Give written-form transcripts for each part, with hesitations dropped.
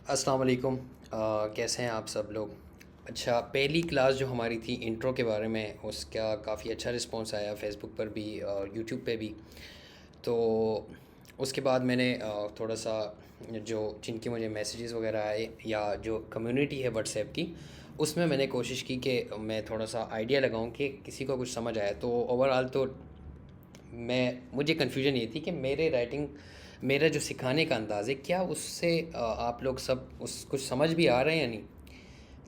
अस्सलाम वालेकुम। कैसे हैं आप सब लोग? अच्छा, पहली क्लास जो हमारी थी इंट्रो के बारे में, उसका काफ़ी अच्छा रिस्पांस आया फ़ेसबुक पर भी और यूट्यूब पे भी। तो उसके बाद मैंने थोड़ा सा जो जिनके मुझे मैसेजेस वगैरह आए या जो कम्युनिटी है व्हाट्सएप की, उसमें मैंने कोशिश की कि मैं थोड़ा सा आइडिया लगाऊं कि किसी को कुछ समझ आए। तो ओवरऑल तो मुझे कन्फ्यूजन ये थी कि मेरे राइटिंग, मेरा जो सिखाने का अंदाज़ है, क्या उससे आप लोग सब उस कुछ समझ भी आ रहे हैं या नहीं।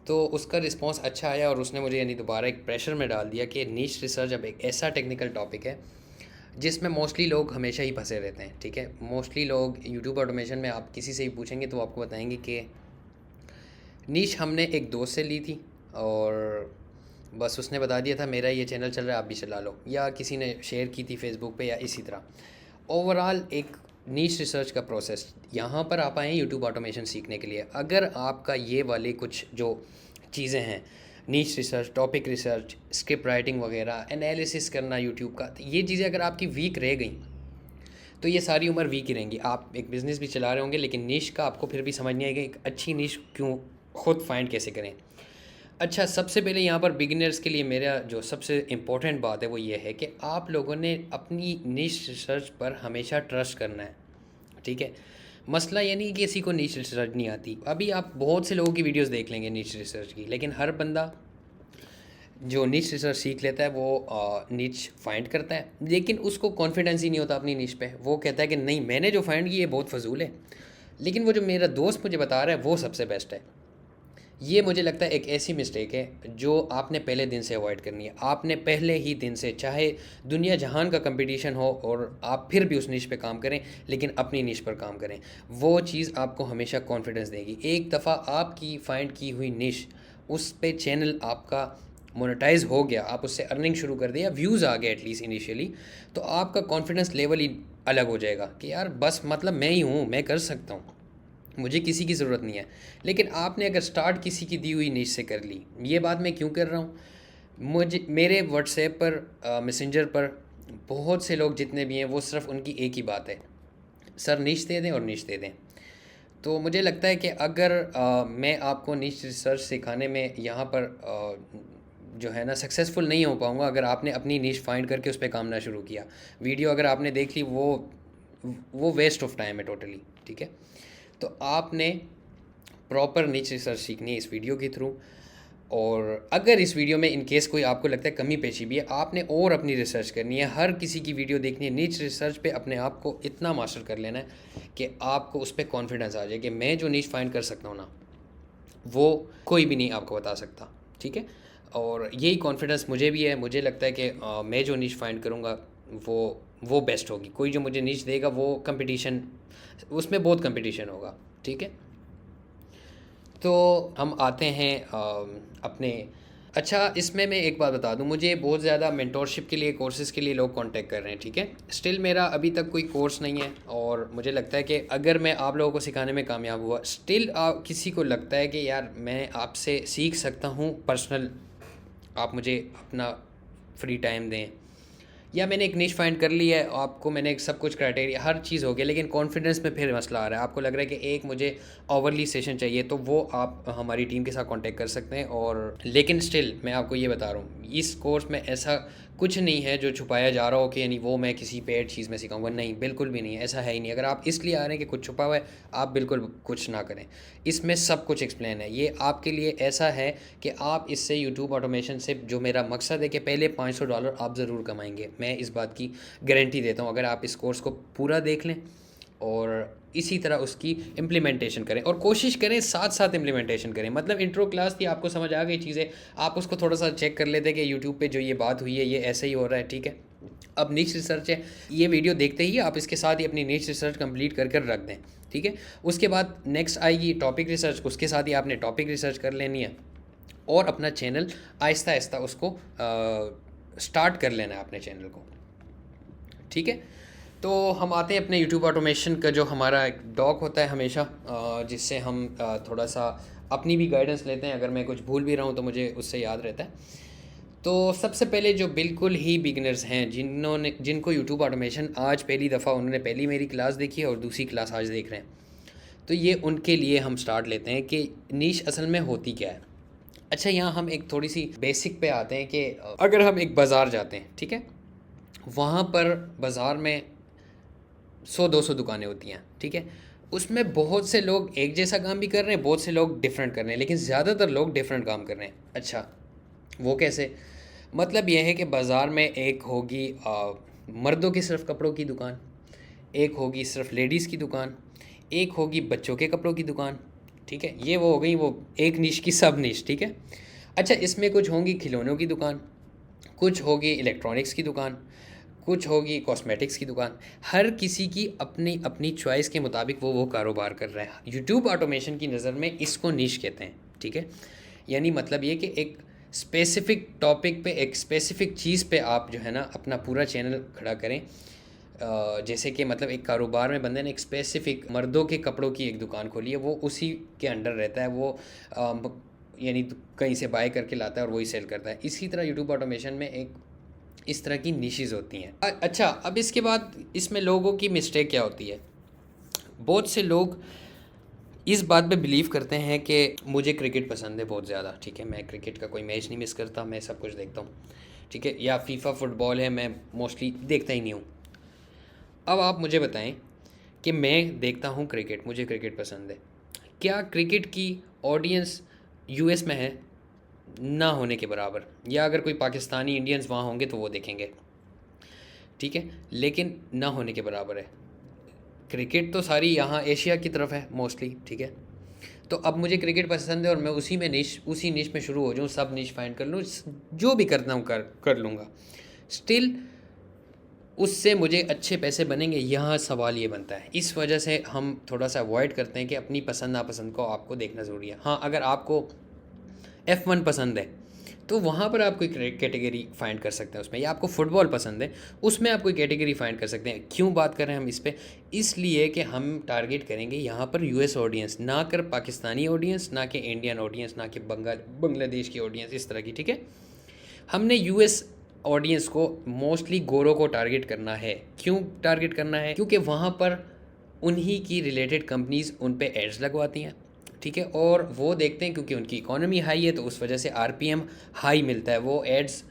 तो उसका रिस्पांस अच्छा आया और उसने मुझे यानी दोबारा एक प्रेशर में डाल दिया कि नीश रिसर्च अब एक ऐसा टेक्निकल टॉपिक है जिसमें मोस्टली लोग हमेशा ही फंसे रहते हैं। ठीक है, मोस्टली लोग यूट्यूब ऑटोमेशन में आप किसी से भी पूछेंगे तो आपको बताएंगे कि नीश हमने एक दोस्त से ली थी और बस उसने बता दिया था मेरा ये चैनल चल रहा है, आप भी चला लो, या किसी ने शेयर की थी फेसबुक पे या इसी तरह। ओवरऑल एक नीश रिसर्च का प्रोसेस। यहाँ पर आप आए हैं यूट्यूब ऑटोमेशन सीखने के लिए। अगर आपका ये वाले कुछ जो चीज़ें हैं, niche research, topic research, script writing वगैरह, एनालिसिस करना यूट्यूब का, तो ये चीज़ें अगर आपकी वीक रह गई तो ये सारी उम्र वीक ही रहेंगी। आप एक बिज़नेस भी चला रहे होंगे लेकिन नीश का आपको फिर भी समझ नहीं आएगा, एक अच्छी नीश क्यों खुद फाइंड कैसे करें। अच्छा, सबसे पहले यहाँ पर बिगिनर्स के लिए मेरा जो सबसे इम्पोर्टेंट बात है वो ये है कि आप लोगों ने अपनी नीश रिसर्च पर हमेशा ट्रस्ट करना है। ठीक है, मसला ये नहीं कि किसी को नीश रिसर्च नहीं आती। अभी आप बहुत से लोगों की वीडियोस देख लेंगे नीश रिसर्च की, लेकिन हर बंदा जो नीश रिसर्च सीख लेता है वो नीच फाइंड करता है, लेकिन उसको कॉन्फिडेंस ही नहीं होता अपनी नीश पे। वो कहता है कि नहीं, मैंने जो फाइंड की ये बहुत फजूल है, लेकिन वो जो मेरा दोस्त मुझे बता रहा है वो सबसे बेस्ट है। ये मुझे लगता है एक ऐसी मिस्टेक है जो आपने पहले दिन से अवॉइड करनी है। आपने पहले ही दिन से, चाहे दुनिया जहान का कंपटीशन हो और आप फिर भी उस निश पे काम करें, लेकिन अपनी निश पर काम करें। वो चीज़ आपको हमेशा कॉन्फिडेंस देगी। एक दफ़ा आपकी फाइंड की हुई निश, उस पे चैनल आपका मोनेटाइज हो गया, आप उससे अर्निंग शुरू कर दिया, व्यूज़ आ गए एटलीस्ट इनिशियली, तो आपका कॉन्फिडेंस लेवल ही अलग हो जाएगा कि यार बस मतलब मैं ही हूँ, मैं कर सकता हूँ, मुझे किसी की ज़रूरत नहीं है। लेकिन आपने अगर स्टार्ट किसी की दी हुई नीश से कर ली, ये बात मैं क्यों कर रहा हूँ, मुझे मेरे व्हाट्सएप पर, मैसेंजर पर बहुत से लोग जितने भी हैं वो सिर्फ उनकी एक ही बात है, सर नीश दे दें और नीश दे दें। तो मुझे लगता है कि अगर मैं आपको नीश रिसर्च सिखाने में यहाँ पर जो है ना सक्सेसफुल नहीं हो पाऊँगा अगर आपने अपनी नीश फाइंड करके उस पर काम ना शुरू किया। वीडियो अगर आपने देख ली वो वेस्ट ऑफ टाइम है टोटली। ठीक है, तो आपने प्रॉपर नीच रिसर्च सीखनी है इस वीडियो के थ्रू। और अगर इस वीडियो में इन केस कोई आपको लगता है कमी पेशी भी है, आपने और अपनी रिसर्च करनी है, हर किसी की वीडियो देखनी है, नीच रिसर्च पे अपने आप को इतना मास्टर कर लेना है कि आपको उस पर कॉन्फिडेंस आ जाए कि मैं जो नीच फाइंड कर सकता हूँ ना, वो कोई भी नहीं आपको बता सकता। ठीक है, और यही कॉन्फिडेंस मुझे भी है। मुझे लगता है कि मैं जो नीच फाइंड करूँगा वो वो बेस्ट होगी। कोई जो मुझे नीच देगा वो कंपटीशन, उसमें बहुत कंपटीशन होगा। ठीक है, तो हम आते हैं अपने। अच्छा, इसमें मैं एक बात बता दूं, मुझे बहुत ज़्यादा मेंटोरशिप के लिए, कोर्सेज़ के लिए लोग कांटेक्ट कर रहे हैं। ठीक है, स्टिल मेरा अभी तक कोई कोर्स नहीं है और मुझे लगता है कि अगर मैं आप लोगों को सिखाने में कामयाब हुआ, स्टिल किसी को लगता है कि यार मैं आपसे सीख सकता हूँ पर्सनल, आप मुझे अपना फ्री टाइम दें, या मैंने एक निश फाइंड कर ली है, आपको मैंने एक सब कुछ क्राइटेरिया हर चीज़ हो गया, लेकिन कॉन्फिडेंस में फिर मसला आ रहा है, आपको लग रहा है कि एक मुझे ओवरली सेशन चाहिए, तो वो आप हमारी टीम के साथ कांटेक्ट कर सकते हैं। और लेकिन स्टिल मैं आपको ये बता रहा हूँ, इस कोर्स में ऐसा कुछ नहीं है जो छुपाया जा रहा हो कि यानी वो मैं किसी पेड चीज़ में सिखाऊंगा, नहीं, बिल्कुल भी नहीं है, ऐसा है ही नहीं। अगर आप इसलिए आ रहे हैं कि कुछ छुपा हुआ है, आप बिल्कुल कुछ ना करें, इसमें सब कुछ एक्सप्लेन है। ये आपके लिए ऐसा है कि आप इससे यूट्यूब ऑटोमेशन से, जो मेरा मकसद है कि पहले $500 आप ज़रूर कमाएंगे, मैं इस बात की गारंटी देता हूँ। अगर आप इस कोर्स को पूरा देख लें और इसी तरह उसकी इम्प्लीमेंटेशन करें, और कोशिश करें साथ साथ इम्प्लीमेंटेशन करें। मतलब इंट्रो क्लास थी, आपको समझ आ गई चीज़ें, आप उसको थोड़ा सा चेक कर लेते कि यूट्यूब पे जो ये बात हुई है ये ऐसे ही हो रहा है। ठीक है, अब नीच रिसर्च है, ये वीडियो देखते ही आप इसके साथ ही अपनी नीच रिसर्च कंप्लीट कर कर रख दें। ठीक है, उसके बाद नेक्स्ट आएगी टॉपिक रिसर्च, उसके साथ ही आपने टॉपिक रिसर्च कर लेनी है और अपना चैनल आहिस्ता आहिस्ता उसको स्टार्ट कर लेना है अपने चैनल को। ठीक है, तो हम आते हैं अपने यूट्यूब ऑटोमेशन का, जो हमारा एक डॉक होता है हमेशा, जिससे हम थोड़ा सा अपनी भी गाइडेंस लेते हैं। अगर मैं कुछ भूल भी रहा हूँ तो मुझे उससे याद रहता है। तो सबसे पहले जो बिल्कुल ही बिगिनर्स हैं, जिनको यूट्यूब ऑटोमेशन आज पहली दफ़ा, उन्होंने पहली मेरी क्लास देखी है और दूसरी क्लास आज देख रहे हैं, तो ये उनके लिए हम स्टार्ट लेते हैं कि नीश असल में होती क्या है। अच्छा, यहाँ हम एक थोड़ी सी बेसिक पे आते हैं कि अगर हम एक बाज़ार जाते हैं, ठीक है, वहाँ पर बाज़ार में 100-200 दुकानें होती हैं, ठीक है, उसमें बहुत से लोग एक जैसा काम भी कर रहे हैं, बहुत से लोग डिफरेंट कर रहे हैं, लेकिन ज़्यादातर लोग डिफरेंट काम कर रहे हैं। अच्छा, वो कैसे? मतलब यह है कि बाज़ार में एक होगी मर्दों की सिर्फ कपड़ों की दुकान, एक होगी सिर्फ लेडीज़ की दुकान, एक होगी बच्चों के कपड़ों की दुकान, ठीक है, ये वो हो गई वो एक निश की सब निश, ठीक है। अच्छा, इसमें कुछ होंगी खिलौनों की दुकान, कुछ होगी इलेक्ट्रॉनिक्स की दुकान, कुछ होगी कॉस्मेटिक्स की दुकान। हर किसी की अपनी अपनी चॉइस के मुताबिक वो कारोबार कर रहा है। यूट्यूब ऑटोमेशन की नज़र में इसको निश कहते हैं, ठीक है। यानी मतलब ये कि एक स्पेसिफ़िक टॉपिक पे, एक स्पेसिफ़िक चीज़ पे आप जो है ना अपना पूरा चैनल खड़ा करें। जैसे कि मतलब एक कारोबार में बंदे ने एक स्पेसिफ़िक मर्दों के कपड़ों की एक दुकान खोली है, वो उसी के अंडर रहता है, वो यानी कहीं से बाय करके लाता है और वही सेल करता है। इसी तरह यूट्यूब ऑटोमेशन में एक इस तरह की निशेज़ होती हैं। अच्छा, अब इसके बाद इसमें लोगों की मिस्टेक क्या होती है? बहुत से लोग इस बात पे बिलीव करते हैं कि मुझे क्रिकेट पसंद है बहुत ज़्यादा, ठीक है, मैं क्रिकेट का कोई मैच नहीं मिस करता, मैं सब कुछ देखता हूँ, ठीक है, या फीफा फुटबॉल है, मैं मोस्टली देखता ही नहीं हूँ। अब आप मुझे बताएं कि मैं देखता हूँ क्रिकेट, मुझे क्रिकेट पसंद है, क्या क्रिकेट की ऑडियंस यूएस में है? ना होने के बराबर। या अगर कोई पाकिस्तानी इंडियंस वहाँ होंगे तो वो देखेंगे, ठीक है, लेकिन ना होने के बराबर है। क्रिकेट तो सारी यहाँ एशिया की तरफ है मोस्टली, ठीक है। तो अब मुझे क्रिकेट पसंद है और मैं उसी निश में शुरू हो जाऊँ, सब निश फाइंड कर लूँ, जो भी करना हूँ कर लूँगा, स्टिल उससे मुझे अच्छे पैसे बनेंगे? यहाँ सवाल ये बनता है। इस वजह से हम थोड़ा सा अवॉइड करते हैं कि अपनी पसंद नापसंद को आपको देखना ज़रूरी है। हाँ, अगर आपको F1 पसंद है तो वहाँ पर आप कोई कैटेगरी फाइंड कर सकते हैं उसमें, या आपको फ़ुटबॉल पसंद है उसमें आप कोई कैटेगरी फाइंड कर सकते हैं। क्यों बात कर रहे हैं हम इस पे? इसलिए कि हम टारगेट करेंगे यहाँ पर यूएस ऑडियंस, ना कर पाकिस्तानी ऑडियंस, ना कि इंडियन ऑडियंस, ना कि बांग्लादेश की ऑडियंस, इस तरह की, ठीक है। हमने यूएस ऑडियंस को मोस्टली गोरों को टारगेट करना है। क्यों टारगेट करना है? क्योंकि वहाँ पर उन्हीं की रिलेटेड कंपनीज़ उन पे एड्स लगवाती हैं, ठीक है, और वो देखते हैं क्योंकि उनकी इकोनॉमी हाई है तो उस वजह से आरपीएम हाई मिलता है। वो एड्स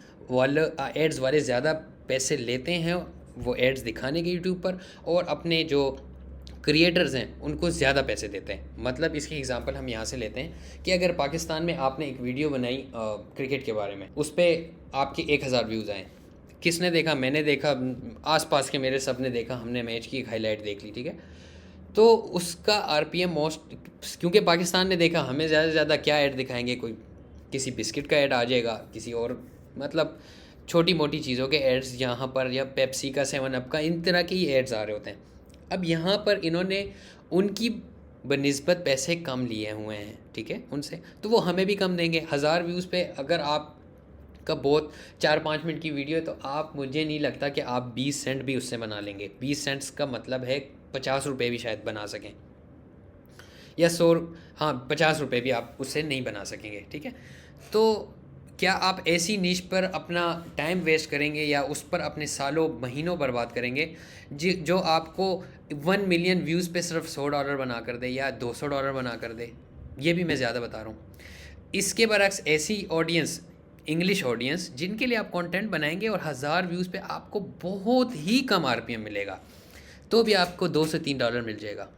वाले ज़्यादा पैसे लेते हैं वो एड्स दिखाने के यूट्यूब पर, और अपने जो क्रिएटर्स हैं उनको ज़्यादा पैसे देते हैं। मतलब इसकी एग्जांपल हम यहाँ से लेते हैं कि अगर पाकिस्तान में आपने एक वीडियो बनाई क्रिकेट के बारे में, उस पर आपके 1000 व्यूज़ आए, किसने देखा? मैंने देखा, आसपास के मेरे सब ने देखा, हमने मैच की एक हाईलाइट देख ली, ठीक है, तो उसका आरपीएम मोस्ट, क्योंकि पाकिस्तान ने देखा, हमें ज़्यादा से ज़्यादा क्या ऐड दिखाएंगे? कोई किसी बिस्किट का ऐड आ जाएगा, किसी और मतलब छोटी मोटी चीज़ों के एड्स यहाँ पर, या पेप्सी का, 7 अप का, इन तरह के ही एड्स आ रहे होते हैं। अब यहाँ पर इन्होंने उनकी बनिस्बत पैसे कम लिए हुए हैं, ठीक है, उनसे, तो वो हमें भी कम देंगे। 1000 व्यूज़ पे अगर आप का बहुत 4-5 मिनट की वीडियो है तो आप, मुझे नहीं लगता कि आप 20 सेंट भी उससे बना लेंगे। 20 सेंट्स का मतलब है 50 रुपये भी शायद बना सकें, या 100, हाँ 50 रुपये भी आप उससे नहीं बना सकेंगे, ठीक है। तो क्या आप ऐसी नीश पर अपना टाइम वेस्ट करेंगे या उस पर अपने सालों महीनों बर्बाद करेंगे जो आपको 1 मिलियन व्यूज़ पे सिर्फ $100 बना कर दे या $200 बना कर दे? ये भी मैं ज़्यादा बता रहा हूँ। इसके बरक्स ऐसी ऑडियंस, इंग्लिश ऑडियंस, जिनके लिए आप कंटेंट बनाएंगे और 1000 व्यूज़ पे आपको बहुत ही कम आरपीएम मिलेगा, तो भी आपको $2 से $3 मिल जाएगा।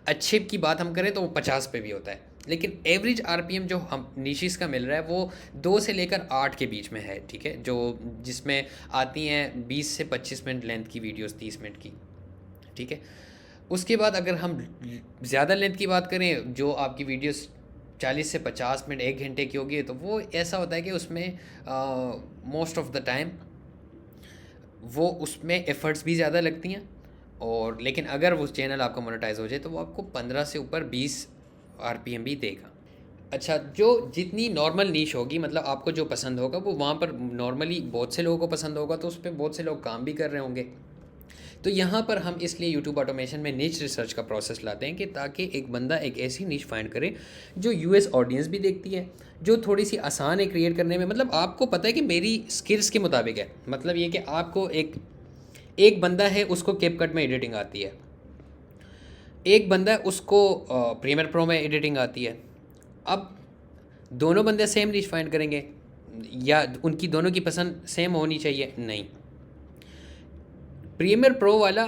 अच्छे की बात हम करें तो वो 50 पे भी होता है, लेकिन एवरेज आरपीएम जो हम निशीज़ का मिल रहा है वो 2 से लेकर 8 के बीच में है, ठीक है, जो जिसमें आती हैं 20 से 25 मिनट लेंथ की वीडियोस, 30 मिनट की, ठीक है। उसके बाद अगर हम ज़्यादा लेंथ की बात करें, जो आपकी वीडियोस 40 से 50 मिनट, 1 घंटे की होगी, तो वो ऐसा होता है कि उसमें मोस्ट ऑफ द टाइम वो उसमें एफ़र्ट्स भी ज़्यादा लगती हैं, और लेकिन अगर वो चैनल आपका मोनेटाइज हो जाए तो वो आपको 15 से ऊपर 20 आरपीएम भी देगा। अच्छा, जो जितनी नॉर्मल नीश होगी, मतलब आपको जो पसंद होगा वो वहाँ पर नॉर्मली बहुत से लोगों को पसंद होगा, तो उस पर बहुत से लोग काम भी कर रहे होंगे। तो यहाँ पर हम इसलिए यूट्यूब ऑटोमेशन में नीच रिसर्च का प्रोसेस लाते हैं कि ताकि एक बंदा एक ऐसी नीच फाइंड करे जो यूएस ऑडियंस भी देखती है, जो थोड़ी सी आसान है क्रिएट करने में। मतलब आपको पता है कि मेरी स्किल्स के मुताबिक है, मतलब ये कि आपको एक बंदा है उसको कैपकट में एडिटिंग आती है, एक बंदा है उसको प्रीमियर प्रो में एडिटिंग आती है। अब दोनों बंदे सेम निश फाइंड करेंगे या उनकी दोनों की पसंद सेम होनी चाहिए? नहीं। प्रीमियर प्रो वाला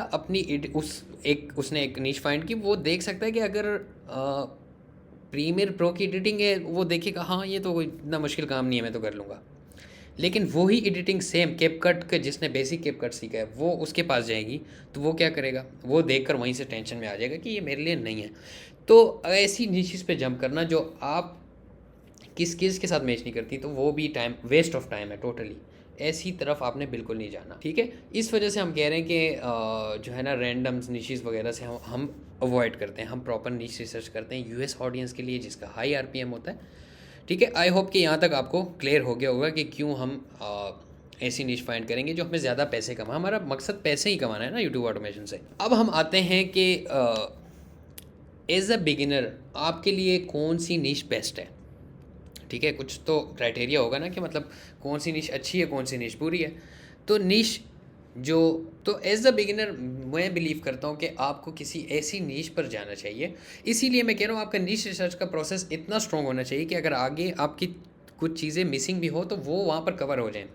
उसने एक निश फाइंड की, वो देख सकता है कि अगर प्रीमियर प्रो की एडिटिंग है वो देखेगा हाँ ये तो कोई इतना मुश्किल काम नहीं है, मैं तो कर लूँगा। लेकिन वही एडिटिंग सेम कैपकट के जिसने बेसिक कैपकट सीखा है वो उसके पास जाएगी तो वो क्या करेगा, वो देखकर वहीं से टेंशन में आ जाएगा कि ये मेरे लिए नहीं है। तो ऐसी निशेस पे जंप करना जो आप किस किस के साथ मैच नहीं करती, तो वो भी टाइम वेस्ट ऑफ टाइम है टोटली। ऐसी तरफ आपने बिल्कुल नहीं जाना, ठीक है। इस वजह से हम कह रहे हैं कि जो है ना रैंडम निशेस वगैरह से हम अवॉइड करते हैं, हम प्रॉपर निश रिसर्च करते हैं यूएस ऑडियंस के लिए जिसका हाई आरपीएम होता है, ठीक है। आई होप कि यहाँ तक आपको क्लियर हो गया होगा कि क्यों हम ऐसी निश फाइंड करेंगे जो हमें ज़्यादा पैसे कमा, हमारा मकसद पैसे ही कमाना है ना यूट्यूब ऑटोमेशन से। अब हम आते हैं कि एज अ बिगिनर आपके लिए कौन सी निश बेस्ट है, ठीक है। कुछ तो क्राइटेरिया होगा ना कि मतलब कौन सी निश अच्छी है कौन सी निश बुरी है। तो निश जो तो एज अ बिगिनर मैं बिलीव करता हूँ कि आपको किसी ऐसी नीश पर जाना चाहिए। इसीलिए मैं कह रहा हूँ आपका नीश रिसर्च का प्रोसेस इतना स्ट्रॉन्ग होना चाहिए कि अगर आगे आपकी कुछ चीज़ें मिसिंग भी हो तो वो वहाँ पर कवर हो जाएं।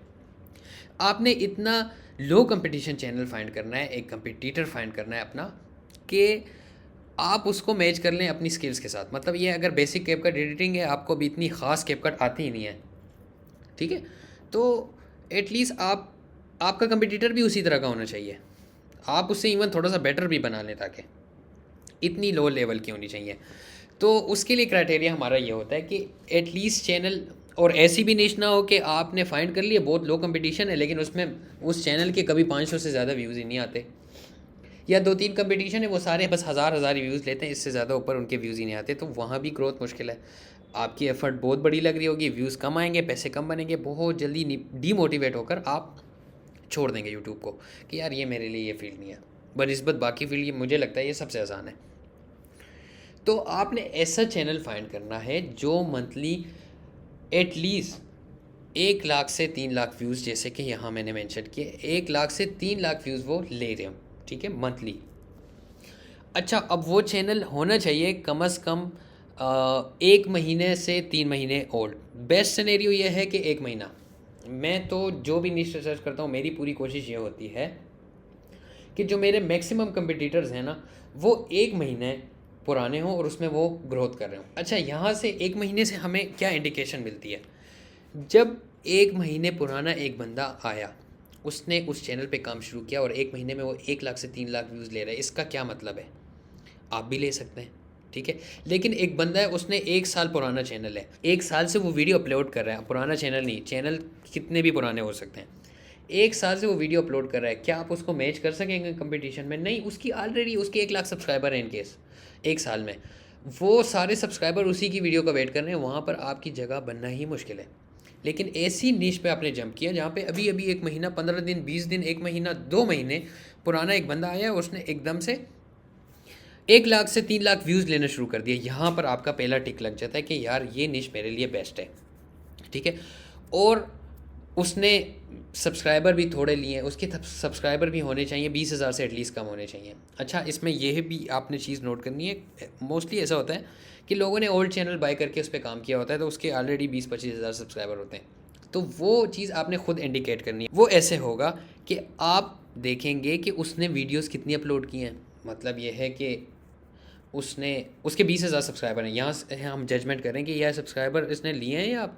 आपने इतना लो कंपटीशन चैनल फाइंड करना है, एक कंपटीटर फाइंड करना है अपना, कि आप उसको मैच कर लें अपनी स्किल्स के साथ। मतलब ये अगर बेसिक कैपकट एडिटिंग है, आपको भी इतनी ख़ास कैपकट आती ही नहीं है, ठीक है, तो एटलीस्ट आपका कंपटीटर भी उसी तरह का होना चाहिए, आप उससे इवन थोड़ा सा बेटर भी बना लें, ताकि इतनी लो लेवल की होनी चाहिए। तो उसके लिए क्राइटेरिया हमारा ये होता है कि एटलीस्ट चैनल, और ऐसी भी निश ना हो कि आपने फाइंड कर लिया बहुत लो कंपटीशन है लेकिन उसमें उस चैनल के कभी 500 से ज़्यादा व्यूज़ ही नहीं आते, या 2-3 कंपटीशन है वो सारे बस हज़ार व्यूज़ लेते हैं, इससे ज़्यादा ऊपर उनके व्यूज़ ही नहीं आते, तो वहाँ भी ग्रोथ मुश्किल है। आपकी एफर्ट बहुत बड़ी लग रही होगी, व्यूज़ कम आएंगे, पैसे कम बनेंगे, बहुत जल्दी डीमोटिवेट होकर आप छोड़ देंगे यूट्यूब को कि यार ये मेरे लिए ये फील्ड नहीं है। बनिस्बत बाकी फील्ड ये मुझे लगता है ये सबसे आसान है। तो आपने ऐसा चैनल फाइंड करना है जो मंथली एटलीस्ट 1 लाख से 3 लाख व्यूज़, जैसे कि यहाँ मैंने मेंशन किए 1 लाख से 3 लाख व्यूज़ वो ले रहे हो, ठीक है, मंथली। अच्छा, अब वो चैनल होना चाहिए कम से कम 1 महीने से 3 महीने ओल्ड। बेस्ट सिनेरियो ये है कि 1 महीना। मैं तो जो भी निश रिसर्च करता हूँ मेरी पूरी कोशिश ये होती है कि जो मेरे मैक्सिमम कंपटीटर्स हैं ना वो 1 महीने पुराने हों और उसमें वो ग्रोथ कर रहे हों। अच्छा, यहाँ से 1 महीने से हमें क्या इंडिकेशन मिलती है? जब 1 महीने पुराना एक बंदा आया, उसने उस चैनल पे काम शुरू किया और 1 महीने में वो 1 लाख से 3 लाख व्यूज़ ले रहा है, इसका क्या मतलब है? आप भी ले सकते हैं, ठीक है। लेकिन एक बंदा है, उसने 1 साल पुराना चैनल है, 1 साल से वो वीडियो अपलोड कर रहा है, पुराना चैनल नहीं, चैनल कितने भी पुराने हो सकते हैं, 1 साल से वो वीडियो अपलोड कर रहा है, क्या आप उसको मैच कर सकेंगे कंपटीशन में? नहीं। उसकी ऑलरेडी उसके 1 लाख सब्सक्राइबर हैं, इन केस 1 साल में वो सारे सब्सक्राइबर उसी की वीडियो का वेट कर रहे हैं, वहाँ पर आपकी जगह बनना ही मुश्किल है। लेकिन ऐसी नीश पे आपने जंप किया जहाँ पे अभी अभी 1 महीना, 15 दिन, 20 दिन, 1 महीना, 2 महीने पुराना एक बंदा आया, उसने एकदम से 1 लाख से 3 लाख व्यूज़ लेना शुरू कर दिया। यहाँ पर आपका पहला टिक लग जाता है कि यार ये निश मेरे लिए बेस्ट है, ठीक है। और उसने सब्सक्राइबर भी थोड़े लिए, उसके सब्सक्राइबर भी होने चाहिए 20,000 से एटलीस्ट कम होने चाहिए। अच्छा, इसमें यह भी आपने चीज़ नोट करनी है, मोस्टली ऐसा होता है कि लोगों ने ओल्ड चैनल बाय करके उस पर काम किया होता है, तो उसके ऑलरेडी 20-25 हज़ार सब्सक्राइबर होते हैं, तो वो चीज़ आपने खुद इंडिकेट करनी है। वो ऐसे होगा कि आप देखेंगे कि उसने वीडियोस कितनी अपलोड की हैं, मतलब ये है कि उसके 20,000 सब्सक्राइबर हैं, यहाँ से हम जजमेंट करें कि यह सब्सक्राइबर इसने लिए हैं या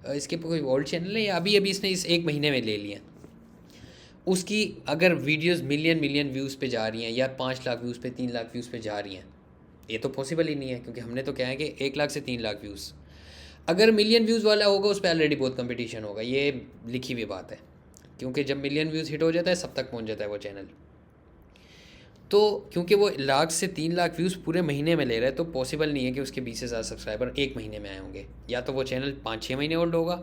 इसके कोई ओल्ड चैनल है या अभी अभी इसने इस 1 महीने में ले लिया। उसकी अगर वीडियोस मिलियन व्यूज़ पे जा रही हैं या 5 लाख व्यूज़ पे, 3 लाख व्यूज़ पे जा रही हैं, ये तो पॉसिबल ही नहीं है, क्योंकि हमने तो क्या है कि 1 लाख से 3 लाख व्यूज़, अगर मिलियन व्यूज़ वाला होगा उस पर ऑलरेडी बहुत कंपटीशन होगा, ये लिखी हुई बात है। क्योंकि जब मिलियन व्यूज़ हिट हो जाता है सब तक पहुंच जाता है वो चैनल, तो क्योंकि वो 1 लाख से 3 लाख व्यूज़ पूरे महीने में ले रहा है, तो पॉसिबल नहीं है कि उसके 20,000 सब्सक्राइबर 1 महीने में आए होंगे। या तो वो चैनल 5-6 महीने ओल्ड होगा,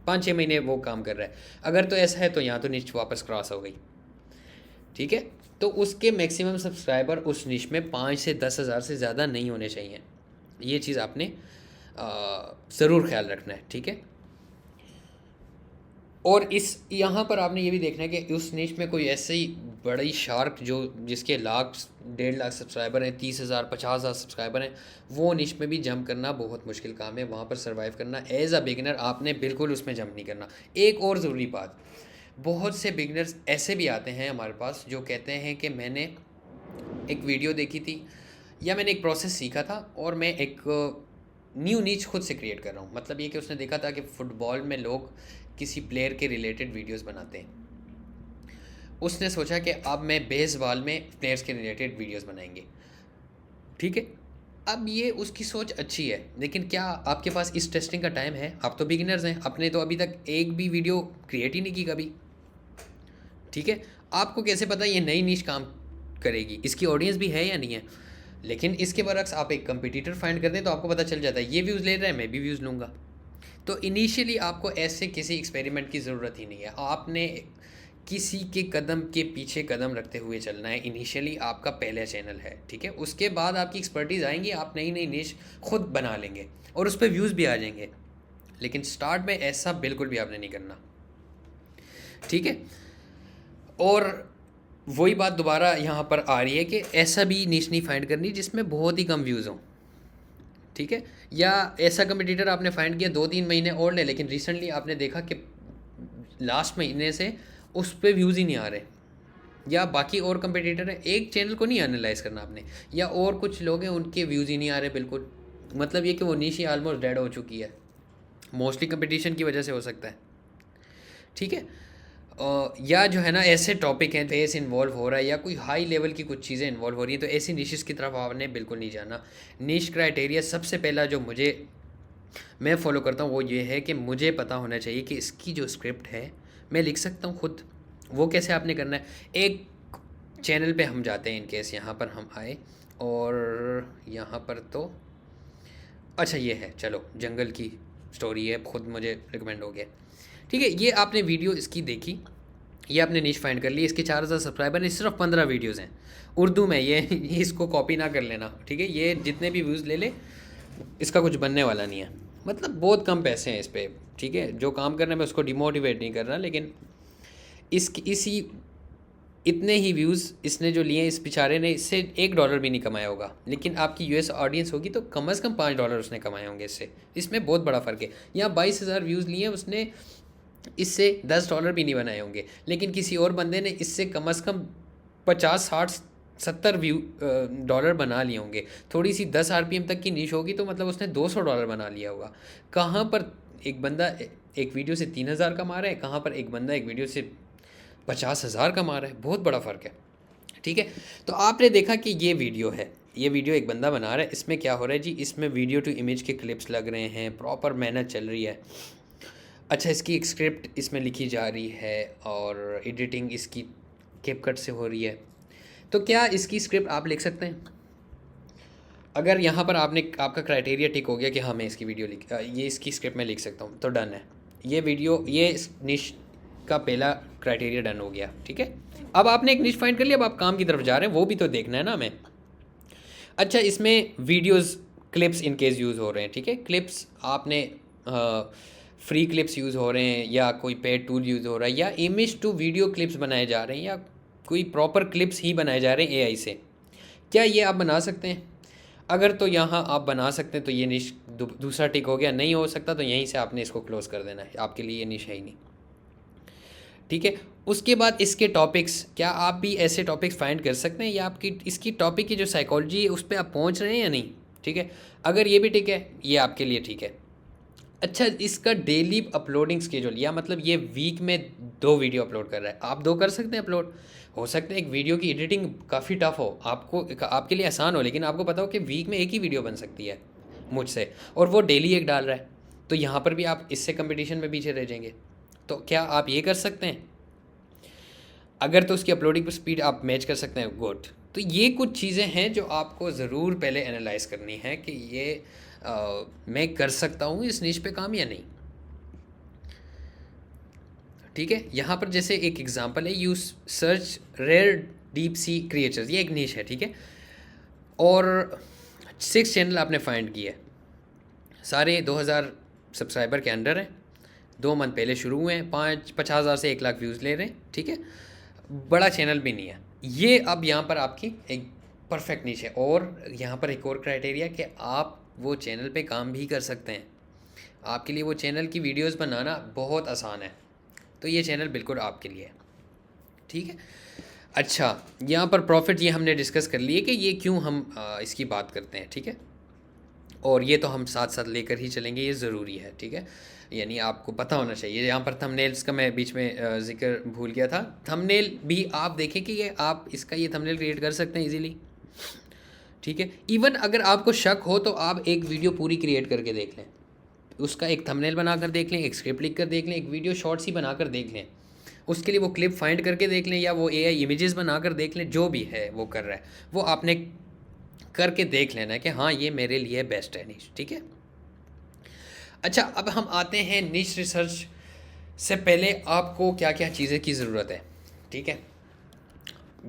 5-6 महीने वो काम कर रहा है। अगर तो ऐसा है तो यहाँ तो निश वापस क्रॉस हो गई, ठीक है। तो उसके मैक्सिमम सब्सक्राइबर उस निश में 5 से 10,000 से ज़्यादा नहीं होने चाहिए, ये चीज़ आपने ज़रूर ख्याल रखना है, ठीक है। और इस यहाँ पर आपने ये भी देखना है कि उस निश में कोई ऐसी बड़ी शार्क जो जिसके लाख 1.5 लाख सब्सक्राइबर हैं, 30,000 50,000 सब्सक्राइबर हैं, वो निश में भी जंप करना बहुत मुश्किल काम है। वहाँ पर सर्वाइव करना एज अ बिगिनर आपने बिल्कुल उसमें जंप नहीं करना। एक और ज़रूरी बात, बहुत से बिगिनर्स ऐसे भी आते हैं हमारे पास जो कहते हैं कि मैंने एक वीडियो देखी थी या मैंने एक प्रोसेस सीखा था और मैं एक न्यू नीच खुद से क्रिएट कर रहा हूँ। मतलब ये कि उसने देखा था कि फ़ुटबॉल में लोग किसी प्लेयर के रिलेटेड वीडियोस बनाते हैं, उसने सोचा कि अब मैं बेसबॉल में प्लेयर्स के रिलेटेड वीडियोस बनाएंगे। ठीक है, अब ये उसकी सोच अच्छी है, लेकिन क्या आपके पास इस टेस्टिंग का टाइम है? आप तो बिगिनर्स हैं, आपने तो अभी तक एक भी वीडियो क्रिएट ही नहीं की कभी। ठीक है, आपको कैसे पता ये नई नीश काम करेगी, इसकी ऑडियंस भी है या नहीं है? लेकिन इसके बरक्स आप एक कंपटीटर फाइंड कर दें तो आपको पता चल जाता है ये व्यूज़ ले रहा है, मैं भी व्यूज़ लूँगा। तो इनिशियली आपको ऐसे किसी एक्सपेरिमेंट की ज़रूरत ही नहीं है। आपने किसी के कदम के पीछे कदम रखते हुए चलना है। इनिशियली आपका पहला चैनल है, ठीक है, उसके बाद आपकी एक्सपर्टीज़ आएंगी, आप नई नई निश खुद बना लेंगे और उस पर व्यूज़ भी आ जाएंगे। लेकिन स्टार्ट में ऐसा बिल्कुल भी आपने नहीं करना। ठीक है, और वही बात दोबारा यहाँ पर आ रही है कि ऐसा भी निश नहीं फाइंड करनी जिसमें बहुत ही कम व्यूज़ हों। ठीक है, या ऐसा कंपटीटर आपने फाइंड किया 2-3 महीने और ले, लेकिन रिसेंटली आपने देखा कि लास्ट महीने से उस पर व्यूज़ ही नहीं आ रहे, या बाकी और कंपटीटर है, एक चैनल को नहीं एनालाइज करना आपने, या और कुछ लोग हैं उनके व्यूज़ ही नहीं आ रहे बिल्कुल, मतलब ये कि वो निश ही ऑलमोस्ट डेड हो चुकी है। मोस्टली कंपटीशन की वजह से हो सकता है। ठीक है, या जो है ना ऐसे टॉपिक हैं फेस इन्वॉल्व हो रहा है या कोई हाई लेवल की कुछ चीज़ें इन्वॉल्व हो रही हैं, तो ऐसी निशेस की तरफ आपने बिल्कुल नहीं जाना। निश क्राइटेरिया सबसे पहला जो मैं फॉलो करता हूँ वो ये है कि मुझे पता होना चाहिए कि इसकी जो स्क्रिप्ट है मैं लिख सकता हूँ खुद। वो कैसे आपने करना है, एक चैनल पे हम जाते हैं, इन केस यहाँ पर हम आए और यहाँ पर तो अच्छा ये है, चलो जंगल की स्टोरी है, खुद मुझे रिकमेंड हो गया। ठीक है, ये आपने वीडियो इसकी देखी, ये आपने निश फाइंड कर ली, इसके 4,000 सब्सक्राइबर हैं, सिर्फ 15 वीडियोस हैं उर्दू में, ये इसको कॉपी ना कर लेना। ठीक है, ये जितने भी व्यूज़ ले ले इसका कुछ बनने वाला नहीं है, मतलब बहुत कम पैसे हैं इस पर। ठीक है, जो काम करने में उसको डिमोटिवेट नहीं कर रहा, लेकिन इसी इतने ही व्यूज़ इसने जो लिए, इस बेचारे ने इससे $1 भी नहीं कमाया होगा, लेकिन आपकी यूएस ऑडियंस होगी तो कम से कम $5 उसने कमाए होंगे इससे। इसमें बहुत बड़ा फ़र्क है। यहाँ 22,000 व्यूज़ लिए उसने, इससे $10 भी नहीं बनाए होंगे, लेकिन किसी और बंदे ने इससे कम से कम 50 60 70 डॉलर बना लिए होंगे। थोड़ी सी 10 RPM तक की नीश होगी तो मतलब उसने $200 बना लिया होगा। कहाँ पर एक बंदा एक वीडियो से 3,000 कमा रहा है, कहाँ पर एक बंदा एक वीडियो से 50,000 कमा रहा है, बहुत बड़ा फ़र्क है। ठीक है, तो आपने देखा कि ये वीडियो है, ये वीडियो एक बंदा बना रहा है, इसमें क्या हो रहा है जी, इसमें वीडियो टू इमेज के क्लिप्स लग रहे हैं, प्रॉपर मेहनत चल रही है। अच्छा, इसकी एक स्क्रिप्ट इसमें लिखी जा रही है और एडिटिंग इसकी कैपकट से हो रही है। तो क्या इसकी स्क्रिप्ट आप लिख सकते हैं? अगर यहाँ पर आपका क्राइटेरिया टिक हो गया कि हाँ मैं इसकी ये इसकी स्क्रिप्ट में लिख सकता हूँ, तो डन है। ये निश का पहला क्राइटेरिया डन हो गया। ठीक है, अब आपने एक निश फाइंड कर लिया, अब आप काम की तरफ जा रहे हैं, वो भी तो देखना है ना हमें। अच्छा, इसमें videos clips in case use हो रहे हैं। ठीक है, क्लिप्स आपने फ्री क्लिप्स यूज़ हो रहे हैं या कोई पेड टूल यूज़ हो रहा है, या इमेज टू वीडियो क्लिप्स बनाए जा रहे हैं, या कोई प्रॉपर क्लिप्स ही बनाए जा रहे हैं एआई से, क्या ये आप बना सकते हैं? अगर तो यहाँ आप बना सकते हैं तो ये निश दूसरा टिक हो गया। नहीं हो सकता तो यहीं से आपने इसको क्लोज़ कर देना है, आपके लिए ये निश है ही नहीं। ठीक है, उसके बाद इसके टॉपिक्स, क्या आप भी ऐसे टॉपिक्स फाइंड कर सकते हैं, या आपकी इसकी टॉपिक की जो साइकोलॉजी है उस पर आप पहुँच रहे हैं या नहीं? ठीक है, अगर ये भी ठीक है, ये आपके लिए ठीक है। अच्छा, इसका डेली अपलोडिंग स्केड्यूल, या मतलब ये वीक में 2 वीडियो अपलोड कर रहा है, आप 2 कर सकते हैं अपलोड। हो सकता है एक वीडियो की एडिटिंग काफ़ी टफ हो, आपके लिए आसान हो, लेकिन आपको पता हो कि वीक में एक ही वीडियो बन सकती है मुझसे, और वो डेली एक डाल रहा है, तो यहाँ पर भी आप इससे कंपटीशन में पीछे रह जाएंगे। तो क्या आप ये कर सकते हैं? अगर तो उसकी अपलोडिंग पर स्पीड आप मैच कर सकते हैं, गुड। तो ये कुछ चीज़ें हैं जो आपको ज़रूर पहले एनालाइज करनी है कि ये मैं कर सकता हूँ इस निश पे काम या नहीं। ठीक है, यहाँ पर जैसे एक एग्जांपल है, you search rare deep sea creatures, ये एक निश है। ठीक है, और 6 चैनल आपने फाइंड किए, सारे 2,000 सब्सक्राइबर के अंडर हैं, 2 मंथ पहले शुरू हुए हैं, 50,000 से 1 लाख व्यूज़ ले रहे हैं। ठीक है, बड़ा चैनल भी नहीं है। ये अब यहाँ पर आपकी एक परफेक्ट नीच है। और यहाँ पर एक और क्राइटेरिया कि आप वो चैनल पे काम भी कर सकते हैं। आपके लिए वो चैनल की वीडियोस बनाना बहुत आसान है, तो ये चैनल बिल्कुल आपके लिए है। ठीक है। अच्छा, यहाँ पर प्रॉफिट ये हमने डिस्कस कर लिए कि ये क्यों हम इसकी बात करते हैं। ठीक है। और ये तो हम साथ साथ लेकर ही चलेंगे, ये ज़रूरी है। ठीक है, यानी आपको पता होना चाहिए। यहाँ पर थंबनेल्स का मैं बीच में ज़िक्र भूल गया था। थंबनेल भी आप देखें कि ये आप इसका ये थंबनेल क्रिएट कर सकते हैं इजीली। ठीक है। इवन अगर आपको शक हो तो आप एक वीडियो पूरी क्रिएट करके देख लें, उसका एक थंबनेल बनाकर देख लें, एक स्क्रिप्ट लिख कर देख लें, एक वीडियो शॉर्ट्स ही बनाकर देख लें, उसके लिए वो क्लिप फाइंड करके देख लें, या वो एआई इमेजेस बनाकर देख लें। जो भी है वो कर रहा है, वो आपने करके देख लेना है कि हाँ ये मेरे लिए बेस्ट है निश। ठीक है। अच्छा, अब हम आते हैं निश रिसर्च से पहले आपको क्या क्या चीज़ें की ज़रूरत है। ठीक है।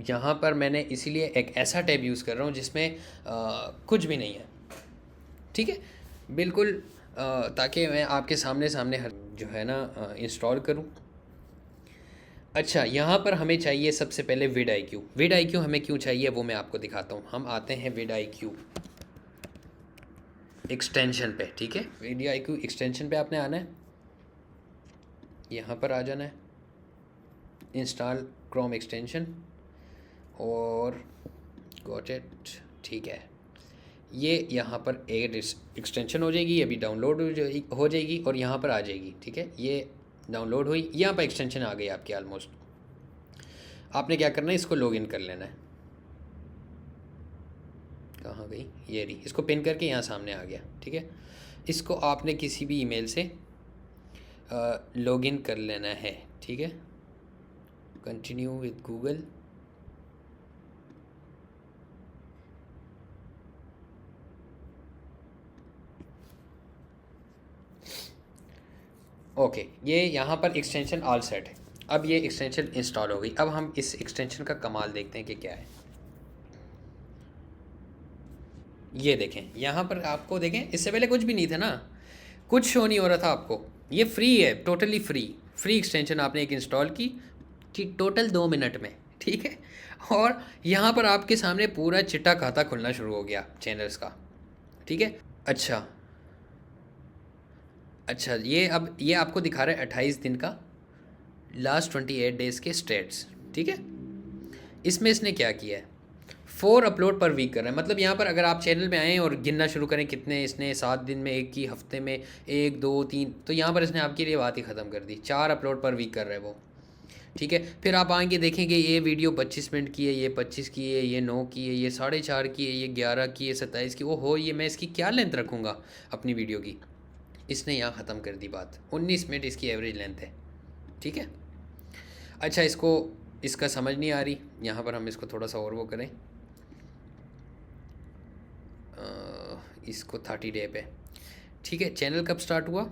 यहाँ पर मैंने इसीलिए एक ऐसा टैब यूज़ कर रहा हूँ जिसमें कुछ भी नहीं है। ठीक है, बिल्कुल, ताकि मैं आपके सामने सामने हर जो है ना इंस्टॉल करूँ। अच्छा, यहाँ पर हमें चाहिए सबसे पहले विड I Q. Width I Q हमें क्यों चाहिए वो मैं आपको दिखाता हूँ। हम आते हैं विड आई क्यू एक्सटेंशन पे। ठीक है, विड आई क्यू एक्सटेंशन पे आपने आना है, यहाँ पर आ जाना है, इंस्टॉल क्रोम एक्सटेंशन, और गॉट इट। ठीक है, ये यहाँ पर एड एक्सटेंशन हो जाएगी, अभी डाउनलोड हो जाएगी और यहाँ पर आ जाएगी। ठीक है, ये डाउनलोड हुई, यहाँ पर एक्सटेंशन आ गई आपकी ऑलमोस्ट। आपने क्या करना है, इसको लॉगिन कर लेना है। कहाँ गई, ये रही, इसको पिन करके यहाँ सामने आ गया। ठीक है, इसको आपने किसी भी ईमेल से लॉगिन कर लेना है। ठीक है, कंटिन्यू विद गूगल। ओके, ये यहाँ पर एक्सटेंशन ऑल सेट है। अब ये एक्सटेंशन इंस्टॉल हो गई। अब हम इस एक्सटेंशन का कमाल देखते हैं कि क्या है। ये देखें, यहाँ पर आपको देखें, इससे पहले कुछ भी नहीं था ना, कुछ शो नहीं हो रहा था आपको। ये फ्री है, टोटली फ्री एक्सटेंशन आपने एक इंस्टॉल की टोटल 2 मिनट में। ठीक है, और यहाँ पर आपके सामने पूरा चिट्टा खाता खुलना शुरू हो गया चैनल्स का। ठीक है। अच्छा अच्छा, ये अब ये आपको दिखा रहा है 28 दिन का, लास्ट 28 डेज़ के स्टेट्स। ठीक है, इसमें इसने क्या किया है, 4 अपलोड पर वीक कर रहा है। मतलब यहाँ पर अगर आप चैनल में आएँ और गिनना शुरू करें कितने इसने 7 दिन में, एक ही हफ्ते में 1 2 3, तो यहाँ पर इसने आपके लिए बात ही ख़त्म कर दी। 4 अपलोड पर वीक कर रहा है वो। ठीक है, फिर आप आएंगे देखेंगे ये वीडियो 25 मिनट की है, ये 25 की है, ये 9 की है, ये 4.5 की है, ये 11 की है, 27 की। ओहो, ये मैं इसकी क्या लेंथ रखूँगा अपनी वीडियो की। इसने यहाँ ख़त्म कर दी बात। 19 मिनट इसकी एवरेज लेंथ है। ठीक है। अच्छा, इसका समझ नहीं आ रही, यहाँ पर हम इसको थोड़ा सा और वो करें, इसको 30 डे पे। ठीक है, चैनल कब स्टार्ट हुआ,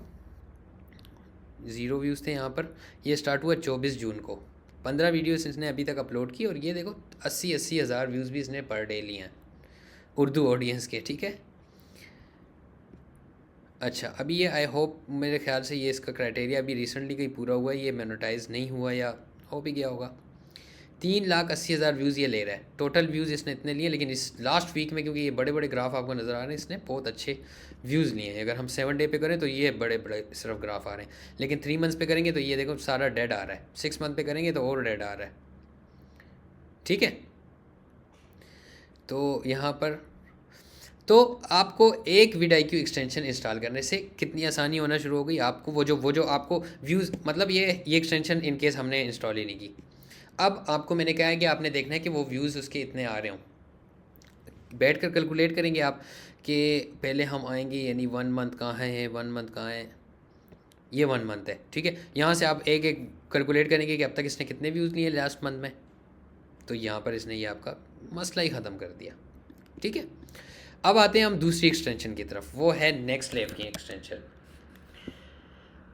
0 व्यूज़ थे यहाँ पर। ये स्टार्ट हुआ 24 जून को। 15 वीडियोस इसने अभी तक अपलोड की और ये देखो 80 हज़ार व्यूज़ भी इसने पर डे लिए हैं उर्दू ऑडियंस के। ठीक है। अच्छा, अभी ये आई होप, मेरे ख्याल से ये इसका क्राइटेरिया अभी रिसेंटली कहीं पूरा हुआ है, ये मोनेटाइज नहीं हुआ या हो भी गया होगा। 3,80,000 व्यूज़ ये ले रहा है। टोटल व्यूज़ इसने इतने लिए, लेकिन इस लास्ट वीक में, क्योंकि ये बड़े बड़े ग्राफ आपको नज़र आ रहे हैं, इसने बहुत अच्छे व्यूज़ लिए हैं। अगर हम 7 डे पे करें तो ये बड़े बड़े सिर्फ ग्राफ आ रहे हैं, लेकिन 3 मंथ्स पे करेंगे तो ये देखो सारा डेड आ रहा है। 6 मंथ पे करेंगे तो और डेड आ रहा है। ठीक है, तो यहाँ पर तो आपको एक vidIQ एक्सटेंशन इंस्टॉल करने से कितनी आसानी होना शुरू हो गई। आपको वो जो आपको व्यूज़, मतलब ये एक्सटेंशन इन केस हमने इंस्टॉल ही नहीं की। अब आपको मैंने कहा है कि आपने देखना है कि वो व्यूज़ उसके इतने आ रहे हों। बैठ कर कैलकुलेट करेंगे आप कि पहले हम आएंगे, यानी 1 मंथ कहाँ है, 1 मंथ कहाँ है, ये 1 मंथ है। ठीक है, यहाँ से आप एक एक कैलकुलेट करेंगे कि अब तक इसने कितने व्यूज़ लिए लास्ट मंथ में, तो यहाँ पर इसने ये आपका मसला ही ख़त्म कर दिया। ठीक है, अब आते हैं हम दूसरी एक्सटेंशन की तरफ, वो है नेक्स्ट लेव की एक्सटेंशन।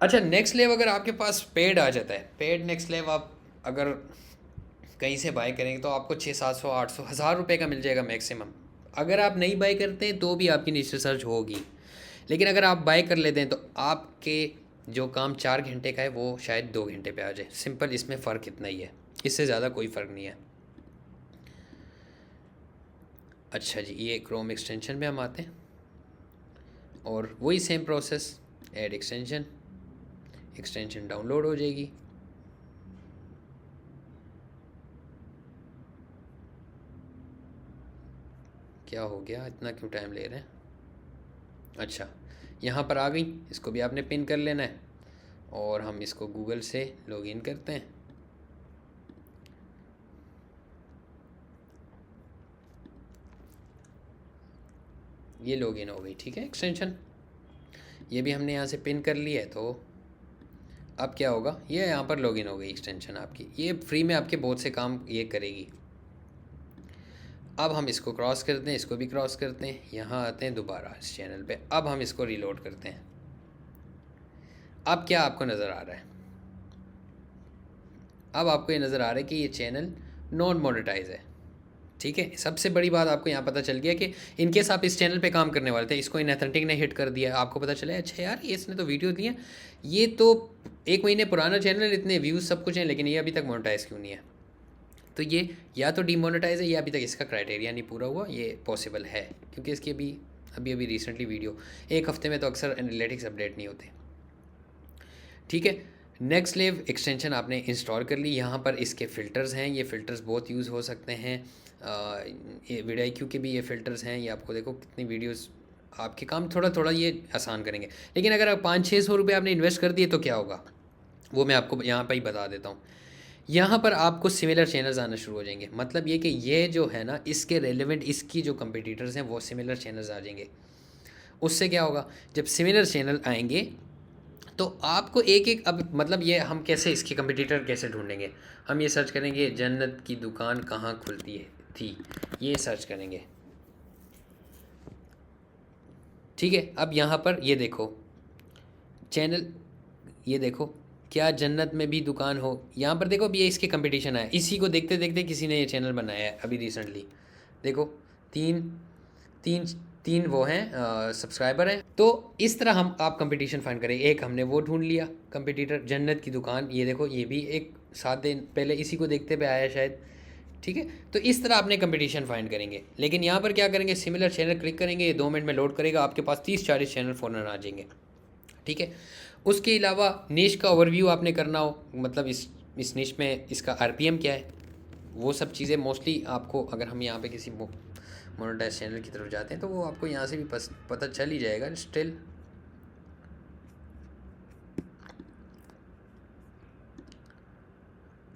अच्छा, नेक्स्ट लेव अगर आपके पास पेड आ जाता है, पेड नेक्स्ट लेव आप अगर कहीं से बाय करेंगे तो आपको 600-700-800 रुपये का मिल जाएगा मैक्सिमम। अगर आप नहीं बाय करते हैं तो भी आपकी निश रिसर्च होगी, लेकिन अगर आप बाय कर लेते हैं तो आपके जो काम 4 घंटे का है वो शायद 2 घंटे पे आ जाए। सिंपल, इसमें फ़र्क इतना ही है। इससे ज़्यादा कोई फ़र्क नहीं है। अच्छा जी, ये क्रोम एक्सटेंशन पे हम आते हैं और वही same process, add extension, extension download हो जाएगी। क्या हो गया, इतना क्यों टाइम ले रहे हैं? अच्छा, यहाँ पर आ गई, इसको भी आपने पिन कर लेना है और हम इसको गूगल से लॉगिन करते हैं। ये लॉगिन हो गई, ठीक है एक्सटेंशन। ये भी हमने यहाँ से पिन कर लिया है, तो अब क्या होगा, ये यहाँ पर लॉगिन हो गई एक्सटेंशन आपकी। ये फ्री में आपके बहुत से काम ये करेगी। अब हम इसको क्रॉस करते हैं, इसको भी क्रॉस करते हैं, यहाँ आते हैं दोबारा इस चैनल पे। अब हम इसको रीलोड करते हैं। अब क्या आपको नज़र आ रहा है? अब आपको ये नज़र आ रहा है कि ये चैनल नॉन मोनेटाइज है, ठीक है। सबसे बड़ी बात आपको यहाँ पता चल गया कि इनकेस आप इस चैनल पे काम करने वाले थे, इसको इनऑथेंटिक ने हिट कर दिया, आपको पता चला अच्छा यार ये इसने तो वीडियो दिए, ये तो 1 महीने पुराना चैनल, इतने व्यूज़ सब कुछ हैं, लेकिन ये अभी तक मोनेटाइज क्यों नहीं है? तो ये या तो डीमोनेटाइज है या अभी तक इसका क्राइटेरिया नहीं पूरा हुआ। ये पॉसिबल है क्योंकि इसकी अभी रिसेंटली वीडियो, 1 हफ्ते में तो अक्सर एनालिटिक्स अपडेट नहीं होते, ठीक है। नेक्स्ट लेव एक्सटेंशन आपने इंस्टॉल कर ली। यहाँ पर इसके फ़िल्टर्स हैं, ये फ़िल्टर्स बहुत यूज़ हो सकते हैं। ये वीडियो के भी ये फ़िल्टर्स हैं, ये आपको देखो कितनी वीडियोस आपके काम थोड़ा थोड़ा ये आसान करेंगे। लेकिन अगर आप 500-600 रुपये आपने इन्वेस्ट कर दिए तो क्या होगा, वो मैं आपको यहाँ पर ही बता देता हूँ। यहाँ पर आपको सिमिलर चैनल्स आना शुरू हो जाएंगे। मतलब ये कि ये जो है ना, इसके रेलेवेंट इसकी जो कंपटीटर्स हैं वो सिमिलर चैनल्स आ जाएंगे। उससे क्या होगा, जब सिमिलर चैनल आएंगे तो आपको एक एक, अब मतलब ये हम कैसे इसके कंपटीटर कैसे ढूंढेंगे, हम ये सर्च करेंगे जन्नत की दुकान कहाँ खुलती है थी, ये सर्च करेंगे, ठीक है। अब यहाँ पर ये देखो चैनल, ये देखो क्या जन्नत में भी दुकान हो, यहाँ पर देखो अब ये इसके कंपटीशन है। इसी को देखते देखते किसी ने ये चैनल बनाया है अभी रिसेंटली, देखो तीन तीन तीन वो हैं सब्सक्राइबर हैं। तो इस तरह हम आप कंपटीशन फाइंड करें। एक हमने वो ढूंढ लिया कंपटीटर, जन्नत की दुकान, ये देखो ये भी एक 7 दिन पहले इसी को देखते पे आया शायद, ठीक है। तो इस तरह आपने कंपटीशन फाइंड करेंगे। लेकिन यहाँ पर क्या करेंगे, सिमिलर चैनल क्लिक करेंगे, ये 2 मिनट में लोड करेगा, आपके पास 30-40 चैनल फ़ौरन आ जाएंगे, ठीक है। उसके अलावा निश का ओवरव्यू आपने करना हो, मतलब इस निश में इसका आरपीएम क्या है, वो सब चीज़ें मोस्टली आपको, अगर हम यहाँ पे किसी मोनेटाइज चैनल की तरफ जाते हैं तो वो आपको यहाँ से भी पता चल ही जाएगा स्टिल।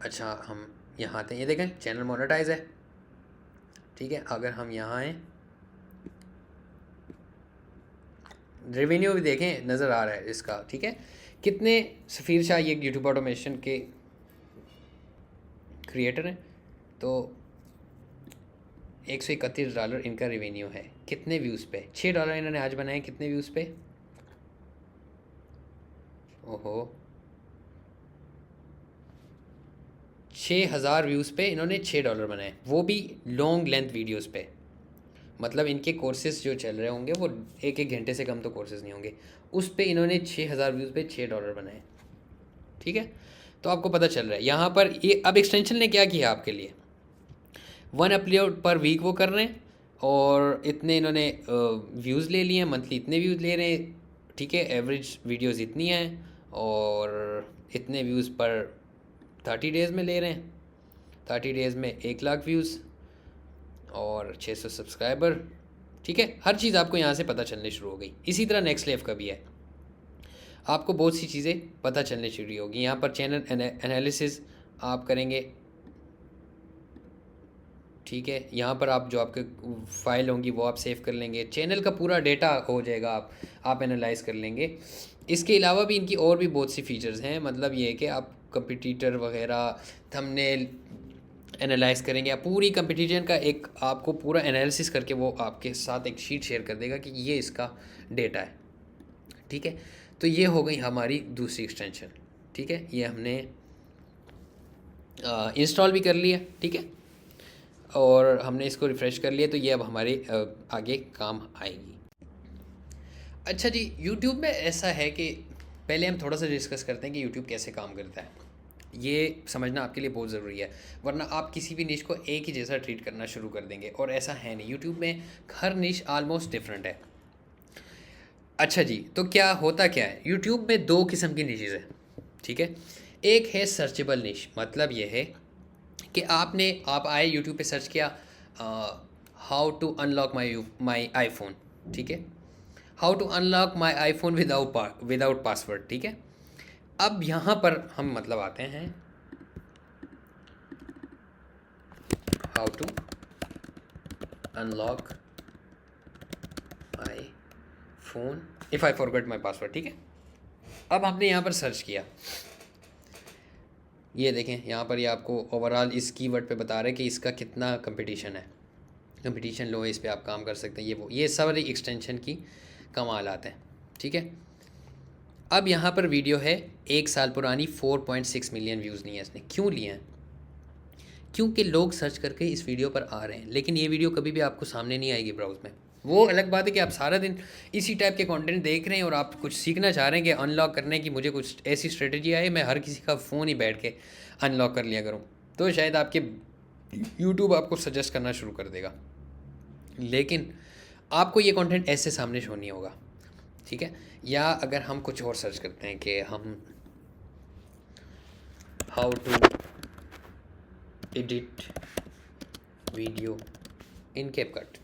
अच्छा, हम यहाँ आते हैं, ये देखें चैनल मोनेटाइज है, ठीक है। अगर हम यहाँ आएँ, रेवेन्यू भी देखें नज़र आ रहा है इसका, ठीक है। कितने सफ़ीर शाह ये यूट्यूब ऑटोमेशन के क्रिएटर हैं, तो $131 इनका रेवेन्यू है। कितने व्यूज़ पे? $6 इन्होंने आज बनाए, कितने व्यूज़ पे? ओहो, 6000 व्यूज़ पे इन्होंने $6 बनाए, वो भी लॉन्ग लेंथ वीडियोस पे। मतलब इनके कोर्सेज जो चल रहे होंगे वो 1-1 घंटे से कम तो कोर्सेज नहीं होंगे, उस पे इन्होंने 6000 व्यूज़ पे $6 बनाए, ठीक है। तो आपको पता चल रहा है यहाँ पर ये अब एक्सटेंशन ने क्या किया आपके लिए, 1 अपलोड पर वीक वो कर रहे हैं और इतने इन्होंने व्यूज़ ले लिए हैं, मंथली इतने व्यूज़ ले रहे हैं, ठीक है। एवरेज वीडियोस इतनी हैं और इतने व्यूज़ पर 30 डेज़ में ले रहे हैं, 30 डेज़ में 1 लाख व्यूज़ और 600 सब्सक्राइबर, ठीक है। हर चीज़ आपको यहाँ से पता चलने शुरू हो गई। इसी तरह नेक्स्ट लेव का भी है, आपको बहुत सी चीज़ें पता चलने शुरू होगी। यहाँ पर चैनल एनालिसिस आप करेंगे, ठीक है। यहाँ पर आप जो आपके फाइल होंगी वो आप सेव कर लेंगे, चैनल का पूरा डेटा हो जाएगा, आप एनालाइज कर लेंगे। इसके अलावा भी इनकी और भी बहुत सी फीचर्स हैं, मतलब ये है कि आप कंपटीटर वगैरह थंबनेल एनालाइज करेंगे, आप पूरी कंपटीशन का एक आपको पूरा एनालिसिस करके वो आपके साथ एक शीट शेयर कर देगा कि ये इसका डेटा है, ठीक है। तो ये हो गई हमारी दूसरी एक्सटेंशन, ठीक है। ये हमने इंस्टॉल भी कर लिया, ठीक है, और हमने इसको रिफ़्रेश कर लिया, तो ये अब हमारे आगे काम आएगी। अच्छा जी, यूट्यूब में ऐसा है कि पहले हम थोड़ा सा डिस्कस करते हैं कि यूट्यूब कैसे काम करता है। ये समझना आपके लिए बहुत ज़रूरी है, वरना आप किसी भी निश को एक ही जैसा ट्रीट करना शुरू कर देंगे, और ऐसा है नहीं। यूट्यूब में हर निश आलमोस्ट डिफरेंट है। अच्छा जी, तो क्या होता क्या है, यूट्यूब में दो किस्म की निशेज़ है, ठीक है। एक है सर्चेबल निश, मतलब ये है कि आप आए यूट्यूब पे सर्च किया how to unlock my iPhone, ठीक है, how to unlock my iPhone without password, ठीक है। अब यहाँ पर हम मतलब आते हैं how to unlock my phone if I forget my password, ठीक है। अब हमने यहाँ पर सर्च किया, ये देखें यहाँ पर ये आपको ओवरऑल इस कीवर्ड पे बता रहे हैं कि इसका कितना कंपटीशन है, कंपटीशन लो है, इस पर आप काम कर सकते हैं, ये सारी एक्सटेंशन की कमाल आते हैं, ठीक है। अब यहाँ पर वीडियो है 1 साल पुरानी, 4.6 मिलियन व्यूज़ नहीं है इसने। क्यों लिए हैं? क्योंकि लोग सर्च करके इस वीडियो पर आ रहे हैं, लेकिन ये वीडियो कभी भी आपको सामने नहीं आएगी ब्राउज़ में। वो अलग बात है कि आप सारा दिन इसी टाइप के कंटेंट देख रहे हैं और आप कुछ सीखना चाह रहे हैं कि अनलॉक करने की मुझे कुछ ऐसी स्ट्रेटजी आए, मैं हर किसी का फ़ोन ही बैठ के अनलॉक कर लिया करूँ, तो शायद आपके यूट्यूब आपको सजेस्ट करना शुरू कर देगा। लेकिन आपको ये कंटेंट ऐसे सामने शो नहीं होगा, ठीक है। या अगर हम कुछ और सर्च करते हैं कि हम how to edit video in CapCut,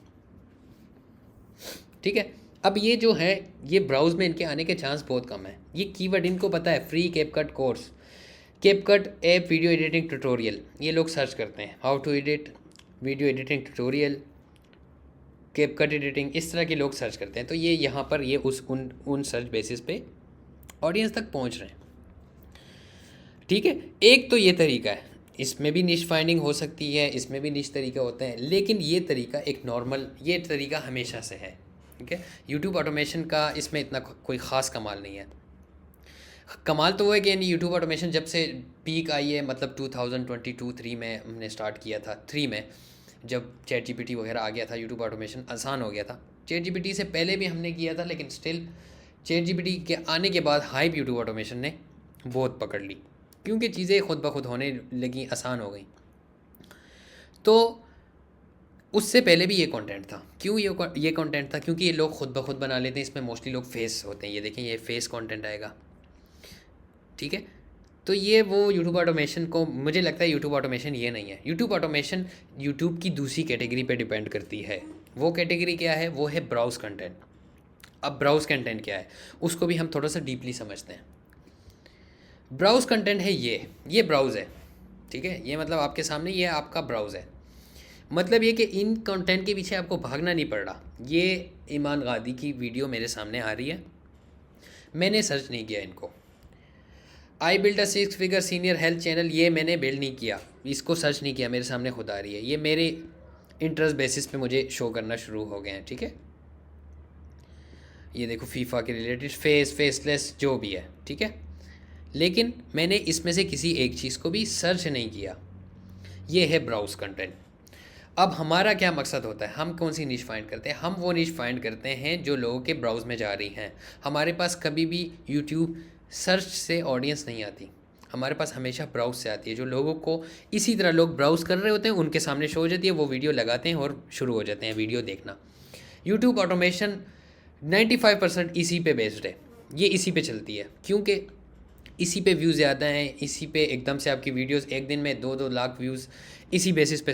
ठीक है। अब ये जो है, ये ब्राउज़ में इनके आने के चांस बहुत कम है। ये कीवर्ड इनको पता है, free CapCut course, CapCut app video editing tutorial, ये लोग सर्च करते हैं how to edit video editing tutorial, CapCut editing, इस तरह के लोग सर्च करते हैं। तो ये यहाँ पर ये उन सर्च बेसिस पे ऑडियंस तक पहुँच रहे हैं, ठीक है। एक तो ये तरीका है, इसमें भी निश फाइंडिंग हो सकती है, इसमें भी निश तरीका होते हैं, लेकिन ये तरीका एक नॉर्मल, ये तरीका हमेशा से है, ठीक है। यूट्यूब ऑटोमेशन का इसमें इतना कोई ख़ास कमाल नहीं है। कमाल तो वो है कि यानी यूट्यूब ऑटोमेशन जब से पीक आई है, मतलब 2022-3 में हमने स्टार्ट किया था, 3 में जब चैट जीपीटी वगैरह आ गया था, यूट्यूब ऑटोमेशन आसान हो गया था। चैट जीपीटी से पहले भी हमने किया था, लेकिन स्टिल चैट जीपीटी के आने के बाद हाइप यूट्यूब ऑटोमेशन ने बहुत पकड़ ली, क्योंकि चीज़ें खुद ब खुद होने लगी, आसान हो गई। तो उससे पहले भी ये कंटेंट था। क्यों ये कंटेंट था? क्योंकि ये लोग खुद ब खुद बना लेते हैं, इसमें मोस्टली लोग फेस होते हैं। ये देखें, ये फेस कंटेंट आएगा, ठीक है। तो ये वो यूट्यूब ऑटोमेशन को, मुझे लगता है यूट्यूब ऑटोमेशन ये नहीं है। यूट्यूब ऑटोमेशन यूट्यूब की दूसरी कैटेगरी पे डिपेंड करती है। वो कैटेगरी क्या है? वो है ब्राउज़ कंटेंट। अब ब्राउज़ कंटेंट क्या है, उसको भी हम थोड़ा सा डीपली समझते हैं। ब्राउज़ कंटेंट है ये ब्राउज़ है, ठीक है। ये मतलब आपके सामने ये आपका ब्राउज़ है। मतलब ये कि इन कंटेंट के पीछे आपको भागना नहीं पड़ रहा। ये ईमान गादी की वीडियो मेरे सामने आ रही है, मैंने सर्च नहीं किया इनको। I build a 6 figure senior health channel, ये मैंने बिल्ड नहीं किया, इसको सर्च नहीं किया, मेरे सामने खुद आ रही है। ये मेरे इंटरेस्ट बेसिस पे मुझे शो करना शुरू हो गए हैं, ठीक है। ये देखो, फीफा के रिलेटेड, फेसलेस जो भी है, ठीक है। लेकिन मैंने इसमें से किसी एक चीज़ को भी सर्च नहीं किया। ये है ब्राउज़ कंटेंट। अब हमारा क्या मकसद होता है? हम कौन सी निश फाइंड करते हैं? हम वो निश फाइंड करते हैं जो लोगों के ब्राउज़ में जा रही हैं। हमारे पास कभी भी यूट्यूब सर्च से ऑडियंस नहीं आती, हमारे पास हमेशा ब्राउज़ से आती है। जो लोगों को इसी तरह लोग ब्राउज़ कर रहे होते हैं, उनके सामने शो हो जाती है, वो वीडियो लगाते हैं और शुरू हो जाते हैं वीडियो देखना। यूट्यूब ऑटोमेशन 95% इसी पे बेस्ड है, ये इसी पे चलती है, क्योंकि इसी पे व्यूज़ ज़्यादा हैं। इसी पे एकदम से आपकी वीडियोस एक दिन में 2-2 लाख व्यूज़ इसी बेसिस पे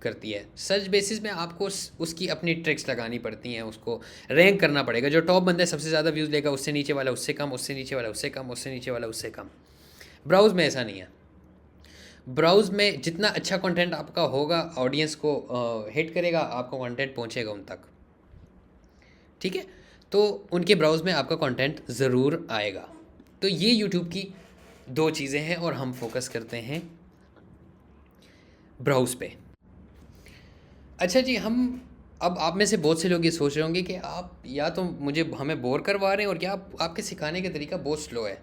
करती है। सर्च बेसिस में आपको उसकी अपनी ट्रिक्स लगानी पड़ती हैं, उसको रैंक करना पड़ेगा। जो टॉप बंदा सबसे ज़्यादा व्यूज़ लेगा, उससे नीचे वाला उससे कम, उससे नीचे वाला उससे कम, उससे नीचे वाला उससे कम। ब्राउज़ में ऐसा नहीं है। ब्राउज़ में जितना अच्छा कंटेंट आपका होगा, ऑडियंस को हिट करेगा, आपका कंटेंट पहुंचेगा उन तक, ठीक है। तो उनके ब्राउज़ में आपका कंटेंट ज़रूर आएगा। तो ये यूट्यूब की दो चीज़ें हैं और हम फोकस करते हैं ब्राउज़ पे। अच्छा जी, हम अब आप में से बहुत से लोग ये सोच रहे होंगे कि आप या तो हमें बोर करवा रहे हैं, और या आपके सिखाने का तरीका बहुत स्लो है,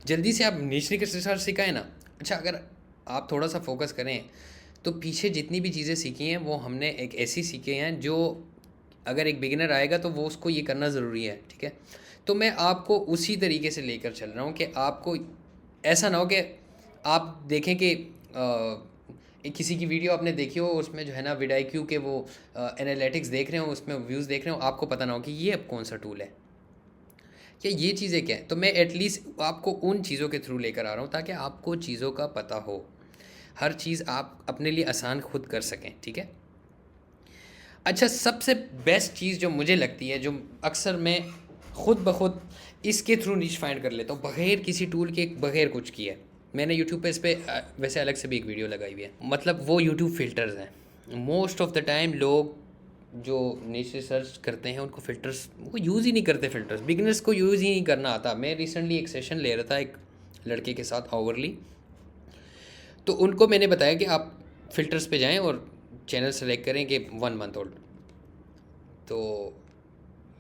जल्दी से आप नीचे के साथ सिखाएं ना। अच्छा, अगर आप थोड़ा सा फोकस करें तो पीछे जितनी भी चीज़ें सीखी हैं वो हमने एक ऐसी सीखी हैं जो अगर एक बिगिनर आएगा तो वो उसको ये करना ज़रूरी है, ठीक है। तो मैं आपको उसी तरीके से लेकर चल रहा हूँ कि आपको ऐसा ना हो कि आप देखें कि किसी की वीडियो आपने देखी हो, उसमें जो है ना विडाईक्यू के वो एनालिटिक्स देख रहे हो, उसमें व्यूज़ देख रहे हो, आपको पता ना हो कि ये अब कौन सा टूल है या ये चीज़ें क्या है। तो मैं एटलीस्ट आपको उन चीज़ों के थ्रू लेकर आ रहा हूँ ताकि आपको चीज़ों का पता हो, हर चीज़ आप अपने लिए आसान खुद कर सकें, ठीक है। अच्छा, सबसे बेस्ट चीज़ जो मुझे लगती है, जो अक्सर मैं खुद ब खुद इसके थ्रू नीश फाइंड कर लेता हूँ, बग़ैर किसी टूल के, बग़ैर कुछ किए। मैंने यूट्यूब पे इस पे वैसे अलग से भी एक वीडियो लगाई हुई है, मतलब वो यूट्यूब फ़िल्टर्स हैं। मोस्ट ऑफ़ द टाइम लोग जो नीश रिसर्च करते हैं उनको फ़िल्टर्स वो यूज़ ही नहीं करते, फ़िल्टर्स बिगिनर्स को यूज़ ही नहीं करना आता। मैं रिसेंटली एक सेशन ले रहा था एक लड़के के साथ आवरली, तो उनको मैंने बताया कि आप फ़िल्टर्स पे जाएं और चैनल सेलेक्ट करें कि 1 मंथ ओल्ड, तो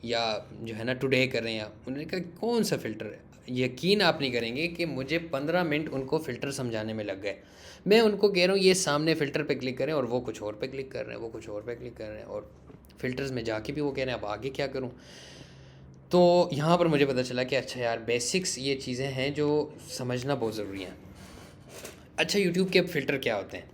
या जो है ना टुडे करें, या उन्होंने कहा कौन सा फ़िल्टर है। यकीन आप नहीं करेंगे कि मुझे 15 मिनट उनको फ़िल्टर समझाने में लग गए। मैं उनको कह रहा हूँ ये सामने फ़िल्टर पे क्लिक करें, और वो कुछ और पे क्लिक कर रहे हैं, वो कुछ और पे क्लिक कर रहे हैं, और फ़िल्टर्स में जाके भी वो कह रहे हैं अब आगे क्या करूँ। तो यहाँ पर मुझे पता चला कि अच्छा यार, बेसिक्स ये चीज़ें हैं जो समझना बहुत ज़रूरी हैं। अच्छा, यूट्यूब के फ़िल्टर क्या होते हैं?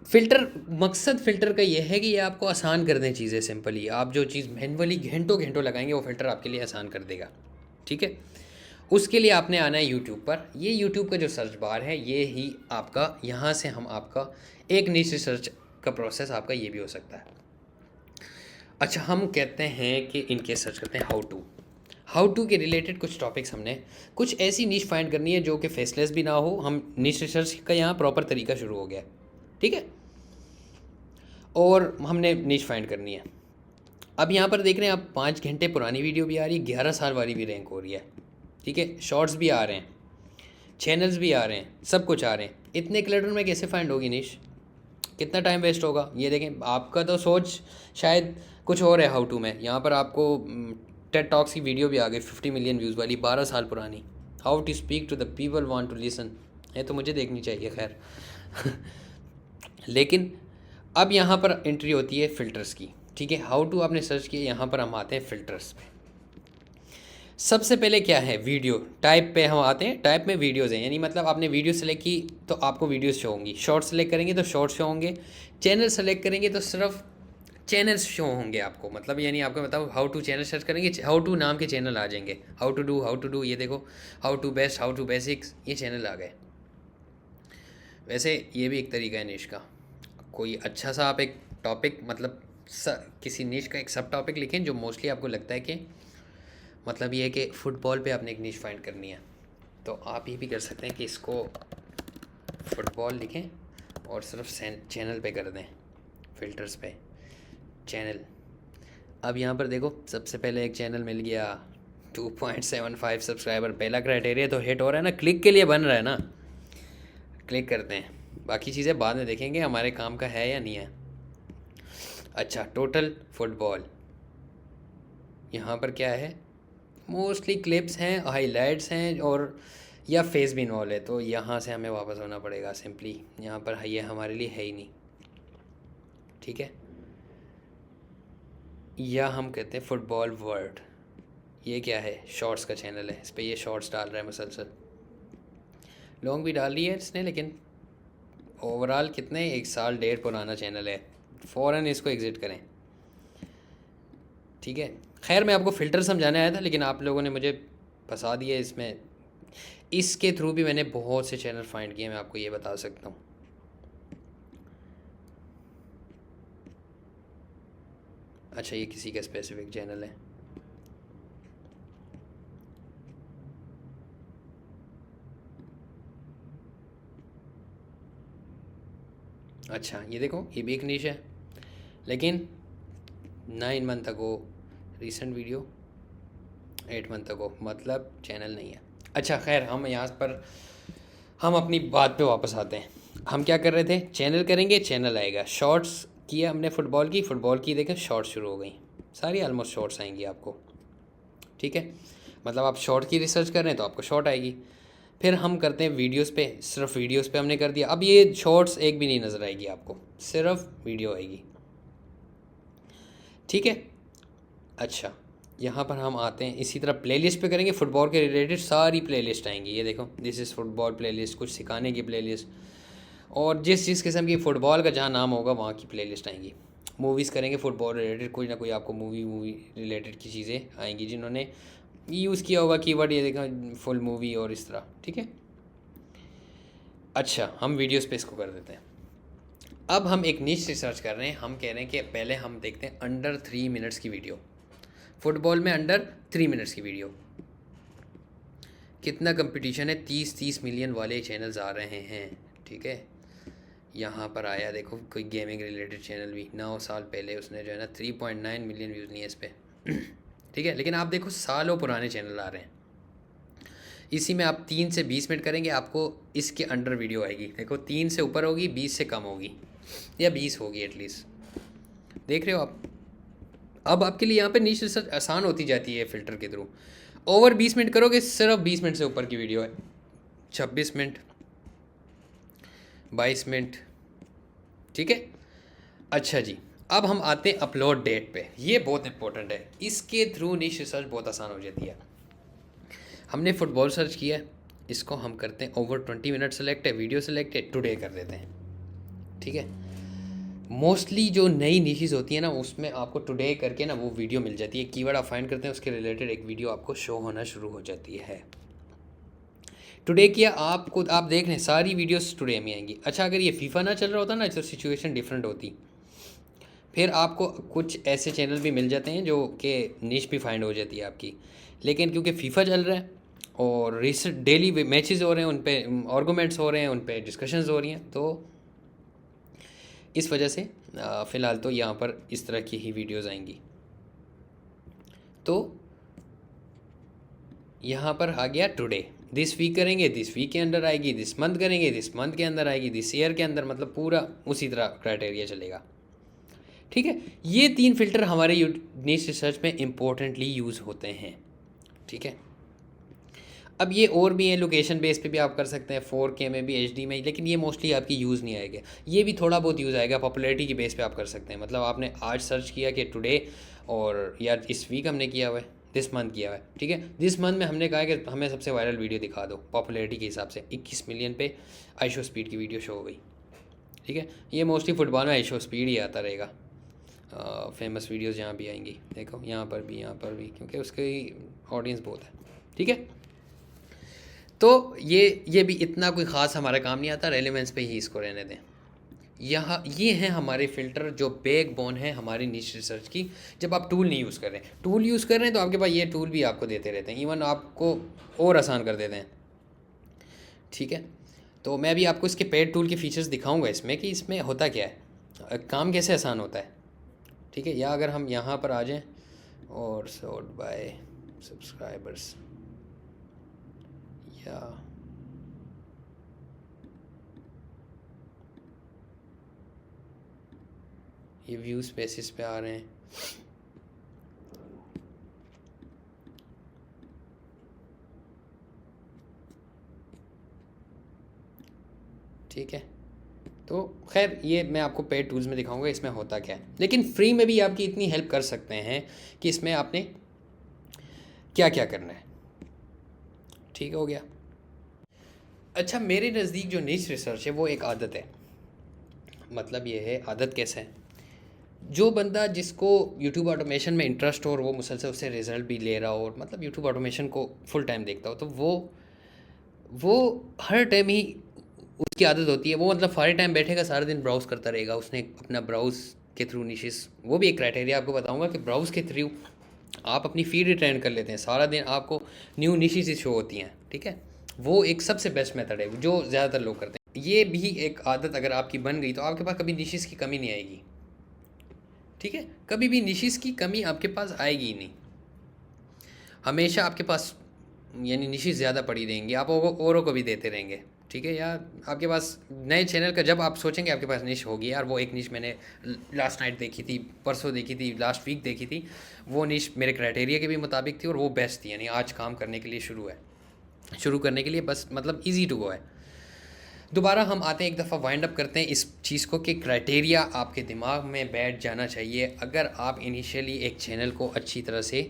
फ़िल्टर, मकसद फ़िल्टर का ये है कि ये आपको आसान कर दें चीज़ें सिंपली। आप जो चीज़ मैनुअली घंटों घंटों लगाएंगे, वो फ़िल्टर आपके लिए आसान कर देगा, ठीक है। उसके लिए आपने आना है यूट्यूब पर। ये यूट्यूब का जो सर्च बार है, ये ही आपका, यहाँ से हम आपका एक नीश रिसर्च का प्रोसेस आपका ये भी हो सकता है। अच्छा, हम कहते हैं कि इनके सर्च करते हैं हाउ टू के रिलेटेड कुछ टॉपिक्स, हमने कुछ ऐसी नीश फाइंड करनी है जो कि फेसलेस भी ना हो। हम नीश रिसर्च का यहाँ प्रॉपर तरीका शुरू हो गया, ठीक है, और हमने नीश फाइंड करनी है। अब यहाँ पर देख रहे हैं आप, 5 घंटे पुरानी वीडियो भी आ रही है, 11 साल वाली भी रैंक हो रही है, ठीक है, शॉर्ट्स भी आ रहे हैं, चैनल्स भी आ रहे हैं, सब कुछ आ रहे हैं। इतने क्लटर में कैसे फाइंड होगी नीश? कितना टाइम वेस्ट होगा? ये देखें, आपका तो सोच शायद कुछ और है हाउ टू में। यहाँ पर आपको टेड टॉक्स की वीडियो भी आ गई, 50 मिलियन व्यूज़ वाली, 12 साल पुरानी, how to speak to the people want to listen. है तो मुझे देखनी चाहिए, खैर। लेकिन अब यहाँ पर एंट्री होती है फ़िल्टर्स की, ठीक है। हाउ टू आपने सर्च किया, यहाँ पर हम आते हैं फ़िल्टर्स पे। सबसे पहले क्या है, वीडियो टाइप पे हम आते हैं। टाइप में वीडियोज़ हैं, यानी मतलब आपने वीडियो सेलेक्ट की तो आपको वीडियोज़ शो होंगी। शॉर्ट सेलेक्ट करेंगे तो शॉर्ट शो होंगे। चैनल सेलेक्ट करेंगे तो सिर्फ चैनल्स शो होंगे आपको, मतलब यानी आपको बताओ, हाउ टू चैनल सर्च करेंगे, हाउ टू नाम के चैनल आ जाएंगे। हाउ टू डू, ये देखो, how to best, how to basics, ये चैनल आ गए। वैसे ये भी एक तरीका है निश का। कोई अच्छा सा आप एक टॉपिक, मतलब किसी निश का एक सब टॉपिक लिखें जो मोस्टली आपको लगता है कि, मतलब ये है कि फ़ुटबॉल पे आपने एक निश फाइंड करनी है, तो आप ये भी कर सकते हैं कि इसको फ़ुटबॉल लिखें और सिर्फ चैनल पे कर दें, फ़िल्टर्स पे चैनल। अब यहाँ पर देखो, सबसे पहले एक चैनल मिल गया, 2.75 सब्सक्राइबर, पहला क्राइटेरिया तो हिट हो रहा है ना, क्लिक के लिए बन रहा है ना, क्लिक करते हैं। बाकी चीज़ें बाद में देखेंगे हमारे काम का है या नहीं है। अच्छा, टोटल फुटबॉल, यहाँ पर क्या है, मोस्टली क्लिप्स हैं, हाइलाइट्स हैं, और या फेस भी इन्वॉल्व है, तो यहाँ से हमें वापस होना पड़ेगा सिंपली। यहाँ पर ये हमारे लिए है ही नहीं, ठीक है। या हम कहते हैं फुटबॉल वर्ल्ड, ये क्या है, शॉर्ट्स का चैनल है, इस पर ये शॉर्ट्स डाल रहा है मुसलसल। लॉन्ग भी डाल रही है इसने, लेकिन ओवरऑल कितने, 1 साल 1.5 पुराना चैनल है, फ़ौरन इसको एग्ज़िट करें, ठीक है। खैर, मैं आपको फ़िल्टर समझाने आया था, लेकिन आप लोगों ने मुझे फंसा दिया इसमें। इसके थ्रू भी मैंने बहुत से चैनल फाइंड किए, मैं आपको ये बता सकता हूँ। अच्छा, ये किसी का स्पेसिफिक चैनल है, अच्छा ये देखो, ये भी एक निश है, लेकिन 9 month ago recent video, 8 month ago, मतलब चैनल नहीं है। अच्छा खैर, हम यहाँ पर हम अपनी बात पे वापस आते हैं। हम क्या कर रहे थे, चैनल करेंगे, चैनल आएगा, शॉर्ट्स किया हमने, फ़ुटबॉल की देखें, शॉर्ट्स शुरू हो गई, सारी ऑलमोस्ट शॉर्ट्स आएंगी आपको, ठीक है। मतलब आप शॉर्ट की रिसर्च कर रहे हैं तो आपको शॉर्ट आएगी। फिर हम करते हैं वीडियोस पे, सिर्फ वीडियोस पे हमने कर दिया। अब ये शॉर्ट्स एक भी नहीं नज़र आएगी आपको, सिर्फ वीडियो आएगी, ठीक है। अच्छा, यहाँ पर हम आते हैं, इसी तरह प्लेलिस्ट पे करेंगे, फुटबॉल के रिलेटेड सारी प्लेलिस्ट आएंगी। ये देखो, दिस इज़ फुटबॉल प्लेलिस्ट, कुछ सिखाने की प्लेलिस्ट, और जिस किस्म की फ़ुटबॉल का जहाँ नाम होगा वहाँ की प्लेलिस्ट आएंगी। मूवीज़ करेंगे फुटबॉल रिलेटेड, कोई ना कोई आपको मूवी रिलेटेड की चीज़ें आएंगी जिन्होंने यूज़ किया होगा कीवर्ड, ये देखा, फुल मूवी और इस तरह, ठीक है। अच्छा, हम वीडियोस पे इसको कर देते हैं। अब हम एक नीच रिसर्च कर रहे हैं, हम कह रहे हैं कि पहले हम देखते हैं अंडर 3 मिनट्स की वीडियो, फुटबॉल में अंडर 3 मिनट्स की वीडियो। कितना कंपटीशन है, 30 मिलियन वाले चैनल्स आ रहे हैं, ठीक है। यहाँ पर आया देखो, कोई गेमिंग रिलेटेड चैनल भी 9 साल पहले उसने जो है ना 3.9 मिलियन व्यूज़ लिए इस पर ठीक है। लेकिन आप देखो सालों पुराने चैनल आ रहे हैं, इसी में आप 3 से 20 मिनट करेंगे, आपको इसके अंडर वीडियो आएगी। देखो 3 से ऊपर होगी, 20 से कम होगी, या 20 होगी एटलीस्ट, देख रहे हो आप। अब आपके लिए यहाँ पे नीच रिसर्च आसान होती जाती है फ़िल्टर के थ्रू। ओवर 20 मिनट करोगे, सिर्फ 20 मिनट से ऊपर की वीडियो है, 26 मिनट, 22 मिनट, ठीक है। अच्छा जी, अब हम आते हैं अपलोड डेट पे, ये बहुत इंपॉर्टेंट है, इसके थ्रू नीच रिसर्च बहुत आसान हो जाती है। हमने फुटबॉल सर्च किया है, इसको हम करते हैं ओवर 20 मिनट सेलेक्ट है, वीडियो सेलेक्ट है, टुडे कर देते हैं, ठीक है। मोस्टली जो नई निशेस होती है ना, उसमें आपको टुडे करके ना वो वीडियो मिल जाती है, कीवर्ड आप फाइंड करते हैं, उसके रिलेटेड एक वीडियो आपको शो होना शुरू हो जाती है। टुडे किया, आपको आप देख लें सारी वीडियोस टुडे में आएंगी। अच्छा, अगर ये फीफा ना चल रहा होता ना तो सिचुएशन डिफरेंट होती, फिर आपको कुछ ऐसे चैनल भी मिल जाते हैं जो कि निश भी फाइंड हो जाती है आपकी। लेकिन क्योंकि फीफा चल रहा है और रिसेंट डेली मैचेस हो रहे हैं, उन पे आर्गूमेंट्स हो रहे हैं, उन पे डिस्कशंस हो रही हैं, तो इस वजह से फ़िलहाल तो यहाँ पर इस तरह की ही वीडियोस आएंगी। तो यहाँ पर आ गया टुडे, दिस वीक करेंगे, दिस वीक के अंदर आएगी, दिस मंथ करेंगे, दिस मंथ के अंदर आएगी, दिस ईयर के अंदर, मतलब पूरा उसी तरह क्राइटेरिया चलेगा, ठीक है। ये 3 फ़िल्टर हमारे नीश रिसर्च में इम्पोर्टेंटली यूज़ होते हैं, ठीक है। अब ये और भी है, लोकेशन बेस पे भी आप कर सकते हैं, 4K में भी, HD में, लेकिन ये मोस्टली आपकी यूज़ नहीं आएगा। ये भी थोड़ा बहुत यूज़ आएगा, पॉपुलैरिटी की बेस पे आप कर सकते हैं। मतलब आपने आज सर्च किया कि टुडे, और यार इस वीक हमने किया हुआ है, दिस मंथ किया हुआ है, ठीक है। दिस मंथ में हमने कहा है कि हमें सबसे वायरल वीडियो दिखा दो, पॉपुलैरिटी के हिसाब से 21 मिलियन पे आईशो स्पीड की वीडियो शो हो गई, ठीक है। ये मोस्टली फुटबॉल में आईशो स्पीड ही आता रहेगा, फेमस वीडियोज़ जहाँ भी आएंगी, देखो यहाँ पर भी, यहाँ पर भी, क्योंकि उसकी ऑडियंस बहुत है, ठीक है। तो ये भी इतना कोई ख़ास हमारा काम नहीं आता, रेलेवेंस पे ही इसको रहने दें। यहाँ ये हैं हमारे फ़िल्टर जो बैकबोन है हमारी नीश रिसर्च की। जब आप टूल नहीं यूज़ कर रहे हैं, टूल यूज़ कर रहे हैं तो आपके पास ये टूल भी आपको देते रहते हैं, इवन आपको और आसान कर देते हैं, ठीक है। तो मैं भी आपको इसके पेड टूल के फीचर्स दिखाऊंगा इसमें, कि इसमें होता क्या है, काम कैसे आसान होता है, ठीक है। या अगर हम यहाँ पर आ जाएँ और सॉर्ट बाय सब्सक्राइबर्स, या ये व्यूज़ बेसिस पे आ रहे हैं, ठीक है। तो खैर ये मैं आपको पेड टूल्स में दिखाऊंगा इसमें होता क्या है, लेकिन फ्री में भी आपकी इतनी हेल्प कर सकते हैं कि इसमें आपने क्या क्या करना है, ठीक हो गया। अच्छा, मेरे नज़दीक जो नीच रिसर्च है वो एक आदत है। मतलब ये है, आदत कैसे है, जो बंदा जिसको यूट्यूब ऑटोमेशन में इंटरेस्ट हो और वो मुसलसल उससे रिज़ल्ट भी ले रहा हो, और मतलब यूट्यूब ऑटोमेशन को फुल टाइम देखता हो, तो वो हर टाइम ही उसकी आदत होती है, वो मतलब सारे टाइम बैठेगा, सारा दिन ब्राउज़ करता रहेगा, उसने अपना ब्राउज़ के थ्रू निशेस, वो भी एक क्राइटेरिया आपको बताऊंगा कि ब्राउज़ के थ्रू आप अपनी फीड रिटर्न कर लेते हैं, सारा दिन आपको न्यू निशेस शो होती हैं, ठीक है। वो एक सबसे बेस्ट मेथड है जो ज़्यादातर लोग करते हैं। ये भी एक आदत अगर आपकी बन गई तो आपके पास कभी निशेस की कमी नहीं आएगी, ठीक है। कभी भी निशेस की कमी आपके पास आएगी ही नहीं, हमेशा आपके पास यानी निशेस ज़्यादा पड़ी रहेंगी, आप औरों को भी देते रहेंगे, ठीक है। या आपके पास नए चैनल का जब आप सोचेंगे आपके पास निश होगी, यार वो एक निश मैंने लास्ट नाइट देखी थी, परसों देखी थी, लास्ट वीक देखी थी, वो निश मेरे क्राइटेरिया के भी मुताबिक थी और वो बेस्ट थी, यानी आज काम करने के लिए शुरू करने के लिए बस मतलब ईजी टू गो है। दोबारा हम आते हैं, एक दफ़ा वाइंड अप करते हैं इस चीज़ को कि क्राइटेरिया आपके दिमाग में बैठ जाना चाहिए। अगर आप इनिशियली एक चैनल को अच्छी तरह से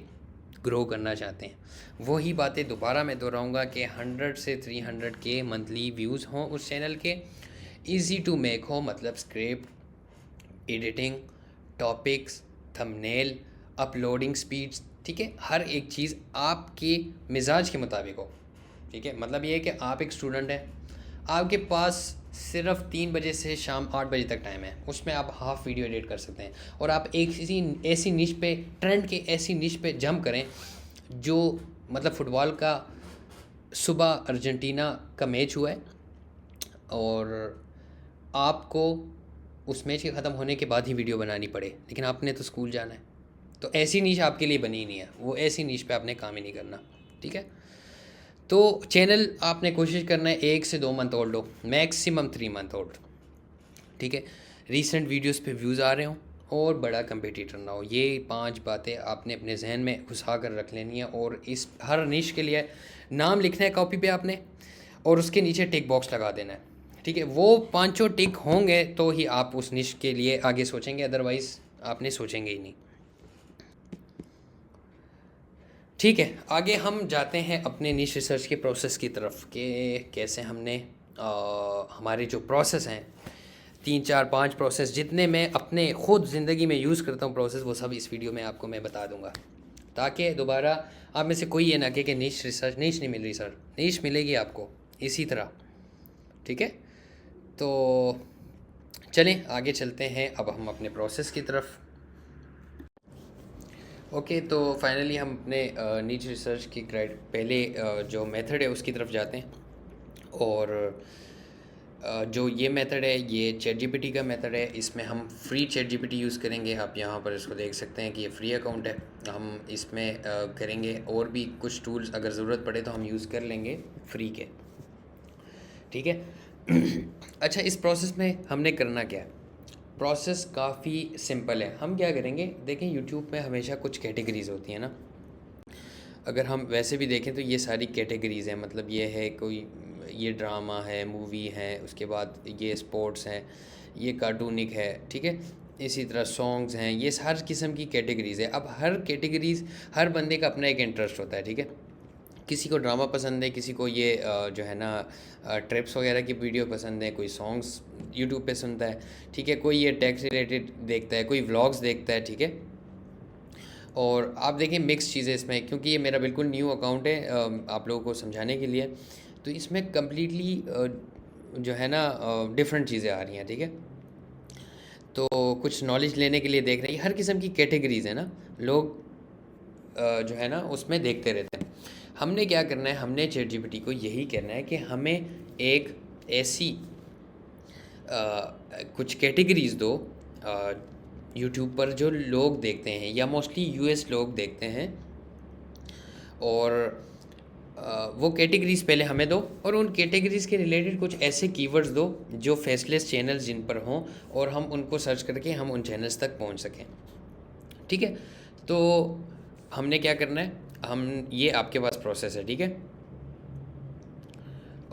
ग्रो करना चाहते हैं। वही बातें दोबारा मैं दोहराऊँगा कि 100 से 300 के मंथली व्यूज़ हों उस चैनल के, ईज़ी टू मेक हो, मतलब script, editing, topics, thumbnail, uploading speeds, ठीक है, हर एक चीज़ आपके मिजाज के मुताबिक हो। ठीक है, मतलब ये है कि आप एक स्टूडेंट हैं, आपके पास सिर्फ 3 बजे से शाम 8 बजे तक टाइम है, उसमें आप हाफ़ वीडियो एडिट कर सकते हैं और आप एक ऐसी निश पे, ट्रेंड के ऐसी निश पे जंप करें जो मतलब फ़ुटबॉल का सुबह अर्जेंटीना का मैच हुआ है और आपको उस मैच के ख़त्म होने के बाद ही वीडियो बनानी पड़े, लेकिन आपने तो स्कूल जाना है, तो ऐसी नीश आपके लिए बनी ही नहीं है, वो ऐसी नीश पे आपने काम ही नहीं करना। ठीक है, तो चैनल आपने कोशिश करना है 1 से 2 मंथ ओल्ड हो, मैक्सिमम 3 मंथ ओल्ड। ठीक है, रीसेंट वीडियोस पे व्यूज़ आ रहे हों और बड़ा कंपटीटर ना हो। ये 5 बातें आपने अपने जहन में घुसा कर रख लेनी है और इस हर निश के लिए नाम लिखना है कॉपी पे आपने और उसके नीचे टिक बॉक्स लगा देना है। ठीक है, वो पांचों टिक होंगे तो ही आप उस निश के लिए आगे सोचेंगे, अदरवाइज़ आपने सोचेंगे ही नहीं। ठीक है, आगे हम जाते हैं अपने निश रिसर्च के प्रोसेस की तरफ कि कैसे हमने हमारे जो प्रोसेस हैं 3 4 5 प्रोसेस जितने मैं अपने ख़ुद ज़िंदगी में यूज़ करता हूँ प्रोसेस, वो सब इस वीडियो में आपको मैं बता दूंगा, ताकि दोबारा आप में से कोई ये ना कहे कि निश रिसर्च निश नहीं मिल रही। सर, निश मिलेगी आपको इसी तरह। ठीक है, तो चलें आगे चलते हैं अब हम अपने प्रोसेस की तरफ। ओके, तो फाइनली हम अपने नीच रिसर्च की पहले जो मेथड है उसकी तरफ जाते हैं और जो ये मेथड है ये ChatGPT का मेथड है। इसमें हम फ्री ChatGPT यूज़ करेंगे। आप यहाँ पर इसको देख सकते हैं कि ये फ्री अकाउंट है। हम इसमें करेंगे और भी कुछ टूल्स अगर ज़रूरत पड़े तो हम यूज़ कर लेंगे फ्री के। ठीक है अच्छा, इस प्रोसेस में हमने करना क्या है? प्रोसेस काफ़ी सिंपल है। हम क्या करेंगे, देखें यूट्यूब में हमेशा कुछ कैटेगरीज़ होती हैं ना, अगर हम वैसे भी देखें तो ये सारी कैटेगरीज़ हैं, मतलब ये है कोई ये ड्रामा है, मूवी है, उसके बाद ये स्पोर्ट्स हैं, ये कार्टूनिक है, ठीक है, इसी तरह सॉन्ग्स हैं, ये हर किस्म की कैटेगरीज़ है। अब हर कैटेगरीज़ हर बंदे का अपना एक इंटरेस्ट होता है। ठीक है, किसी को ड्रामा पसंद है, किसी को ये जो है ना ट्रिप्स वगैरह की वीडियो पसंद है, कोई सॉन्ग्स यूट्यूब पे सुनता है, ठीक है, कोई ये टैक्स रिलेटेड देखता है, कोई व्लॉग्स देखता है। ठीक है, और आप देखें मिक्स चीज़ें इसमें, क्योंकि ये मेरा बिल्कुल न्यू अकाउंट है आप लोगों को समझाने के लिए, तो इसमें कम्प्लीटली जो है ना डिफरेंट चीज़ें आ रही हैं। ठीक है, तो कुछ नॉलेज लेने के लिए देख रहे हैं, हर किस्म की कैटेगरीज़ है ना, लोग जो है ना उसमें देखते रहते हैं। हमने क्या करना है, हमने ChatGPT को यही कहना है कि हमें एक ऐसी कुछ कैटेगरीज़ दो यूट्यूब पर जो लोग देखते हैं या मोस्टली US लोग देखते हैं, और वो कैटेगरीज़ पहले हमें दो और उन कैटेगरीज़ के रिलेटेड कुछ ऐसे कीवर्ड्स दो जो फेसलेस चैनल्स जिन पर हों और हम उनको सर्च करके हम उन चैनल्स तक पहुंच सकें। ठीक है, तो हमने क्या करना है, हम ये आपके पास प्रोसेस है। ठीक है,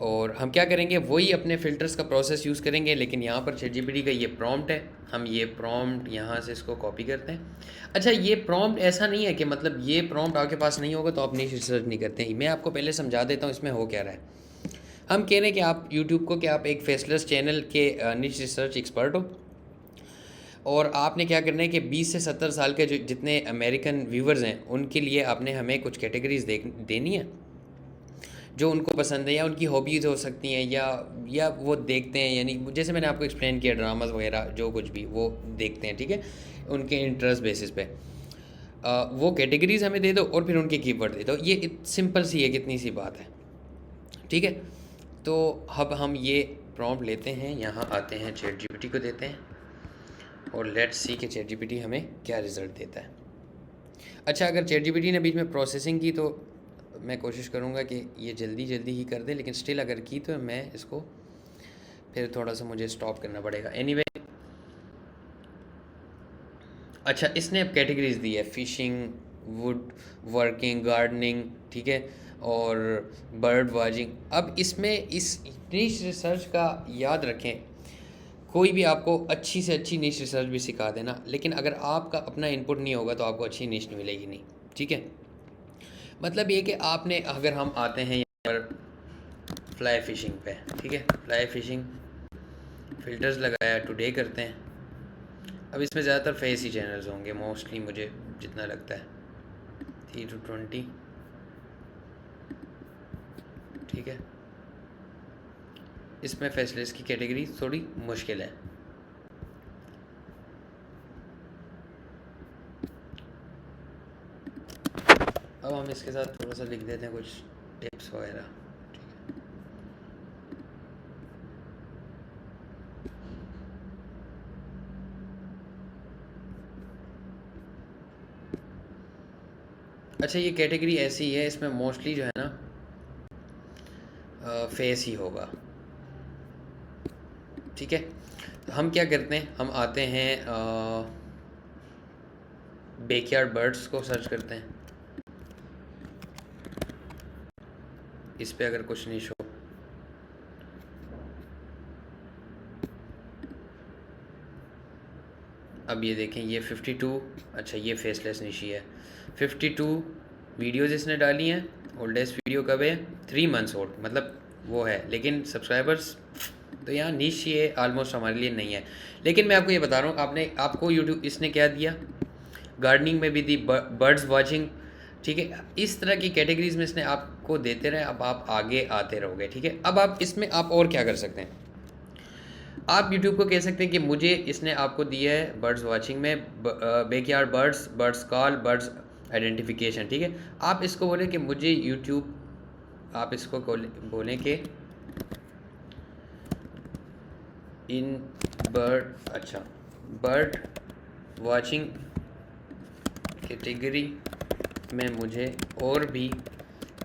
और हम क्या करेंगे, वही अपने फ़िल्टर्स का प्रोसेस यूज़ करेंगे, लेकिन यहाँ पर ChatGPT का ये प्रॉम्प्ट है, हम ये प्रॉम्प्ट यहाँ से इसको कॉपी करते हैं। अच्छा, ये प्रॉम्प्ट ऐसा नहीं है कि मतलब ये प्रॉम्प्ट आपके पास नहीं होगा तो आप निश रिसर्च नहीं करते हैं। मैं आपको पहले समझा देता हूँ इसमें हो क्या रहा है। हम कह रहे हैं कि आप यूट्यूब को कि आप एक फेसलेस चैनल के निश रिसर्च एक्सपर्ट हो, और आपने क्या करना है कि 20 से 70 साल के जो जितने अमेरिकन व्यूवर्स हैं उनके लिए आपने हमें कुछ कैटेगरीज देनी है जो उनको पसंद है, या उनकी हॉबीज़ हो सकती हैं, या वो देखते हैं, यानी जैसे मैंने आपको एक्सप्लेन किया ड्रामास वगैरह जो कुछ भी वो देखते हैं। ठीक है, उनके इंटरेस्ट बेसिस पे वो कैटेगरीज़ हमें दे दो और फिर उनके कीवर्ड दे दो। ये सिंपल सी है, कितनी सी बात है। ठीक है, तो अब हम ये प्रॉम्प्ट लेते हैं, यहाँ आते हैं, ChatGPT को देते हैं और लेट्स सी कि ChatGPT हमें क्या रिज़ल्ट देता है। अच्छा, अगर ChatGPT ने बीच में प्रोसेसिंग की तो मैं कोशिश करूँगा कि ये जल्दी ही कर दे, लेकिन स्टिल अगर की तो मैं इसको फिर थोड़ा सा मुझे स्टॉप करना पड़ेगा। एनीवे, अच्छा, इसने अब कैटेगरीज दी है, फ़िशिंग, वुड वर्किंग, गार्डनिंग, ठीक है, और बर्ड वाचिंग। अब इसमें इस नीश रिसर्च का याद रखें, कोई भी आपको अच्छी से अच्छी नीश रिसर्च भी सिखा देना, लेकिन अगर आपका अपना इनपुट नहीं होगा तो आपको अच्छी नीश नहीं मिलेगी नहीं। ठीक है, मतलब ये कि आपने, अगर हम आते हैं यहाँ पर फ्लाई फिशिंग पे, ठीक है, फ्लाई फिशिंग फ़िल्टर्स लगाया, टुडे करते हैं। अब इसमें ज़्यादातर फेस ही चैनल्स होंगे मोस्टली, मुझे जितना लगता है 3 to 20, ठीक है। इसमें फेसलेस की कैटेगरी थोड़ी मुश्किल है। अब हम इसके साथ थोड़ा सा लिख देते हैं कुछ टिप्स वगैरह, ठीक है। अच्छा, ये कैटेगरी ऐसी है, इसमें मोस्टली जो है ना फेस ही होगा, ठीक है। तो हम क्या करते हैं, हम आते हैं बैकयार्ड बर्ड्स को सर्च करते हैं। इस पे अगर कुछ निश हो, अब ये देखें, ये 52, अच्छा ये फेसलेस निशी है। 52 वीडियोस इसने डाली हैं। ओल्डेस्ट वीडियो कब है? 3 मंथ्स ओल्ड, मतलब वो है। लेकिन सब्सक्राइबर्स तो यहाँ निश ये आलमोस्ट हमारे लिए नहीं है। लेकिन मैं आपको ये बता रहा हूँ, आपको यूट्यूब इसने क्या दिया, गार्डनिंग में भी दी, बर्ड्स वॉचिंग, ठीक है। इस तरह की कैटेगरीज में इसने आपको देते रहे, अब आप आगे आते रहोगे, ठीक है। अब आप इसमें आप और क्या कर सकते हैं, आप यूट्यूब को कह सकते हैं कि मुझे इसने आपको दिया है बर्ड्स वाचिंग में backyard birds, birds call, birds identification, ठीक है। आप इसको बोलें कि मुझे यूट्यूब, आप इसको बोलें कि इन बर्ड, अच्छा बर्ड वाचिंग कैटेगरी में मुझे और भी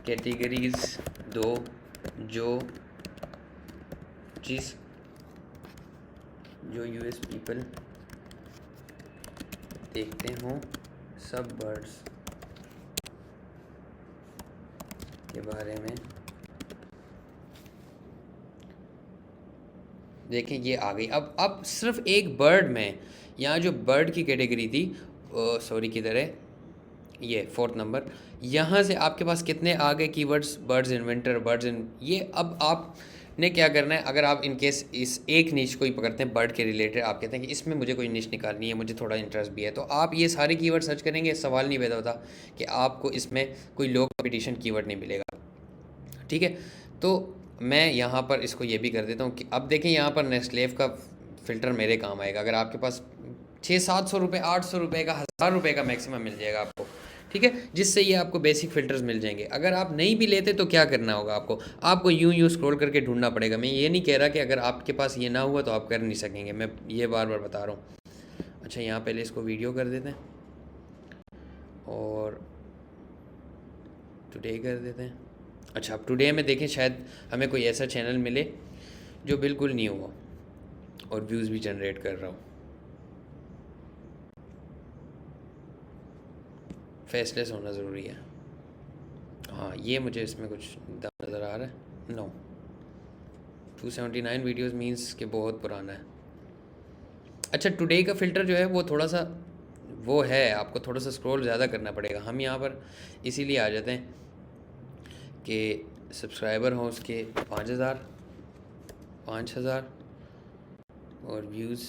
कैटेगरीज दो जो यूएस पीपल देखते हों, सब बर्ड्स के बारे में। देखें ये आ गई। अब सिर्फ एक बर्ड में, यहाँ जो बर्ड की कैटेगरी थी, सॉरी किधर है, ये 4th नंबर, यहाँ से आपके पास कितने आ गए keywords, birds in winter, birds in ये। अब आपने क्या करना है, अगर आप इनकेस इस एक निश को ही पकड़ते हैं बर्ड के रिलेटेड, आप कहते हैं कि इसमें मुझे कोई निश निकालनी है, मुझे थोड़ा इंटरेस्ट भी है, तो आप ये सारे कीवर्ड सर्च करेंगे, सवाल नहीं पैदा होता कि आपको इसमें कोई लो कॉम्पिटिशन कीवर्ड नहीं मिलेगा, ठीक है। तो मैं यहाँ पर इसको ये भी कर देता हूँ कि अब देखें यहाँ पर नेस्लेव का फ़िल्टर मेरे काम आएगा। अगर आपके पास 600-700 रुपये, 800 रुपये का, 1000 रुपये का मैक्सिमम मिल जाएगा आपको, ठीक है, जिससे ये आपको बेसिक फ़िल्टर्स मिल जाएंगे। अगर आप नहीं भी लेते तो क्या करना होगा आपको यूँ स्क्रॉल करके ढूंढना पड़ेगा। मैं ये नहीं कह रहा कि अगर आपके पास ये ना हुआ तो आप कर नहीं सकेंगे, मैं ये बार बार बता रहा हूँ। अच्छा, यहाँ पहले इसको वीडियो कर देते हैं और टुडे कर देते हैं। अच्छा, अब टुडे में देखें, शायद हमें कोई ऐसा चैनल मिले जो बिल्कुल न्यू हो और व्यूज़ भी जनरेट कर रहा हो। फेसलेस होना ज़रूरी है। हाँ, ये मुझे इसमें कुछ दम नज़र आ रहा है। नो, 279 वीडियोस मींस कि बहुत पुराना है। अच्छा, टुडे का फ़िल्टर जो है वो थोड़ा सा वो है, आपको थोड़ा सा स्क्रॉल ज़्यादा करना पड़ेगा। हम यहाँ पर इसीलिए आ जाते हैं कि सब्सक्राइबर हों उसके 5000 और व्यूज़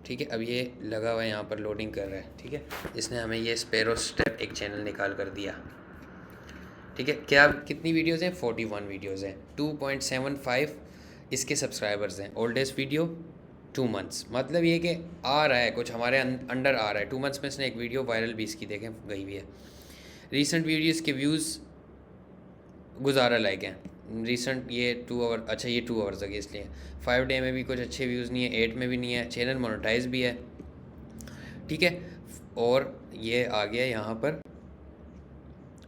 ठीक है। अब ये लगा हुआ है, यहाँ पर लोडिंग कर रहा है, ठीक है। इसने हमें ये स्पैरो स्टेप एक चैनल निकाल कर दिया, ठीक है। क्या कितनी वीडियोज़ हैं? 41 वीडियोज़ हैं, 2.75 इसके सब्सक्राइबर्स हैं। ओल्डेस्ट वीडियो 2 मंथ्स, मतलब ये कि आ रहा है कुछ हमारे अंडर आ रहा है। 2 मंथ्स में इसने एक वीडियो वायरल भी इसकी देखें गई हुई है। रीसेंट वीडियोज़ के व्यूज़ गुजारा लाइक हैं। रीसेंट ये 2 आवर, अच्छा ये 2 आवर्स हो गए, इसलिए 5 डे में भी कुछ अच्छे व्यूज़ नहीं है, 8 में भी नहीं है। चैनल मोनेटाइज भी है, ठीक है। और ये आ गया यहाँ पर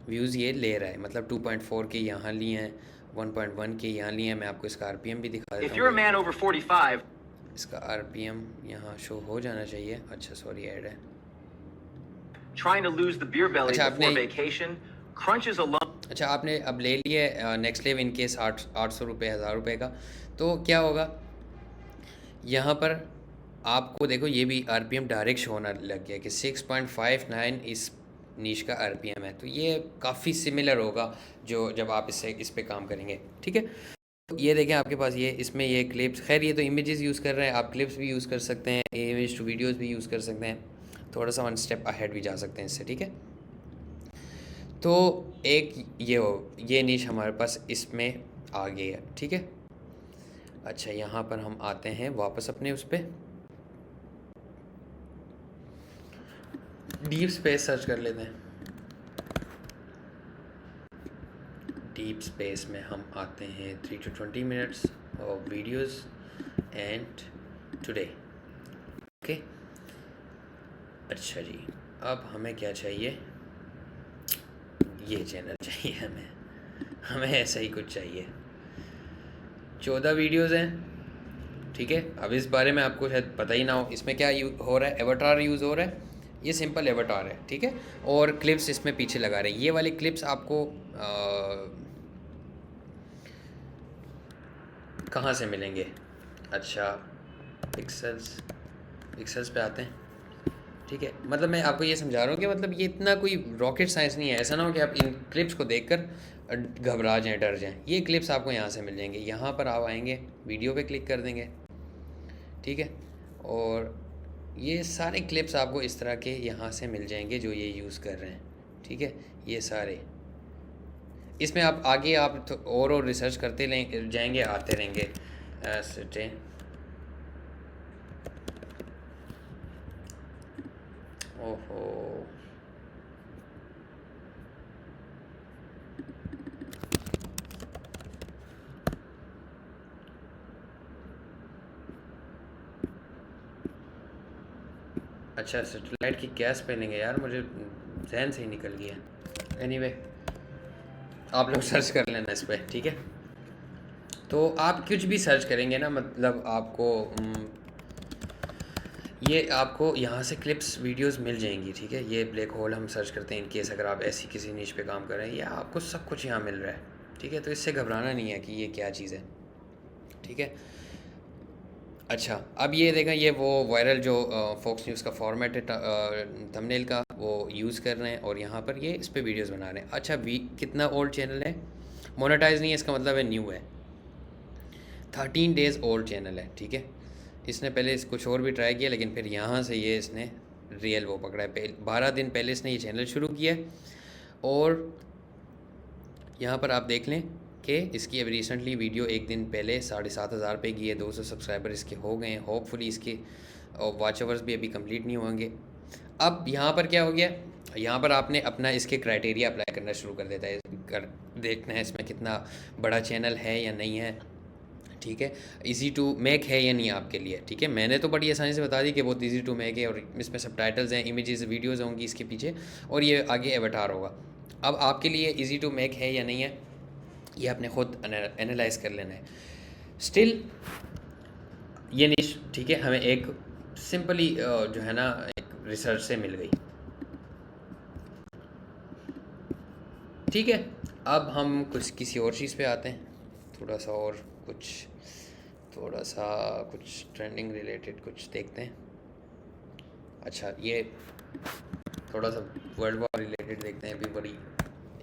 व्यूज़ ये ले रहा है, मतलब 2.4 के यहाँ लिए हैं, 1.1 के यहाँ लिए हैं। मैं आपको इसका आरपीएम भी दिखा देता हूँ। इसका आरपीएम यहाँ शो हो जाना चाहिए। अच्छा सॉरी, ऐड है। अच्छा, आपने अब ले लिए नेक्स्टलेव इन केस 800 रुपये, 1000 रुपये का। तो क्या होगा यहाँ पर आपको देखो ये भी आरपीएम डायरेक्ट शो होना लग गया कि 6.59 इस नीश का आरपीएम है, तो ये काफ़ी सिमिलर होगा जो जब आप इस पे काम करेंगे। ठीक है, तो ये देखें आपके पास ये इसमें ये क्लिप्स, खैर ये तो इमेजेस यूज़ कर रहे हैं, आप क्लिप्स भी यूज़ कर सकते हैं, इमेज टू वीडियोस भी यूज़ कर सकते हैं, थोड़ा सा वन स्टेप अहेड भी जा सकते हैं इससे। ठीक है, तो एक ये नीश हमारे पास इसमें आ गई है। ठीक है, अच्छा यहाँ पर हम आते हैं वापस अपने उस पर डीप स्पेस सर्च कर लेते हैं। डीप स्पेस में हम आते हैं 3 to 20 minutes of videos and today. Okay, अच्छा जी, अब हमें क्या चाहिए, ये चैनल चाहिए हमें, हमें ऐसा ही कुछ चाहिए। 14 वीडियोस हैं। ठीक है, अब इस बारे में आपको शायद पता ही ना हो, इसमें क्या हो रहा है, एवटार यूज़ हो रहा है, ये सिंपल एवटार है। ठीक है, और क्लिप्स इसमें पीछे लगा रहे हैं, ये वाले क्लिप्स आपको कहाँ से मिलेंगे। अच्छा, पिक्सल्स पे आते हैं। ठीक है, मतलब मैं आपको ये समझा रहा हूँ कि मतलब ये इतना कोई रॉकेट साइंस नहीं है, ऐसा ना हो कि आप इन क्लिप्स को देखकर घबरा जाएं, डर जाएं। ये क्लिप्स आपको यहाँ से मिल जाएंगे, यहाँ पर आप आएंगे, वीडियो पे क्लिक कर देंगे। ठीक है, और ये सारे क्लिप्स आपको इस तरह के यहाँ से मिल जाएंगे जो ये यूज़ कर रहे हैं। ठीक है, ये सारे, इसमें आप आगे आप तो और रिसर्च करते जाएंगे, आते रहेंगे ऐसे। ओहो, अच्छा सेटेलाइट की क्या स्पेलिंग है यार, मुझे जहन से ही निकल गया। एनीवे, आप लोग सर्च कर लेना इस पर। ठीक है, तो आप कुछ भी सर्च करेंगे ना, मतलब आपको ये आपको यहाँ से क्लिप्स वीडियोस मिल जाएंगी। ठीक है, ये ब्लैक होल हम सर्च करते हैं, इनकेस अगर आप ऐसी किसी नीश पे काम कर रहे हैं, या आपको सब कुछ यहाँ मिल रहा है। ठीक है, तो इससे घबराना नहीं है कि ये क्या चीज़ है। ठीक है, अच्छा अब ये देखें, ये वो वायरल जो फॉक्स न्यूज़ का फॉर्मेट है थंबनेल का, वो यूज़ कर रहे हैं और यहाँ पर ये इस पर वीडियोस बना रहे हैं। अच्छा, कितना ओल्ड चैनल है, मोनेटाइज नहीं है, इसका मतलब है न्यू है, 13 डेज़ ओल्ड चैनल है। ठीक है, इसने पहले कुछ और भी ट्राई किया, लेकिन फिर यहाँ से ये इसने रियल वो पकड़ा है। 12 दिन पहले इसने ये चैनल शुरू किया है, और यहाँ पर आप देख लें कि इसकी अभी रिसेंटली वीडियो एक दिन पहले 7,500 पे की है, 200 सब्सक्राइबर इसके हो गए हैं। होपफुली इसके वॉच आवर्स भी अभी कंप्लीट नहीं होंगे। अब यहाँ पर क्या हो गया, यहाँ पर आपने अपना इसके क्राइटेरिया अप्लाई करना शुरू कर देता है, देखना है इसमें कितना बड़ा चैनल है या नहीं है। ठीक है, इजी टू मेक है या नहीं आपके लिए। ठीक है, मैंने तो बड़ी आसानी से बता दी कि बहुत इजी टू मेक है, और इसमें सब टाइटल्स हैं, इमेजेस वीडियोस होंगी इसके पीछे, और ये आगे एवटार होगा। अब आपके लिए इजी टू मेक है या नहीं है, ये आपने खुद एनालाइज कर लेना है। स्टिल ये निश, ठीक है, हमें एक सिंपली जो है ना एक रिसर्च से मिल गई। ठीक है, अब हम कुछ किसी और चीज़ पे आते हैं, थोड़ा सा और कुछ ट्रेंडिंग रिलेटेड कुछ देखते हैं। अच्छा, ये थोड़ा सा वर्ल्ड वॉर रिलेटेड देखते हैं। अभी बड़ी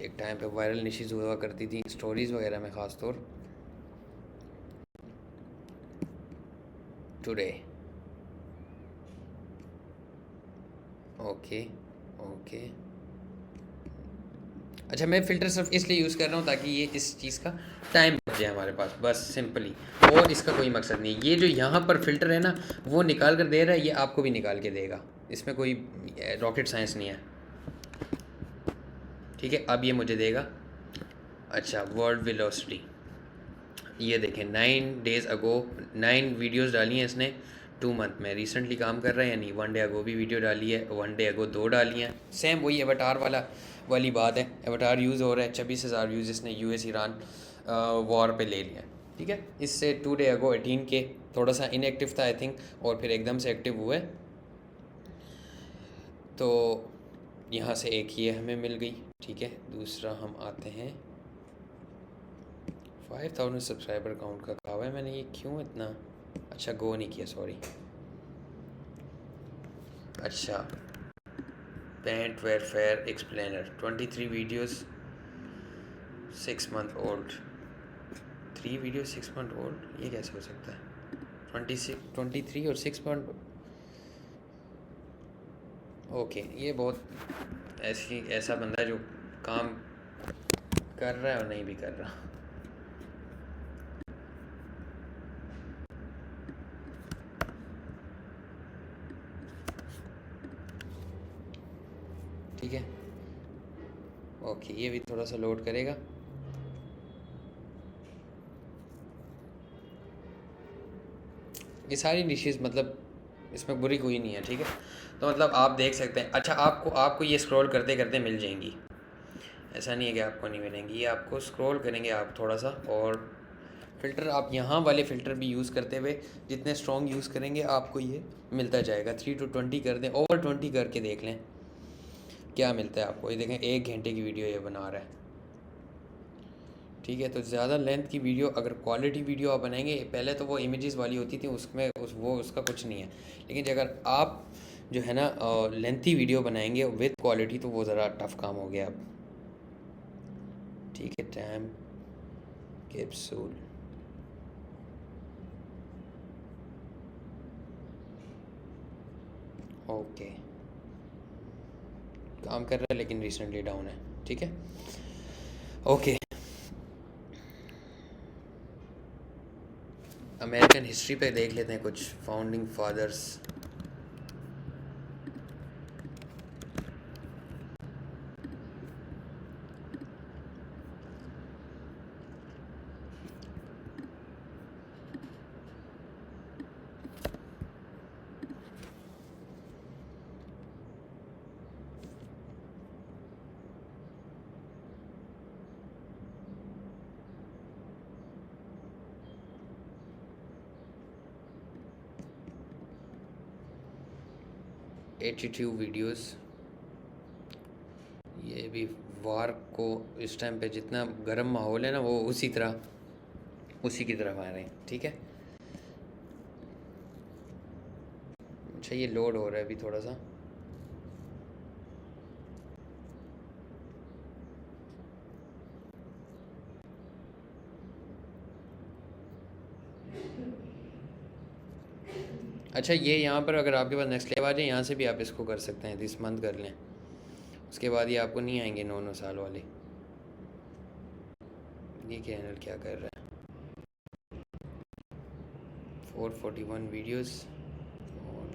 एक टाइम पे वायरल निशेज़ हुआ करती थी स्टोरीज़ वगैरह में, ख़ास तौर टुडे। ओके ओके, अच्छा मैं फ़िल्टर सिर्फ इसलिए यूज़ कर रहा हूँ ताकि ये इस चीज़ का टाइम बच जाए हमारे पास, बस सिंपली, और इसका कोई मकसद नहीं। ये जो यहाँ पर फ़िल्टर है ना, वो निकाल कर दे रहा है, ये आपको भी निकाल के देगा, इसमें कोई रॉकेट साइंस नहीं है। ठीक है, अब ये मुझे देगा, अच्छा वर्ल्ड वेलोसिटी, ये देखें 9 डेज़ अगो 9 वीडियोस डाली हैं इसने 2 मंथ में। रिसेंटली काम कर रहे हैं, यानी 1 डे अगो भी वीडियो डाली है, 1 डे अगो 2 डाली हैं। सेम वही एवटार वाली बात है, एवटार यूज़ हो रहा है, 26,000 व्यूज़ इसने यूएस ईरान वॉर पे ले लिया। ठीक है, इससे 2 डे अगो 18 के, थोड़ा सा इनएक्टिव था आई थिंक, और फिर एकदम से एक्टिव हुए। तो यहाँ से एक ये हमें मिल गई। ठीक है, दूसरा हम आते हैं 5000 सब्सक्राइबर काउंट का कहा हुआ है मैंने, ये क्यों इतना अच्छा गो नहीं किया, सॉरी। अच्छा, paint warfare explainer 23 videos 6 month old. 3 video 6 month old, ये कैसे हो सकता है? 23 और 6 मंथ। ओके, ये बहुत ऐसा बंदा है जो काम कर रहा है और नहीं भी कर रहा। ठीक है, ओके, ये भी थोड़ा सा लोड करेगा। ये सारी डिशेस मतलब इसमें बुरी कोई नहीं है, ठीक है। तो मतलब आप देख सकते हैं। अच्छा, आपको आपको ये स्क्रॉल करते करते मिल जाएंगी, ऐसा नहीं है कि आपको नहीं मिलेंगी। ये आपको स्क्रॉल करेंगे आप थोड़ा सा, और फ़िल्टर आप यहाँ वाले फ़िल्टर भी यूज़ करते हुए जितने स्ट्रॉन्ग यूज़ करेंगे आपको ये मिलता जाएगा। 3 to 20 कर दें, ओवर 20 करके देख लें क्या मिलता है आपको। ये देखें, 1 घंटे की वीडियो ये बना रहा है, ठीक है। तो ज़्यादा लेंथ की वीडियो, अगर क्वालिटी वीडियो आप बनाएंगे, पहले तो वो इमेजेस वाली होती थी, उसमें वो उसका कुछ नहीं है। लेकिन अगर आप जो है ना लेंथी वीडियो बनाएंगे विद क्वालिटी, तो वो ज़रा टफ काम हो गया अब, ठीक है। टाइम कैप्सूल, ओके, काम कर रहा है लेकिन रिसेंटली डाउन है, ठीक है। ओके, अमेरिकन हिस्ट्री पे देख लेते हैं कुछ फाउंडिंग फादर्स। 82 वीडियोस। ये भी वार को इस टाइम पे जितना गर्म माहौल है ना, वो उसी की तरफ आ रहे हैं, ठीक है। अच्छा, ये लोड हो रहा है अभी थोड़ा सा। अच्छा, ये यहाँ पर अगर आपके पास नेक्स्ट लेव आ जाए, यहाँ से भी आप इसको कर सकते हैं, दिस मंथ कर लें। उसके बाद ये आपको नहीं आएंगे 9 साल वाले। ये चैनल क्या कर रहा है? 441 वीडियोस, और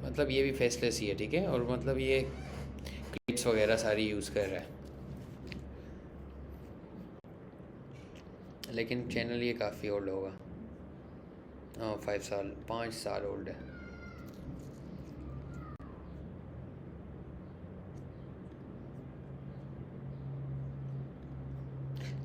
मतलब ये भी फेसलेस ही है, ठीक है। और मतलब ये क्लिप्स वगैरह सारी यूज़ कर रहा है, लेकिन चैनल ये काफ़ी ओल्ड होगा। हाँ, 5 साल 5 साल ओल्ड है।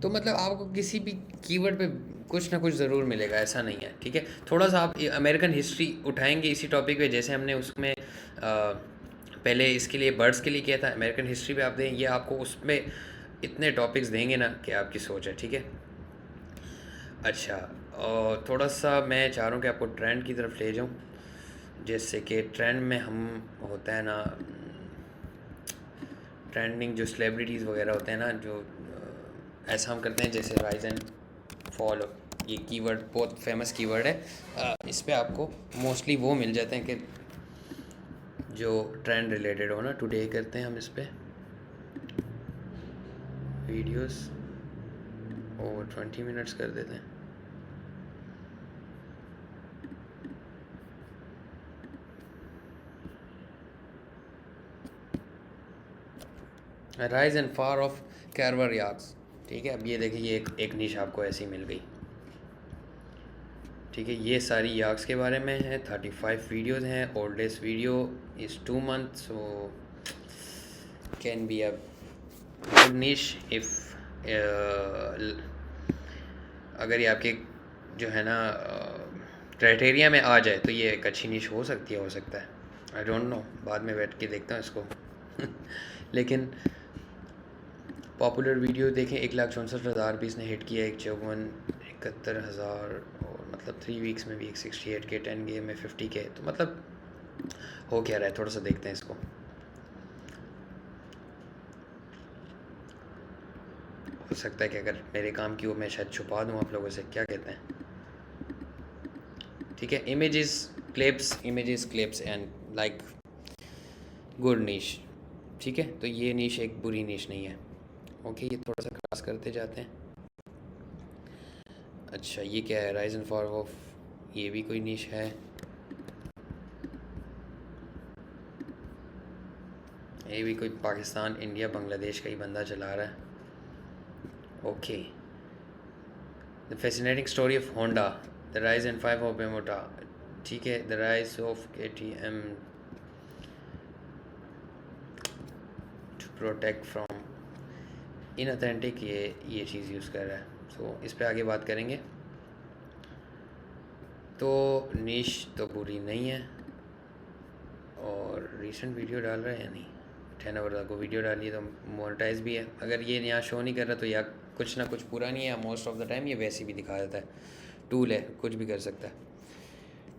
तो मतलब आपको किसी भी कीवर्ड पे कुछ ना कुछ ज़रूर मिलेगा, ऐसा नहीं है, ठीक है। थोड़ा सा आप अमेरिकन हिस्ट्री उठाएंगे इसी टॉपिक पे, जैसे हमने उसमें पहले इसके लिए बर्ड्स के लिए किया था, अमेरिकन हिस्ट्री पे आप दें, ये आपको उसमें इतने टॉपिक्स देंगे ना कि आपकी सोच है, ठीक है। अच्छा, और थोड़ा सा मैं चाह रहा हूँ कि आपको ट्रेंड की तरफ ले जाऊँ, जैसे कि ट्रेंड में हम होता है ना, ट्रेंडिंग जो सेलिब्रिटीज़ वगैरह होते हैं ना, जो ऐसा हम करते हैं जैसे राइज एंड फॉल। ये कीवर्ड बहुत फेमस कीवर्ड है। इस पे आपको मोस्टली वो मिल जाते हैं कि जो ट्रेंड रिलेटेड हो ना। टुडे करते हैं हम इस पे वीडियोस, ओवर 20 मिनट्स कर देते हैं। राइज एंड फॉल ऑफ कैरवर याक्स, ठीक है। अब ये देखिए, ये एक निश आपको ऐसी मिल गई, ठीक है। ये सारी याक्स के बारे में है। 35 वीडियोज़ हैं। Oldest video is 2 month, so can be a good निश इफ़ अगर ये आपके जो है ना क्राइटेरिया में आ जाए, तो ये एक अच्छी निश हो सकती है, हो सकता है। आई डोंट नो, बाद में बैठ के देखता हूँ इसको लेकिन पॉपुलर वीडियो देखें, 1,64,000 भी इसने हिट किया, 1,54,71,000, और मतलब 3 वीक्स में भी 168K, 10 गेम में 50K। तो मतलब हो क्या रहा है, थोड़ा सा देखते हैं इसको। हो सकता है कि अगर मेरे काम की वो मैं शायद छुपा दूँ आप लोगों से, क्या कहते हैं? ठीक है, images clips and like good niche. ठीक है, तो ये नीश एक बुरी नीश नहीं है। ओके, ये थोड़ा सा क्रॉस करते जाते हैं। अच्छा, ये क्या है? राइज एंड फॉल ऑफ, ये भी कोई नीश है। ये भी कोई पाकिस्तान इंडिया बांग्लादेश का ही बंदा चला रहा है। Okay, the fascinating story of Honda, the rise and five of बेमोटा। ठीक है, the rise of KTM to protect from inauthentic, ये चीज़ यूज़ कर रहा है। सो इस पे आगे बात करेंगे। तो नीश तो बुरी नहीं है, और रिसेंट वीडियो डाल रहा है या नहीं? 10 आवर को वीडियो डाली तो मोनेटाइज भी है। अगर ये यहाँ शो नहीं कर रहा तो या कुछ ना कुछ पूरा नहीं है, मोस्ट ऑफ द टाइम ये वैसे भी दिखा देता है। टूल है, कुछ भी कर सकता है।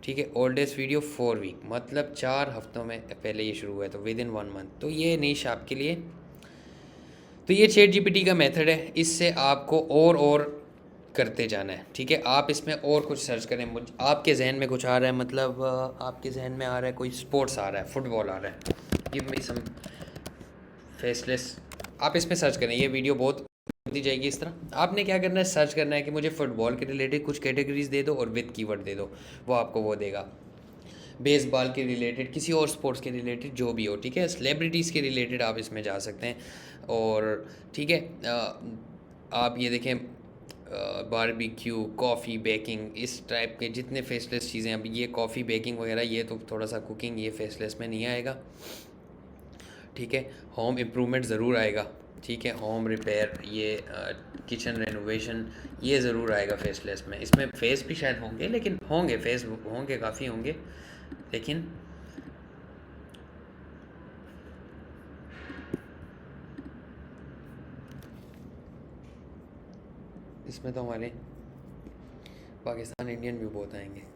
ठीक है, ओल्डेस्ट वीडियो 4 वीक, मतलब 4 हफ्तों में पहले ये शुरू हुआ है, तो विद इन 1 मंथ। तो ये नीश आपके लिए, तो ये ChatGPT का मेथड है, इससे आपको और करते जाना है। ठीक है, आप इसमें और कुछ सर्च करें, आपके जहन में कुछ आ रहा है, मतलब आपके जहन में आ रहा है कोई स्पोर्ट्स आ रहा है, फुटबॉल आ रहा है, गिव मी सम फेसलेस, आप इसमें सर्च करें, ये वीडियो बहुत दी जाएगी इस तरह। आपने क्या करना है, सर्च करना है कि मुझे फुटबॉल के रिलेटेड कुछ कैटेगरीज दे दो और विद कीवर्ड दे दो, वो आपको वो देगा। बेसबॉल के रिलेटेड, किसी और स्पोर्ट्स के रिलेटेड, जो भी हो। ठीक है, सेलिब्रिटीज़ के रिलेटेड आप इसमें जा सकते हैं। और ठीक है, आप ये देखें, बारबेक्यू, कॉफ़ी, बेकिंग, इस टाइप के जितने फेसलेस चीज़ें, अब ये कॉफ़ी बेकिंग वगैरह, ये तो थोड़ा सा कुकिंग, ये फेसलेस में नहीं आएगा। ठीक है, होम इम्प्रूवमेंट ज़रूर आएगा। ठीक है, होम रिपेयर, ये किचन रेनोवेशन, ये ज़रूर आएगा फेसलेस में। इसमें फेस भी शायद होंगे, लेकिन होंगे फेस होंगे, काफ़ी होंगे, लेकिन इसमें तो हमारे पाकिस्तान इंडियन भी बहुत आएंगे।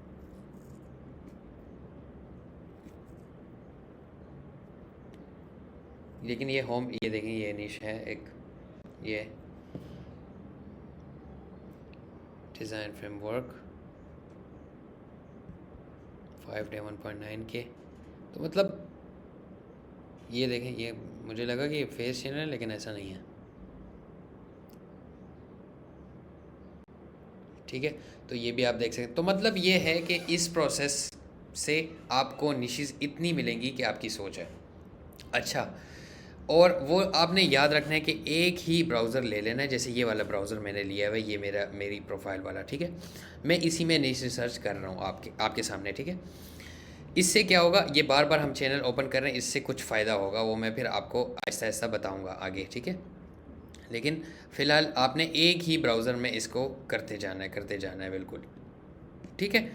लेकिन ये होम, ये देखें, ये निश है एक, ये डिज़ाइन फ्रेमवर्क 5 डे 1.9 के। तो मतलब ये देखें, ये मुझे लगा कि फेस चैनल है, लेकिन ऐसा नहीं है। ठीक है, तो ये भी आप देख सकते हैं। तो मतलब ये है कि इस प्रोसेस से आपको निशेज़ इतनी मिलेंगी कि आपकी सोच है। अच्छा, और वो आपने याद रखना है कि एक ही ब्राउज़र ले लेना है। जैसे ये वाला ब्राउज़र मैंने लिया है, ये मेरी प्रोफाइल वाला। ठीक है, मैं इसी में निश रिसर्च कर रहा हूँ आपके सामने। ठीक है, इससे क्या होगा, ये बार बार हम चैनल ओपन कर रहे हैं, इससे कुछ फ़ायदा होगा, वो मैं फिर आपको आहिस्ता आहिस्ता बताऊँगा आगे। ठीक है, लेकिन फ़िलहाल आपने एक ही ब्राउज़र में इसको करते जाना है बिल्कुल। ठीक है,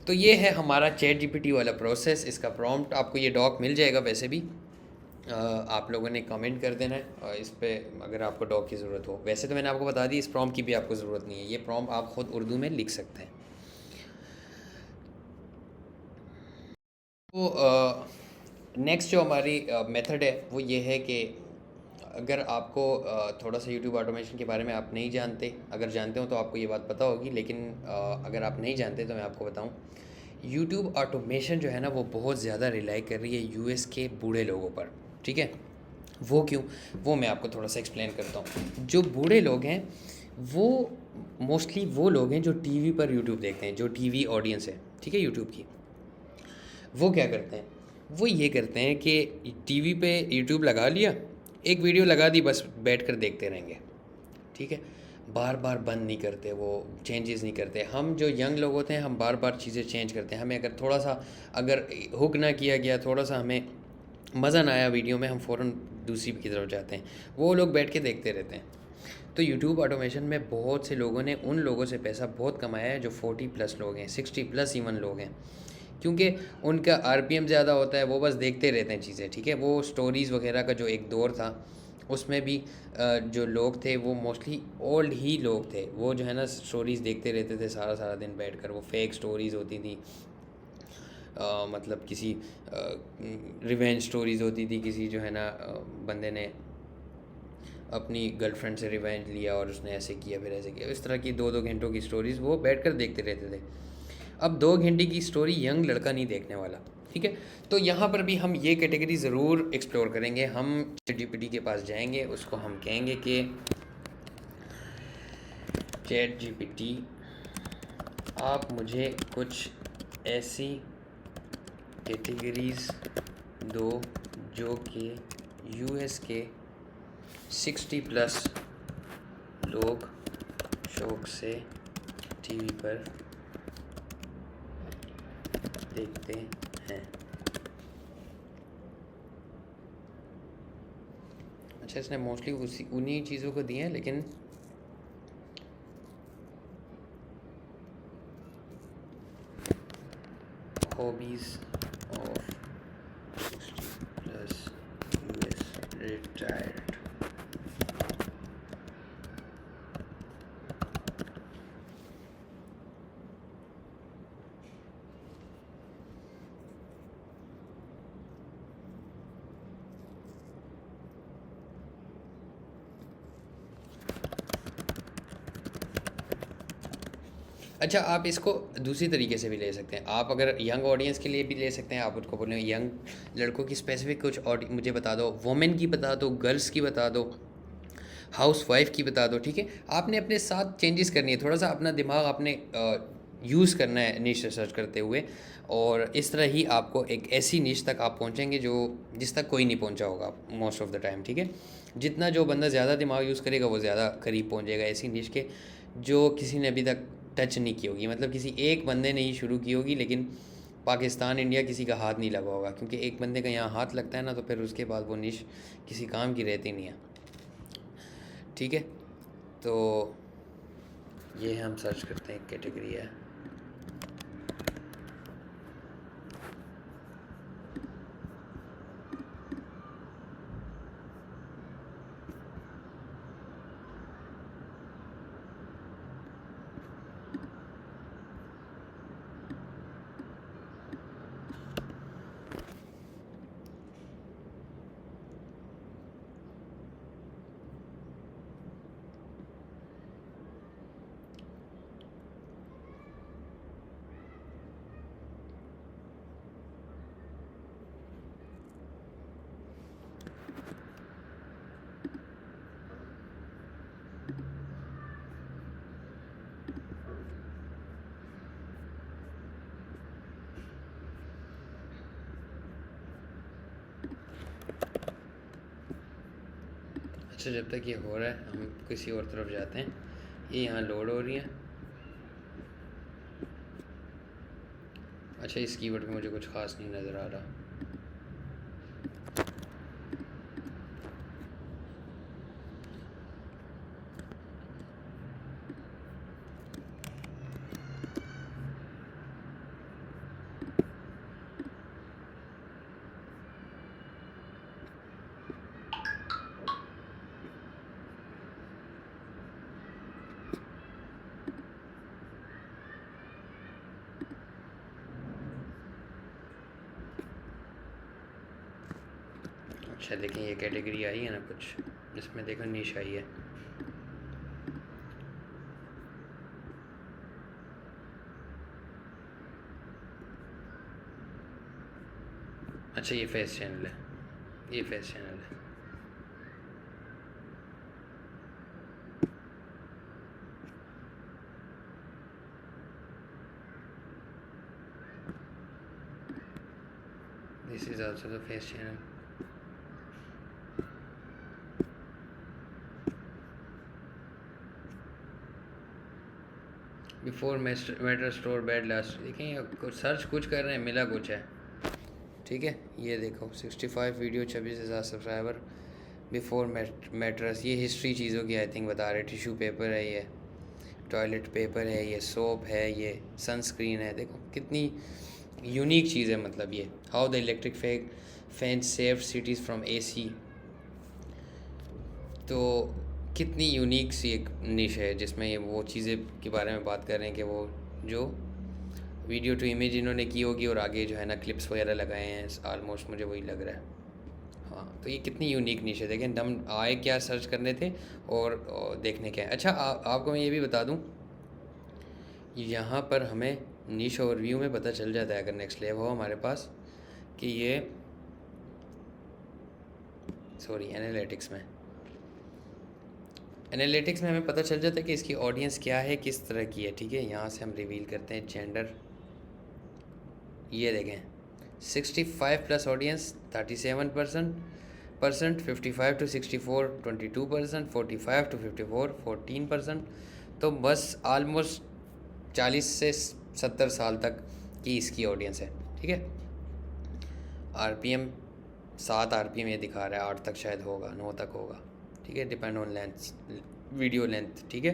तो ये है हमारा ChatGPT वाला प्रोसेस। इसका प्रॉम्प्ट आपको ये डॉक मिल जाएगा। वैसे भी आप लोगों ने कमेंट कर देना है इस पे अगर आपको डॉक की ज़रूरत हो। वैसे तो मैंने आपको बता दी, इस प्रॉम्प्ट की भी आपको ज़रूरत नहीं है, ये प्रॉम्प्ट आप ख़ुद उर्दू में लिख सकते हैं। तो नेक्स्ट जो हमारी मेथड है वो ये है कि अगर आपको थोड़ा सा यूट्यूब ऑटोमेशन के बारे में आप नहीं जानते, अगर जानते हो तो आपको ये बात पता होगी, लेकिन अगर आप नहीं जानते तो मैं आपको बताऊं, यूट्यूब ऑटोमेशन जो है ना, वो बहुत ज़्यादा रिलाई कर रही है US के बूढ़े लोगों पर। ठीक है, वो क्यों, वो मैं आपको थोड़ा सा एक्सप्लेन करता हूँ। जो बूढ़े लोग हैं वो मोस्टली वो लोग हैं जो टीवी पर यूट्यूब देखते हैं, जो टीवी ऑडियंस है, ठीक है, यूट्यूब की। वो क्या करते हैं, वो ये करते हैं कि टीवी पे यूट्यूब लगा लिया, एक वीडियो लगा दी, बस बैठ कर देखते रहेंगे। ठीक है, बार बार बंद नहीं करते, वो चेंजेस नहीं करते। हम जो यंग लोग होते हैं, हम बार बार चीज़ें चेंज करते हैं। हमें अगर थोड़ा सा अगर हुक ना किया गया, थोड़ा सा हमें मज़ा ना आया वीडियो में, हम फ़ौरन दूसरी की तरफ जाते हैं। वो लोग बैठ के देखते रहते हैं। तो यूट्यूब ऑटोमेशन में बहुत से लोगों ने उन लोगों से पैसा बहुत कमाया है जो 40+ लोग हैं, 60+ इवन लोग हैं, क्योंकि उनका RPM ज़्यादा होता है, वो बस देखते रहते हैं चीज़ें। ठीक है, वो स्टोरीज़ वगैरह का जो एक दौर था, उसमें भी जो लोग थे वो मोस्टली ओल्ड ही लोग थे। वो जो है ना, स्टोरीज़ देखते रहते थे सारा सारा दिन बैठकर, वो फेक स्टोरीज़ होती थी, मतलब किसी रिवेंज स्टोरीज़ होती थी, किसी जो है ना बंदे ने अपनी गर्लफ्रेंड से रिवेंज लिया और उसने ऐसे किया फिर ऐसे किया, इस तरह की 2-2 घंटों की स्टोरीज़ वो बैठकर देखते रहते थे। अब 2 घंटे की स्टोरी यंग लड़का नहीं देखने वाला, ठीक है। तो यहाँ पर भी हम ये कैटेगरी ज़रूर एक्सप्लोर करेंगे। हम ChatGPT के पास जाएंगे, उसको हम कहेंगे कि ChatGPT आप मुझे कुछ ऐसी कैटेगरीज़ दो जो कि US के 60+ लोग शौक से टीवी पर देखते हैं। अच्छा, इसने मोस्टली उन्हीं चीज़ों को दिए हैं, लेकिन हॉबीज़ ऑफ 60+ US रिटायर्ड। अच्छा, आप इसको दूसरी तरीके से भी ले सकते हैं। आप अगर यंग ऑडियंस के लिए भी ले सकते हैं, आप उनको बोलें यंग लड़कों की स्पेसिफिक कुछ मुझे बता दो, वुमेन की बता दो, गर्ल्स की बता दो, हाउस वाइफ की बता दो, ठीक है। आपने अपने साथ चेंजेस करनी है, थोड़ा सा अपना दिमाग आपने यूज़ करना है नीश रिसर्च करते हुए, और इस तरह ही आपको एक ऐसी नीश तक आप पहुंचेंगे जो जिस तक कोई नहीं पहुंचा होगा मोस्ट ऑफ द टाइम, ठीक है। जितना जो बंदा ज़्यादा दिमाग यूज़ करेगा वो ज़्यादा करीब पहुंचेगा ऐसी नीश के जो किसी ने अभी तक टच नहीं की होगी। मतलब किसी एक बंदे ने ही शुरू की होगी, लेकिन पाकिस्तान इंडिया किसी का हाथ नहीं लगा होगा, क्योंकि एक बंदे का यहाँ हाथ लगता है ना, तो फिर उसके बाद वो निश किसी काम की रहती नहीं है, ठीक है। तो ये हम सर्च करते हैं, कैटेगरी है अच्छा, जब तक ये हो रहा है हम किसी और तरफ जाते हैं। ये यहाँ लोड हो रही है। अच्छा, इस कीवर्ड में मुझे कुछ ख़ास नहीं नज़र आ रहा। अच्छा, देखें ये कैटेगरी आई है ना कुछ, इसमें देखो निश आई है। अच्छा, ये फेस चैनल है, ये फेस चैनल है। This is also the face channel. Before matter store bad last, देखें कुछ सर्च कुछ कर रहे हैं, मिला कुछ है, ठीक है। ये देखो 65 वीडियो, 26,000 सब्सक्राइबर, बिफोर मैट्रेस। ये हिस्ट्री चीज़ों की आई थिंक बता रहे। टिश्यू पेपर है, ये टॉयलेट पेपर है, ये सोप है, ये सनस्क्रीन है। देखो कितनी यूनिक चीज़ है। मतलब ये how the electric fan save cities from AC। तो कितनी यूनिक सी एक निश है जिसमें ये वो चीज़ें के बारे में बात कर रहे हैं कि वो जो वीडियो टू इमेज इन्होंने की होगी और आगे जो है ना क्लिप्स वगैरह लगाए हैं, आलमोस्ट मुझे वही लग रहा है। हाँ, तो ये कितनी यूनिक निश है, देखें हम आए क्या सर्च करने थे और देखने क्या है। अच्छा आपको मैं ये भी बता दूँ, यहाँ पर हमें निश ओवरव्यू में पता चल जाता है अगर नेक्स्ट लेव हो हमारे पास कि ये एनालिटिक्स में हमें पता चल जाता है कि इसकी ऑडियंस क्या है, किस तरह की है। ठीक है, यहाँ से हम रिवील करते हैं जेंडर। ये देखें 65 प्लस ऑडियंस 37%, 55 टू 64 22%, 45 टू 54 14%। तो बस आलमोस्ट 40 से 70 साल तक की इसकी ऑडियंस है। ठीक है, आरपीएम 7 आरपीएम ये दिखा रहा है, 8 तक शायद होगा, 9 तक होगा। ठीक है, depend on length, video length. ठीक है,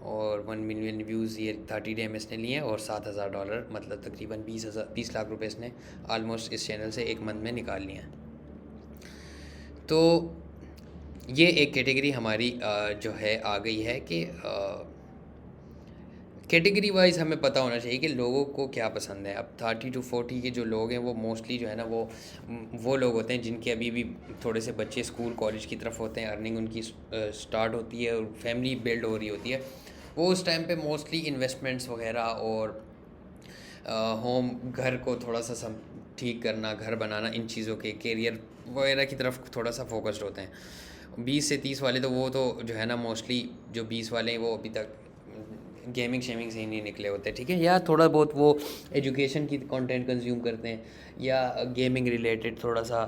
और 1 मिलियन व्यूज़ ये 30 डे में इसने लिए हैं और $7,000 मतलब तकरीबन 20 लाख रुपए इसने आलमोस्ट इस चैनल से एक मंथ में निकाल लिए हैं। तो ये एक कैटेगरी हमारी जो है आ गई है कि कैटेगरी वाइज हमें पता होना चाहिए कि लोगों को क्या पसंद है। अब 30 टू 40 के जो लोग हैं वो मोस्टली जो है ना वो लोग होते हैं जिनके अभी भी थोड़े से बच्चे स्कूल कॉलेज की तरफ होते हैं, अर्निंग उनकी स्टार्ट होती है और फैमिली बिल्ड हो रही होती है। वो उस टाइम पे मोस्टली इन्वेस्टमेंट्स वगैरह और होम घर को थोड़ा सा सब ठीक करना, घर बनाना, इन चीज़ों के करियर वगैरह की तरफ थोड़ा सा फोकस्ड होते हैं। 20 से 30 वाले तो वो तो जो है ना मोस्टली जो 20 वाले हैं वो अभी तक गेमिंग शेमिंग से ही नहीं निकले होते। ठीक है, या थोड़ा बहुत वो एजुकेशन की कंटेंट कंज्यूम करते हैं या गेमिंग रिलेटेड थोड़ा सा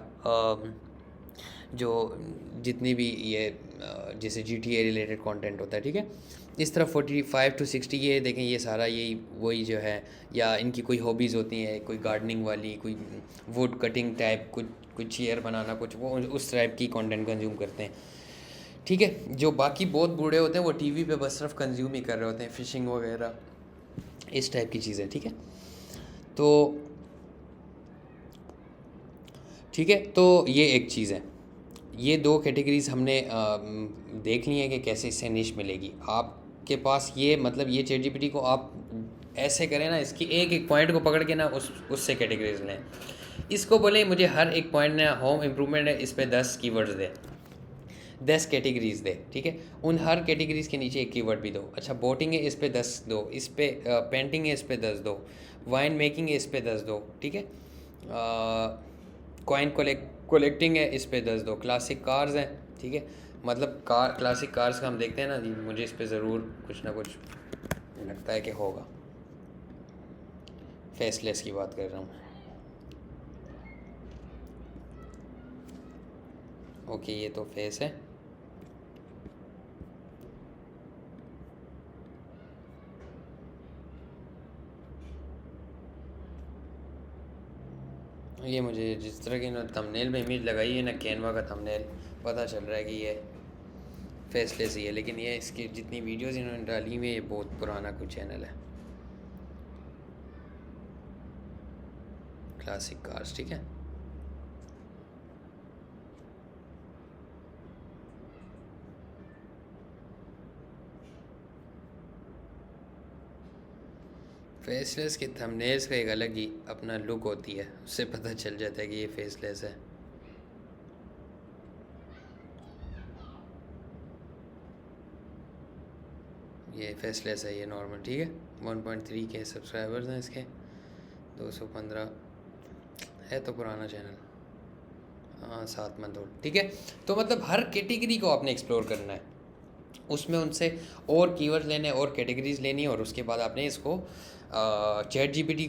जो जितनी भी ये जैसे GTA रिलेटेड कंटेंट होता है। ठीक है, इस तरह 45 टू 60 ये देखें, ये सारा यही वही जो है, या इनकी कोई हॉबीज़ होती हैं, कोई गार्डनिंग वाली, कोई वुड कटिंग टाइप, कुछ चेयर बनाना, कुछ वो उस टाइप की कंटेंट कंज्यूम करते हैं। ठीक है, जो बाकी बहुत बूढ़े होते हैं वो टीवी पे बस सिर्फ कंज्यूम ही कर रहे होते हैं, फ़िशिंग वगैरह इस टाइप की चीज़ें। ठीक है, तो ठीक है, तो ये एक चीज़ है। ये 2 कैटेगरीज़ हमने देख ली हैं कि कैसे इससे निश मिलेगी आपके पास। ये मतलब ये ChatGPT को आप ऐसे करें ना, इसकी एक पॉइंट को पकड़ के ना उससे कैटेगरीज लें। इसको बोले मुझे हर एक पॉइंट ना होम इम्प्रूवमेंट है, इस पर 10 कीवर्ड्स दे, 10 कैटेगरीज दे। ठीक है, उन हर कैटेगरीज के नीचे एक कीवर्ड भी दो। अच्छा, बोटिंग है, इस पे 10 दो, इस पे पेंटिंग है, इस पे 10 दो, वाइन मेकिंग है, इस पे 10 दो। ठीक है, कॉइन कलेक्टिंग है, इस पे 10 दो, क्लासिक कार्स हैं। ठीक है, मतलब क्लासिक कार्स का हम देखते हैं ना, मुझे इस पे ज़रूर कुछ ना कुछ लगता है कि होगा। फेसलेस की बात कर रहा हूँ। ओके, ये तो फेस है। ये मुझे जिस तरह की ना थंबनेल में इमेज लगाई है ना, कैनवा का थंबनेल, पता चल रहा है कि ये फेसलेस ही है। लेकिन ये इसकी जितनी वीडियोस इन्होंने डाली हुई है, ये बहुत पुराना कुछ चैनल है, क्लासिक कार्स। ठीक है, फेसलेस के थंबनेल्स का एक अलग ही अपना लुक होती है, उससे पता चल जाता है कि ये फेसलेस है। ये फेसलेस है, ये नॉर्मल। ठीक है, 1.3 के सब्सक्राइबर्स हैं इसके, 215 है, तो पुराना चैनल। हाँ, 7 मंथ ओल्ड। ठीक है, तो मतलब हर कैटेगरी को आपने एक्सप्लोर करना है, उसमें उनसे और कीवर्ड लेने और कैटेगरीज लेनी है, और उसके बाद आपने इसको ChatGPT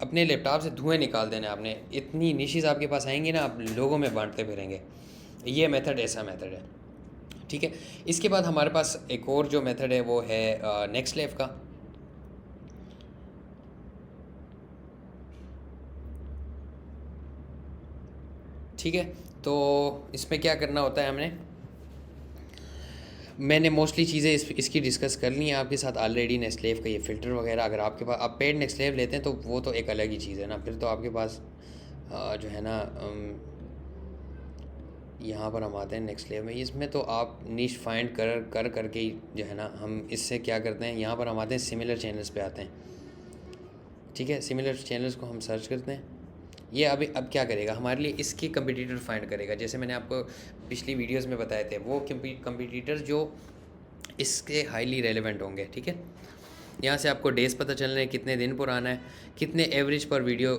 अपने लैपटॉप से धुएं निकाल देना है आपने। इतनी निशेज़ आपके पास आएंगी ना, आप लोगों में बांटते फिरेंगे। ये मेथड ऐसा मेथड है। ठीक है, इसके बाद हमारे पास एक और जो मेथड है वो है नेक्स्ट लेव का। ठीक है, तो इसमें क्या करना होता है हमने, मैंने मोस्टली चीज़ें इसकी डिस्कस कर ली हैं आपके साथ ऑलरेडी। नेक्स्टलेव का ये फ़िल्टर वगैरह, अगर आपके पास आप पेड नेक्स्टलेव लेते हैं तो वो तो एक अलग ही चीज़ है ना, फिर तो आपके पास जो है ना यहाँ पर हम आते हैं नेक्स्ट लेवल में। इसमें तो आप नीश फाइंड कर करके ही जो है ना, हम इससे क्या करते हैं, यहाँ पर हम आते हैं सिमिलर चैनल्स पे आते हैं। ठीक है, सिमिलर चैनल्स को हम सर्च करते हैं। ये अभी अब क्या करेगा हमारे लिए, इसके कंपटीटर फाइंड करेगा। जैसे मैंने आपको पिछली वीडियोस में बताए थे, वो कंपटीटर जो इसके हाईली रेलेवेंट होंगे। ठीक है, यहाँ से आपको डेज पता चल रहे हैं, कितने दिन पुराना है, कितने एवरेज पर वीडियो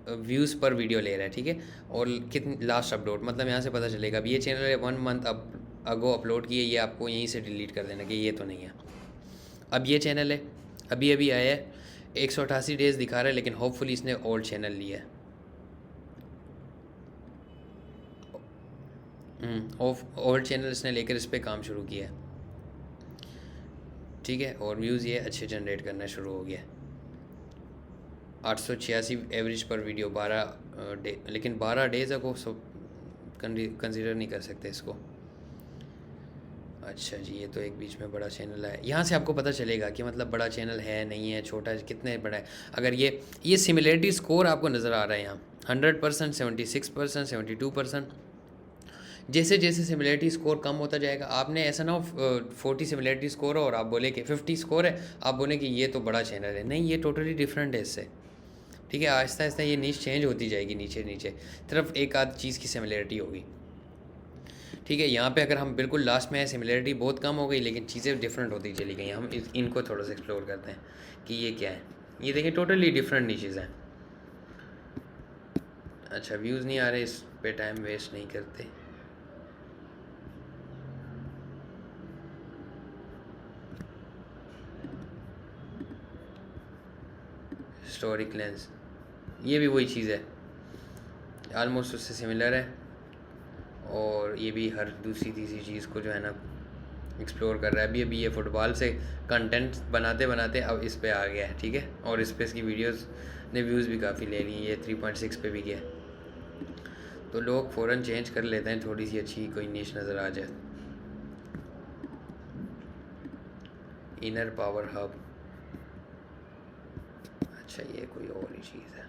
व्यूज़ पर वीडियो ले रहा है। ठीक है, और कितने लास्ट अपलोड, मतलब यहाँ से पता चलेगा। अब ये चैनल है 1 मंथ अगो अपलोड किए, ये आपको यहीं से डिलीट कर देना कि ये तो नहीं है। अब ये चैनल है अभी अभी आया है, 188 डेज़ दिखा रहा है, लेकिन होपफुली इसने ओल्ड चैनल लिया है। ओल्ड चैनल इसने लेकर इस पर काम शुरू किया है। ठीक है, और व्यूज़ ये अच्छे जनरेट करना शुरू हो गया। 886 एवरेज पर वीडियो, 12 डे, लेकिन 12 डेज़ को सब कंसिडर नहीं कर सकते इसको। अच्छा जी, ये तो एक बीच में बड़ा चैनल है। यहाँ से आपको पता चलेगा कि मतलब बड़ा चैनल है नहीं है, छोटा है, कितने बड़ा है। अगर ये सिमिलरिटी स्कोर आपको नज़र आ रहा है यहाँ 100%, 76%, 72%। जैसे जैसे सिमिलरिटी स्कोर कम होता जाएगा, आपने ऐसा ना हो 40 सिमिलरिटी स्कोर हो और आप बोले कि 50 स्कोर है, आप बोले कि ये तो बड़ा चैनल है। नहीं, ये टोटली डिफरेंट है इससे। ठीक है, आहिस्ता आहिस्ता ये नीच चेंज होती जाएगी, नीचे नीचे तरफ एक आध चीज़ की सिमिलरिटी होगी। ठीक है, यहाँ पे अगर हम बिल्कुल लास्ट में है, सिमिलरिटी बहुत कम हो गई, लेकिन चीज़ें डिफरेंट होती चली गई। हम इनको थोड़ा सा एक्सप्लोर करते हैं कि ये क्या है। ये देखिए, टोटली डिफरेंट नीचेज़ हैं। अच्छा, व्यूज़ नहीं आ रहे, इस पे टाइम वेस्ट नहीं करते। हिस्टोरिक लेंस, ये भी वही चीज़ है, आलमोस्ट उससे सिमिलर है। और ये भी हर दूसरी तीसरी चीज़ को जो है ना एक्सप्लोर कर रहा है। अभी अभी ये फुटबॉल से कंटेंट बनाते बनाते अब इस पे आ गया है। ठीक है, और इस पे इसकी वीडियोस ने व्यूज़ भी काफ़ी ले ली। ये 3.6 पे भी गया, तो लोग फ़ौरन चेंज कर लेते हैं, थोड़ी सी अच्छी कोई नीश नज़र आ जाए। इनर पावर हब, अच्छा ये कोई और ही चीज़ है।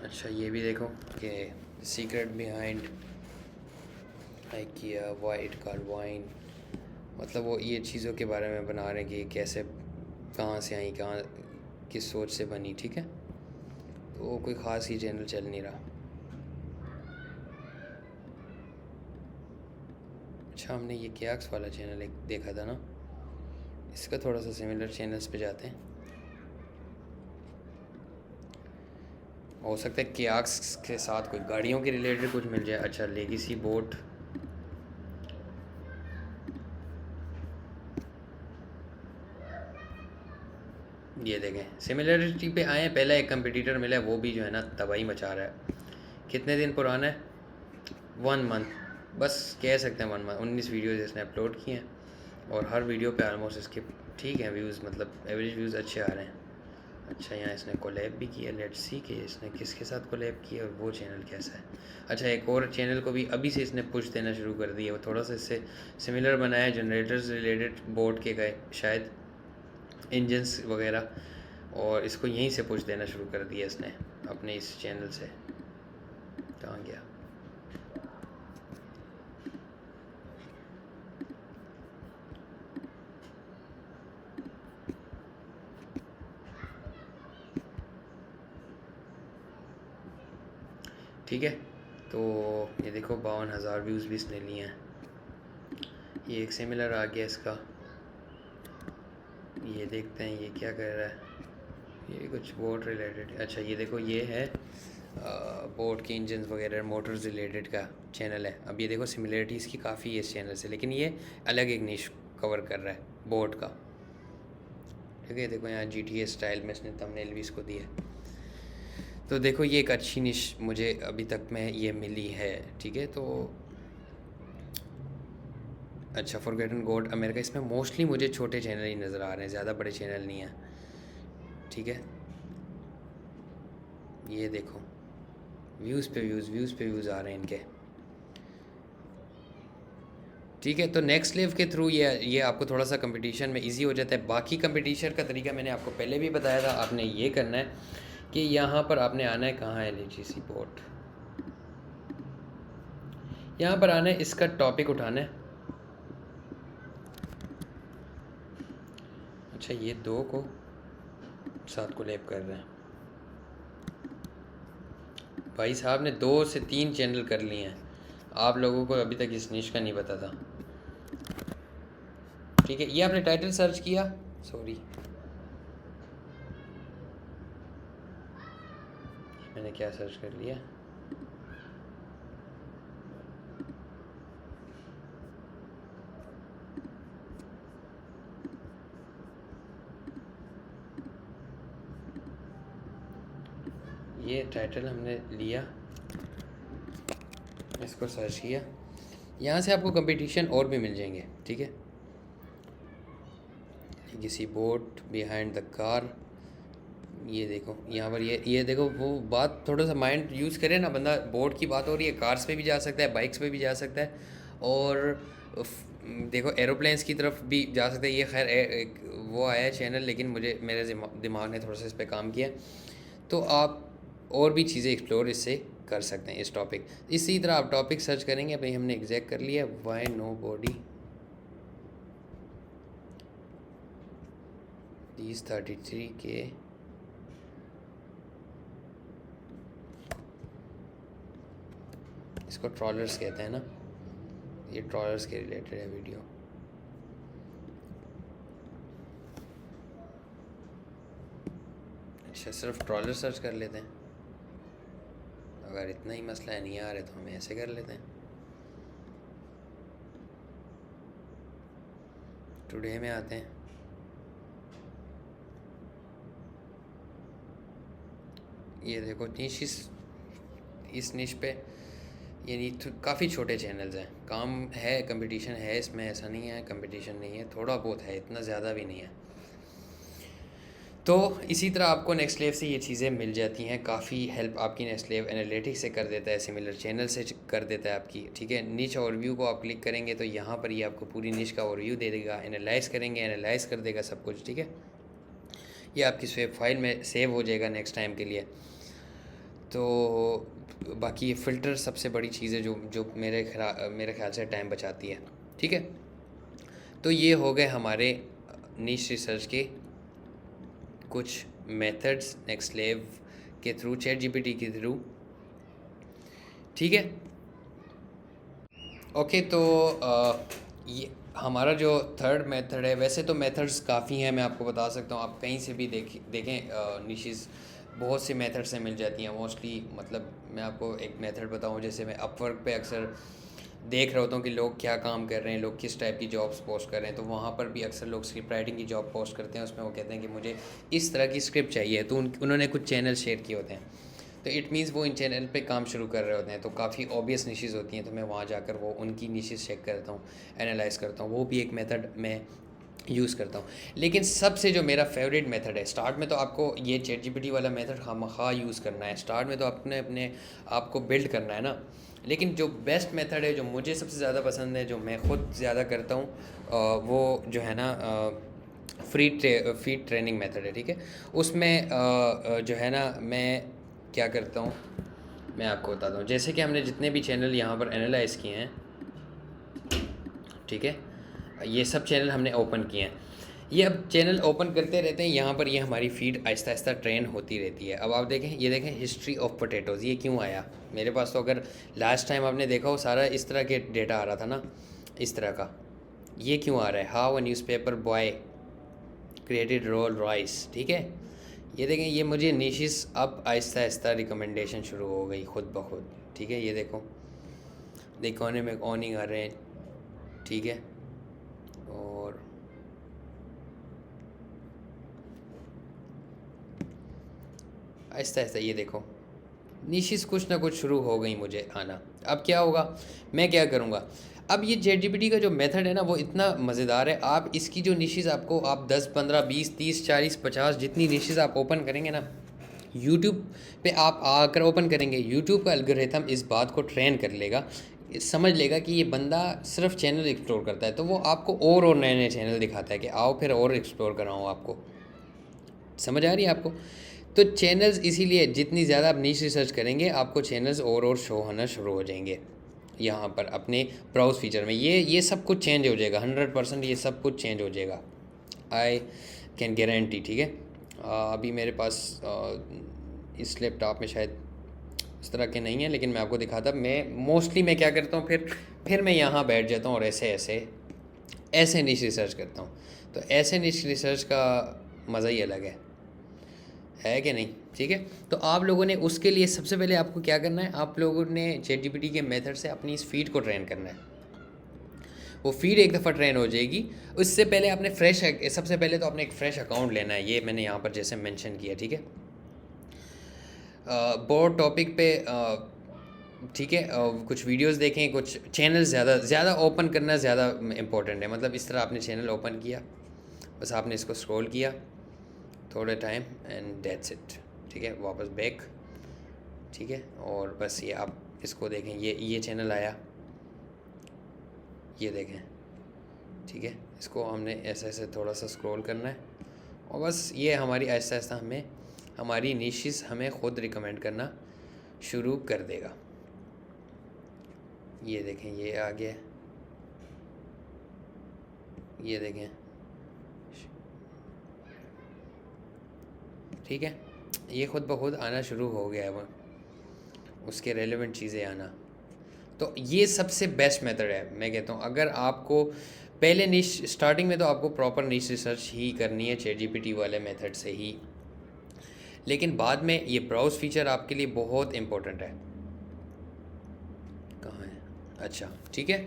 अच्छा, ये भी देखो कि secret behind IKEA white car wine, मतलब वो ये चीज़ों के बारे में बना रहे हैं कि कैसे, कहाँ से आई, कहाँ किस सोच से बनी। ठीक है, तो कोई ख़ास ही चैनल चल नहीं रहा। अच्छा, हमने ये क्याक्स वाला चैनल एक देखा था ना, इसका थोड़ा सा सिमिलर चैनल्स पे जाते हैं। हो सकता है क्याक्स के साथ कोई गाड़ियों के रिलेटेड कुछ मिल जाए। अच्छा, लेगेसी बोट, ये देखें सिमिलरिटी पे आए। पहला एक कंपटीटर मिला है, वो भी जो है ना तबाही मचा रहा है। कितने दिन पुराना है, 1 मंथ, बस कह सकते हैं 1 मंथ। 19 वीडियोज़ इसने अपलोड किए हैं, और हर वीडियो पे आलमोस्ट इसके ठीक है व्यूज़, मतलब एवरेज व्यूज़ अच्छे आ रहे हैं। अच्छा, यहाँ इसने कोलैब भी किया, लेट्स सी कि इसने किसके साथ कोलैब किया और वो चैनल कैसा है। अच्छा, एक और चैनल को भी अभी से इसने पुश देना शुरू कर दिया, वो थोड़ा सा इससे सिमिलर बनाया, जनरेटर्स रिलेटेड बोर्ड के गए शायद, इंजन्स वगैरह, और इसको यहीं से पुश देना शुरू कर दिया इसने अपने इस चैनल से। कहाँ गया, ठीक है। तो ये देखो 52,000 व्यूज़ भी इसने लिए हैं। ये एक सिमिलर आ गया इसका, ये देखते हैं ये क्या कर रहा है। ये कुछ बोट रिलेटेड, अच्छा ये देखो ये है बोट के इंजन वगैरह मोटर्स रिलेटेड का चैनल है। अब ये देखो सिमिलरिटीज़ की काफ़ी है इस चैनल से, लेकिन ये अलग एक निश कवर कर रहा है बोट का। ठीक है, देखो यहाँ GTA स्टाइल में इसने थंबनेल भी इसको दिया है। तो देखो ये एक अच्छी निश मुझे अभी तक में ये मिली है। ठीक है, तो अच्छा, फॉरगेटन गॉड अमेरिका, इसमें मोस्टली मुझे छोटे चैनल ही नज़र आ रहे हैं, ज़्यादा बड़े चैनल नहीं हैं। ठीक है, ये देखो व्यूज़ पे व्यूज़, व्यूज़ पे व्यूज़ आ रहे हैं इनके। ठीक है, तो नेक्स्ट लेव के थ्रू ये आपको थोड़ा सा कंपटीशन में इजी हो जाता है। बाकी कंपटीशन का तरीका मैंने आपको पहले भी बताया था। आपने ये करना है कि यहाँ पर आपने आना है, कहाँ है LGC बोर्ड, यहाँ पर आना है, इसका टॉपिक उठाना है। अच्छा, ये 2 को साथ को लैप कर रहे हैं भाई साहब ने। 2 से 3 चैनल कर लिए हैं, आप लोगों को अभी तक इस निश का नहीं पता था। ठीक है, ये आपने टाइटल सर्च किया, सॉरी मैंने क्या सर्च कर लिया, ये टाइटल हमने लिया, इसको सर्च किया, यहाँ से आपको कंपटीशन और भी मिल जाएंगे। ठीक है, किसी बोट बिहाइंड द कार, ये देखो यहाँ पर, ये देखो, वो बात थोड़ा सा माइंड यूज़ करे ना बंदा। बोट की बात हो रही है, कार्स पे भी जा सकता है, बाइक्स पे भी जा सकता है, और देखो एरोप्लेन्स की तरफ भी जा सकता है। ये खैर एक वो आया है चैनल, लेकिन मुझे मेरे दिमाग ने थोड़ा सा इस पर काम किया, तो आप और भी चीज़ें एक्सप्लोर इससे कर सकते हैं, इस टॉपिक। इसी तरह आप टॉपिक सर्च करेंगे, भाई हमने एग्जैक्ट कर लिया, वाई नो बॉडी दीज 33 के, इसको ट्रॉलर्स कहते हैं ना, ये ट्रॉलर्स के रिलेटेड है वीडियो। अच्छा, सिर्फ ट्रॉलर सर्च कर लेते हैं, अगर इतना ही मसला है नहीं आ रहे तो हम ऐसे कर लेते हैं। टुडे में आते हैं, ये देखो निश, इस निश पे यानी काफ़ी छोटे चैनल्स हैं, काम है, कंपटीशन है इसमें, ऐसा नहीं है कंपटीशन नहीं है, थोड़ा बहुत है, इतना ज़्यादा भी नहीं है। तो इसी तरह आपको नेक्स्ट लेव से ये चीज़ें मिल जाती हैं, काफ़ी हेल्प आपकी नेक्स्ट लेव एनालिटिक्स से कर देता है, सिमिलर चैनल से कर देता है आपकी। ठीक है, निच ओवरव्यू को आप क्लिक करेंगे तो यहाँ पर ये आपको पूरी निच का ओवरव्यू दे देगा, एनालाइज करेंगे, एनालाइज कर देगा सब कुछ। ठीक है, ये आपकी स्वेप फाइल में सेव हो जाएगा नेक्स्ट टाइम के लिए। तो बाकी ये फ़िल्टर सबसे बड़ी चीज़ है जो जो मेरे ख्याल से टाइम बचाती है। ठीक है, तो ये हो गए हमारे नीश रिसर्च के कुछ मेथड्स नेक्स्ट लेव के थ्रू, चैट जीपीटी के थ्रू। ठीक है, ओके, तो ये हमारा जो थर्ड मेथड है, वैसे तो मेथड्स काफ़ी हैं, मैं आपको बता सकता हूँ, आप कहीं से भी देखें निशेज़ बहुत सी मेथड से मिल जाती हैं मोस्टली। मतलब मैं आपको एक मेथड बताऊँ, जैसे मैं अपवर्क पे अक्सर देख रहा होता हूँ कि लोग क्या काम कर रहे हैं, लोग किस टाइप की jobs पोस्ट कर रहे हैं, तो वहाँ पर भी अक्सर लोग स्क्रिप्ट राइटिंग की जॉब पोस्ट करते हैं। उसमें वो कहते हैं कि मुझे इस तरह की स्क्रिप्ट चाहिए, तो उन्होंने कुछ चैनल शेयर किए होते हैं, तो इट मीन्स वो इन चैनल पे काम शुरू कर रहे होते हैं, तो काफ़ी ऑब्वियस निशेज़ होती हैं, तो मैं वहाँ जाकर वो उनकी निशेज़ चेक करता हूँ, एनालाइज़ करता हूँ, वो भी एक मेथड मैं यूज़ करता हूँ। लेकिन सबसे जो मेरा फेवरेट मेथड है, स्टार्ट में तो आपको ये चैट जीपीटी वाला मेथड खामखा यूज़ करना है, स्टार्ट में तो आपने अपने आप को बिल्ड करना है ना। लेकिन जो बेस्ट मेथड है, जो मुझे सबसे ज़्यादा पसंद है, जो मैं ख़ुद ज़्यादा करता हूँ, वो जो है ना फीड ट्रेनिंग मेथड है। ठीक है, उसमें जो है ना मैं क्या करता हूँ, मैं आपको बताता हूँ। जैसे कि हमने जितने भी चैनल यहाँ पर एनालाइज़ किए हैं, ठीक है, ये सब चैनल हमने ओपन किए हैं, ये अब चैनल ओपन करते रहते हैं, यहाँ पर ये हमारी फीड आहिस्ता आहिस्ता ट्रेन होती रहती है। अब आप देखें, ये देखें हिस्ट्री ऑफ पोटैटोज़, ये क्यों आया मेरे पास? तो अगर लास्ट टाइम आपने देखा हो, सारा इस तरह के डेटा आ रहा था ना, इस तरह का, ये क्यों आ रहा है? How a newspaper boy created Rolls Royce. ठीक है, ये देखें, ये मुझे निशिस अब आहिस्ता आहिस्ता रिकमेंडेशन शुरू हो गई खुद ब खुद। ठीक है, ये देखो, द इकोनॉमिक ऑनिंग आ रहे हैं। ठीक है, और आहिस्ता आहिस्ता ये देखो निशिस कुछ ना कुछ शुरू हो गई मुझे आना। अब क्या होगा, मैं क्या करूँगा? अब ये चैट जीपीटी का जो मेथड है ना, वो इतना मज़ेदार है। आप इसकी जो निशिस आपको, आप 10 15 20 30 40 50 जितनी निशिस आप ओपन करेंगे ना, यूट्यूब पे आप आकर ओपन करेंगे, यूट्यूब का एल्गोरिथम इस बात को ट्रेन कर लेगा, समझ लेगा कि ये बंदा सिर्फ चैनल एक्सप्लोर करता है, तो वो आपको और नए नए चैनल दिखाता है कि आओ फिर और एक्सप्लोर कराऊँ आपको। समझ आ रही है आपको? तो चैनल्स इसीलिए जितनी ज़्यादा आप नीश रिसर्च करेंगे, आपको चैनल्स और शो होना शुरू हो जाएंगे यहाँ पर अपने ब्राउज फीचर में। ये सब कुछ चेंज हो जाएगा, 100% ये सब कुछ चेंज हो जाएगा, आई कैन गारंटी। ठीक है, अभी मेरे पास इस लैपटॉप में शायद इस तरह के नहीं है, लेकिन मैं आपको दिखाता। मैं क्या करता हूँ, फिर मैं यहाँ बैठ जाता हूँ और ऐसे निश रिसर्च करता हूँ। तो ऐसे निश रिसर्च का मज़ा ही अलग है कि नहीं? ठीक है, तो आप लोगों ने उसके लिए सबसे पहले आपको क्या करना है, आप लोगों ने ChatGPT के मेथड से अपनी इस फीड को ट्रेन करना है। वो फीड एक दफ़ा ट्रेन हो जाएगी, उससे पहले आपने सबसे पहले तो आपने एक फ़्रेश अकाउंट लेना है। ये मैंने यहाँ पर जैसे मेंशन किया, ठीक है। बहुत टॉपिक पे ठीक है, कुछ वीडियोस देखें, कुछ चैनल ज़्यादा ओपन करना ज़्यादा इम्पोर्टेंट है। मतलब इस तरह आपने चैनल ओपन किया, बस आपने इसको स्क्रॉल किया थोड़ा टाइम एंड दैट्स इट। ठीक है, वापस बैक। ठीक है, और बस ये आप इसको देखें, ये चैनल आया, ये देखें। ठीक है, इसको हमने ऐसे थोड़ा सा स्क्रॉल करना है, और बस ये हमारी आहिस्ता आहिस्ता हमारी निशेस हमें ख़ुद रिकमेंड करना शुरू कर देगा। ये देखें, ये आ गया, ये देखें। ठीक है, ये ख़ुद ब खुद आना शुरू हो गया है, वो उसके रेलेवेंट चीज़ें आना। तो ये सबसे बेस्ट मेथड है, मैं कहता हूँ। अगर आपको पहले निश स्टार्टिंग में तो आपको प्रॉपर निश रिसर्च ही करनी है ChatGPT वाले मेथड से ही, लेकिन बाद में ये ब्राउज़ फीचर आपके लिए बहुत इम्पोर्टेंट है। कहाँ है? अच्छा, ठीक है।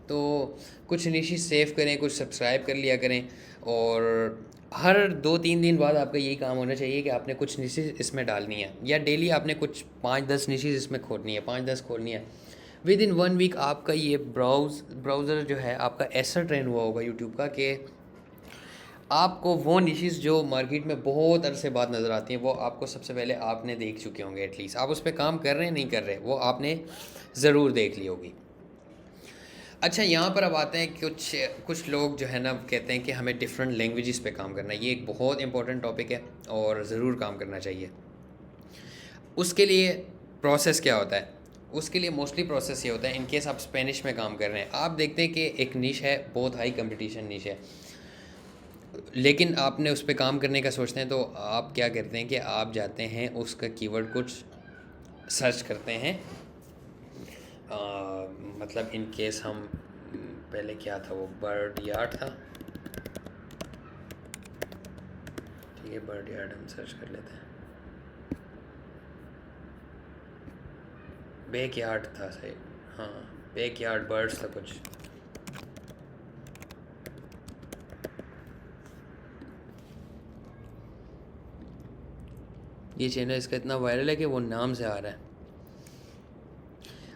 तो कुछ निशेस सेव करें, कुछ सब्सक्राइब कर लिया करें, और हर 2-3 दिन बाद आपका यही काम होना चाहिए कि आपने कुछ निशेस इसमें डालनी है, या डेली आपने कुछ 5-10 निशेस इसमें खोलनी है, 5-10 खोलनी है। विद इन 1 वीक आपका ये ब्राउज़र जो है आपका ऐसा ट्रेन हुआ होगा यूट्यूब का कि आपको वो निशेस जो मार्केट में बहुत अरसे बाद नज़र आती हैं, वो आपको सबसे पहले आपने देख चुके होंगे। एटलीस्ट आप उस पर काम कर रहे हैं नहीं कर रहे, वो आपने ज़रूर देख ली होगी। अच्छा, यहाँ पर अब आते हैं कुछ लोग जो है ना कहते हैं कि हमें डिफरेंट लैंग्वेजेस पे काम करना है। ये एक बहुत इंपॉर्टेंट टॉपिक है और ज़रूर काम करना चाहिए। उसके लिए प्रोसेस क्या होता है? उसके लिए मोस्टली प्रोसेस ये होता है, इन केस आप स्पेनिश में काम कर रहे हैं, आप देखते हैं कि एक निश है, बहुत हाई कंपटीशन निश है, लेकिन आपने उस पर काम करने का सोचते हैं, तो आप क्या करते हैं कि आप जाते हैं उसका कीवर्ड कुछ सर्च करते हैं। मतलब इन केस हम पहले क्या था, वो बर्ड यार्ड था। ठीक है, बर्ड यार्ड हम सर्च कर लेते हैं। बैक यार्ड था सही, हाँ, बैक यार्ड बर्ड्स था कुछ। ये चैनल इसका इतना वायरल है कि वो नाम से आ रहा है।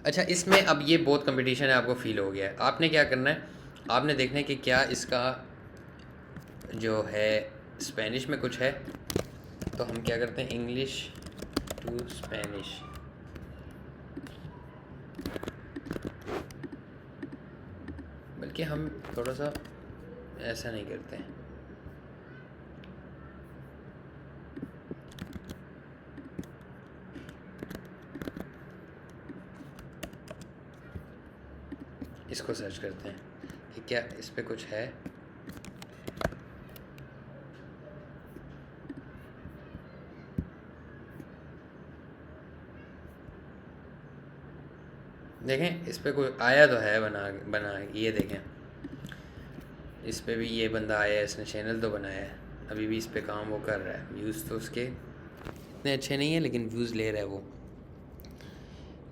अच्छा, इसमें अब ये बहुत कंपटीशन है, आपको फील हो गया है। आपने क्या करना है, आपने देखना है कि क्या इसका जो है स्पेनिश में कुछ है। तो हम क्या करते हैं, इंग्लिश टू स्पेनिश, बल्कि हम थोड़ा सा ऐसा नहीं करते हैं, इसको सर्च करते हैं कि क्या इस पे कुछ है। देखें, इस पे कोई आया तो है, बना ये देखें, इस पे भी ये बंदा आया है, इसने चैनल तो बनाया है, अभी भी इस पे काम वो कर रहा है। व्यूज़ तो उसके इतने अच्छे नहीं है, लेकिन व्यूज़ ले रहा है वो।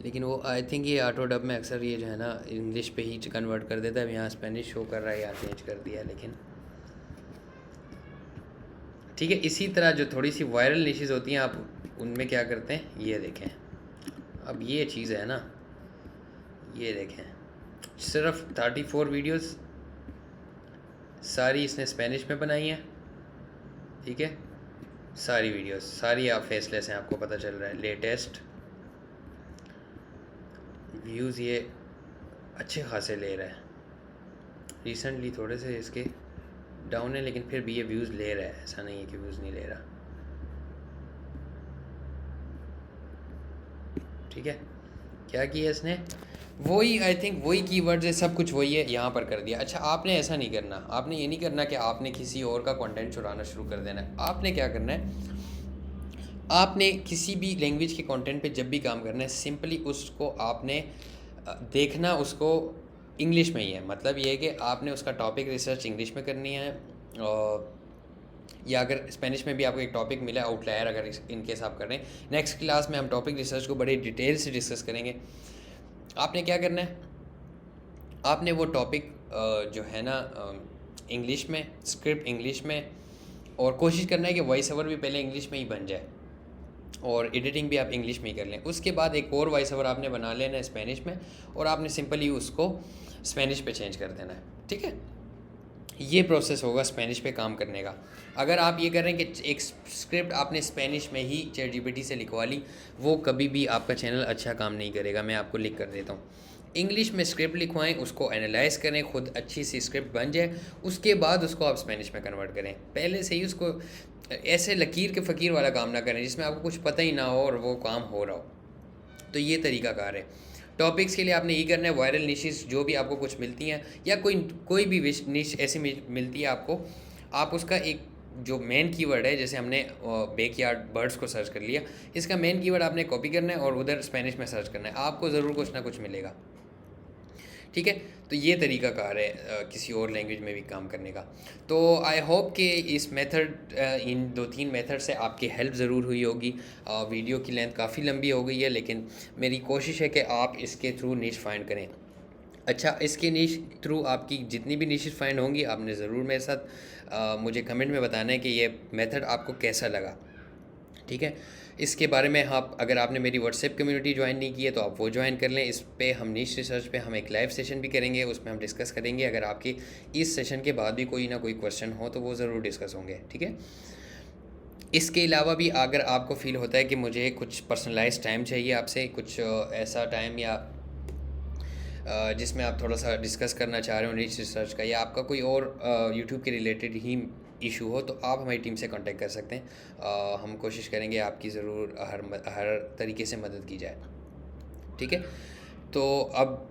लेकिन वो आई थिंक ये ऑटो डब में अक्सर ये जो है ना इंग्लिश पे ही कन्वर्ट कर देता है। यहाँ स्पेनिश शो कर रहा है, यहाँ चेंज कर दिया, लेकिन ठीक है। इसी तरह जो थोड़ी सी वायरल निशेस होती हैं, आप उनमें क्या करते हैं, ये देखें। अब ये चीज़ है ना, ये देखें, सिर्फ 34 वीडियोस सारी इसने स्पेनिश में बनाई हैं। ठीक है, सारी वीडियोस सारी आप फेसलेस हैं, आपको पता चल रहा है। लेटेस्ट व्यूज़ ये अच्छे खासे ले रहा है। रिसेंटली थोड़े से इसके डाउन है, लेकिन फिर भी ये व्यूज़ ले रहा है, ऐसा नहीं है कि व्यूज़ नहीं ले रहा। ठीक है, क्या किया इसने, वही आई थिंक वही कीवर्ड्स है, सब कुछ वही है, यहाँ पर कर दिया। अच्छा, आपने ऐसा नहीं करना, आपने ये नहीं करना कि आपने किसी और का कंटेंट चुराना शुरू कर देना है। आपने क्या करना है, आपने किसी भी लैंग्वेज के कंटेंट पे जब भी काम करना है, सिंपली उसको आपने देखना उसको इंग्लिश में ही है। मतलब ये है कि आपने उसका टॉपिक रिसर्च इंग्लिश में करनी है, या अगर स्पेनिश में भी आपको एक टॉपिक मिला आउटलायर, अगर इन केस आप कर रहे हैं। नेक्स्ट क्लास में हम टॉपिक रिसर्च को बड़े डिटेल से डिस्कस करेंगे। आपने क्या करना है, आपने वो टॉपिक जो है ना इंग्लिश में, स्क्रिप्ट इंग्लिश में, और कोशिश करना है कि वॉइस ओवर भी पहले इंग्लिश में ही बन जाए और एडिटिंग भी आप इंग्लिश में ही कर लें। उसके बाद एक और वॉइस ओवर आपने बना लेना है स्पेनिश में, और आपने सिंपली उसको स्पेनिश पे चेंज कर देना है। ठीक है, ये प्रोसेस होगा स्पेनिश पे काम करने का। अगर आप ये कर रहे हैं कि एक स्क्रिप्ट आपने स्पेनिश में ही ChatGPT से लिखवा ली, वो कभी भी आपका चैनल अच्छा काम नहीं करेगा। मैं आपको लिख कर देता हूँ, इंग्लिश में स्क्रिप्ट लिखवाएं, उसको एनालाइज करें, खुद अच्छी सी स्क्रिप्ट बन जाए, उसके बाद उसको आप स्पेनिश में कन्वर्ट करें। पहले से ही उसको ऐसे लकीर के फ़कीर वाला काम ना करें जिसमें आपको कुछ पता ही ना हो और वो काम हो रहा हो। तो ये तरीकाकार है। टॉपिक्स के लिए आपने ये करना है, वायरल निशेस जो भी आपको कुछ मिलती हैं, या कोई भी निश ऐसी मिलती है आपको, आप उसका एक जो मेन कीवर्ड है, जैसे हमने बैकयार्ड बर्ड्स को सर्च कर लिया, इसका मेन कीवर्ड आपने कॉपी करना है और उधर स्पेनिश में सर्च करना है, आपको ज़रूर कुछ ना कुछ मिलेगा। ठीक है, तो ये तरीका कार है किसी और लैंग्वेज में भी काम करने का। तो आई होप कि इस मेथड इन 2-3 मेथड से आपकी हेल्प ज़रूर हुई होगी। वीडियो की लेंथ काफ़ी लंबी हो गई है, लेकिन मेरी कोशिश है कि आप इसके थ्रू नीश फाइंड करें। अच्छा, इसके नीश थ्रू आपकी जितनी भी नीशेस फाइंड होंगी, आपने ज़रूर मेरे साथ मुझे कमेंट में बताना है कि ये मेथड आपको कैसा लगा। ठीक है, इसके बारे में आप, अगर आपने मेरी व्हाट्सएप कम्युनिटी ज्वाइन नहीं की है तो आप वो ज्वाइन कर लें। इस पे हम नीश रिसर्च पे हम एक लाइव सेशन भी करेंगे, उसमें हम डिस्कस करेंगे। अगर आपके इस सेशन के बाद भी कोई ना कोई क्वेश्चन हो तो वो ज़रूर डिस्कस होंगे। ठीक है, इसके अलावा भी अगर आपको फ़ील होता है कि मुझे कुछ पर्सनलाइज टाइम चाहिए आपसे, कुछ ऐसा टाइम या जिसमें आप थोड़ा सा डिस्कस करना चाह रहे हो नीश रिसर्च का, या आपका कोई और यूट्यूब के रिलेटेड ही इशू हो, तो आप हमारी टीम से कांटेक्ट कर सकते हैं। हम कोशिश करेंगे आपकी ज़रूर हर तरीके से मदद की जाए। ठीक है, तो अब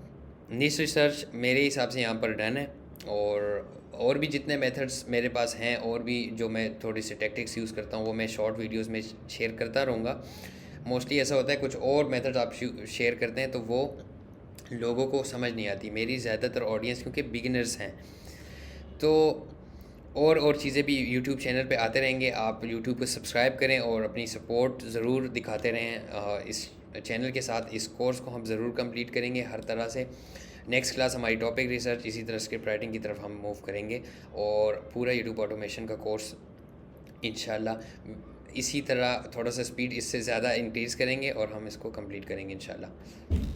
नीश रिसर्च मेरे हिसाब से यहाँ पर डन है, और भी जितने मेथड्स मेरे पास हैं, और भी जो मैं थोड़ी सी टैक्टिक्स यूज़ करता हूँ, वो मैं शॉर्ट वीडियोस में शेयर करता रहूँगा। मोस्टली ऐसा होता है कुछ और मेथड्स आप शेयर करते हैं तो वो लोगों को समझ नहीं आती। मेरी ज़्यादातर ऑडियंस क्योंकि बिगिनर्स हैं, तो और चीज़ें भी यूट्यूब चैनल पे आते रहेंगे। आप यूट्यूब को सब्सक्राइब करें और अपनी सपोर्ट ज़रूर दिखाते रहें इस चैनल के साथ। इस कोर्स को हम ज़रूर कंप्लीट करेंगे हर तरह से। नेक्स्ट क्लास हमारी टॉपिक रिसर्च, इसी तरह स्क्रिप्ट राइटिंग की तरफ हम मूव करेंगे, और पूरा यूट्यूब ऑटोमेशन का कोर्स इंशाल्लाह इसी तरह थोड़ा सा स्पीड इससे ज़्यादा इंक्रीज़ करेंगे और हम इसको कंप्लीट करेंगे इंशाल्लाह।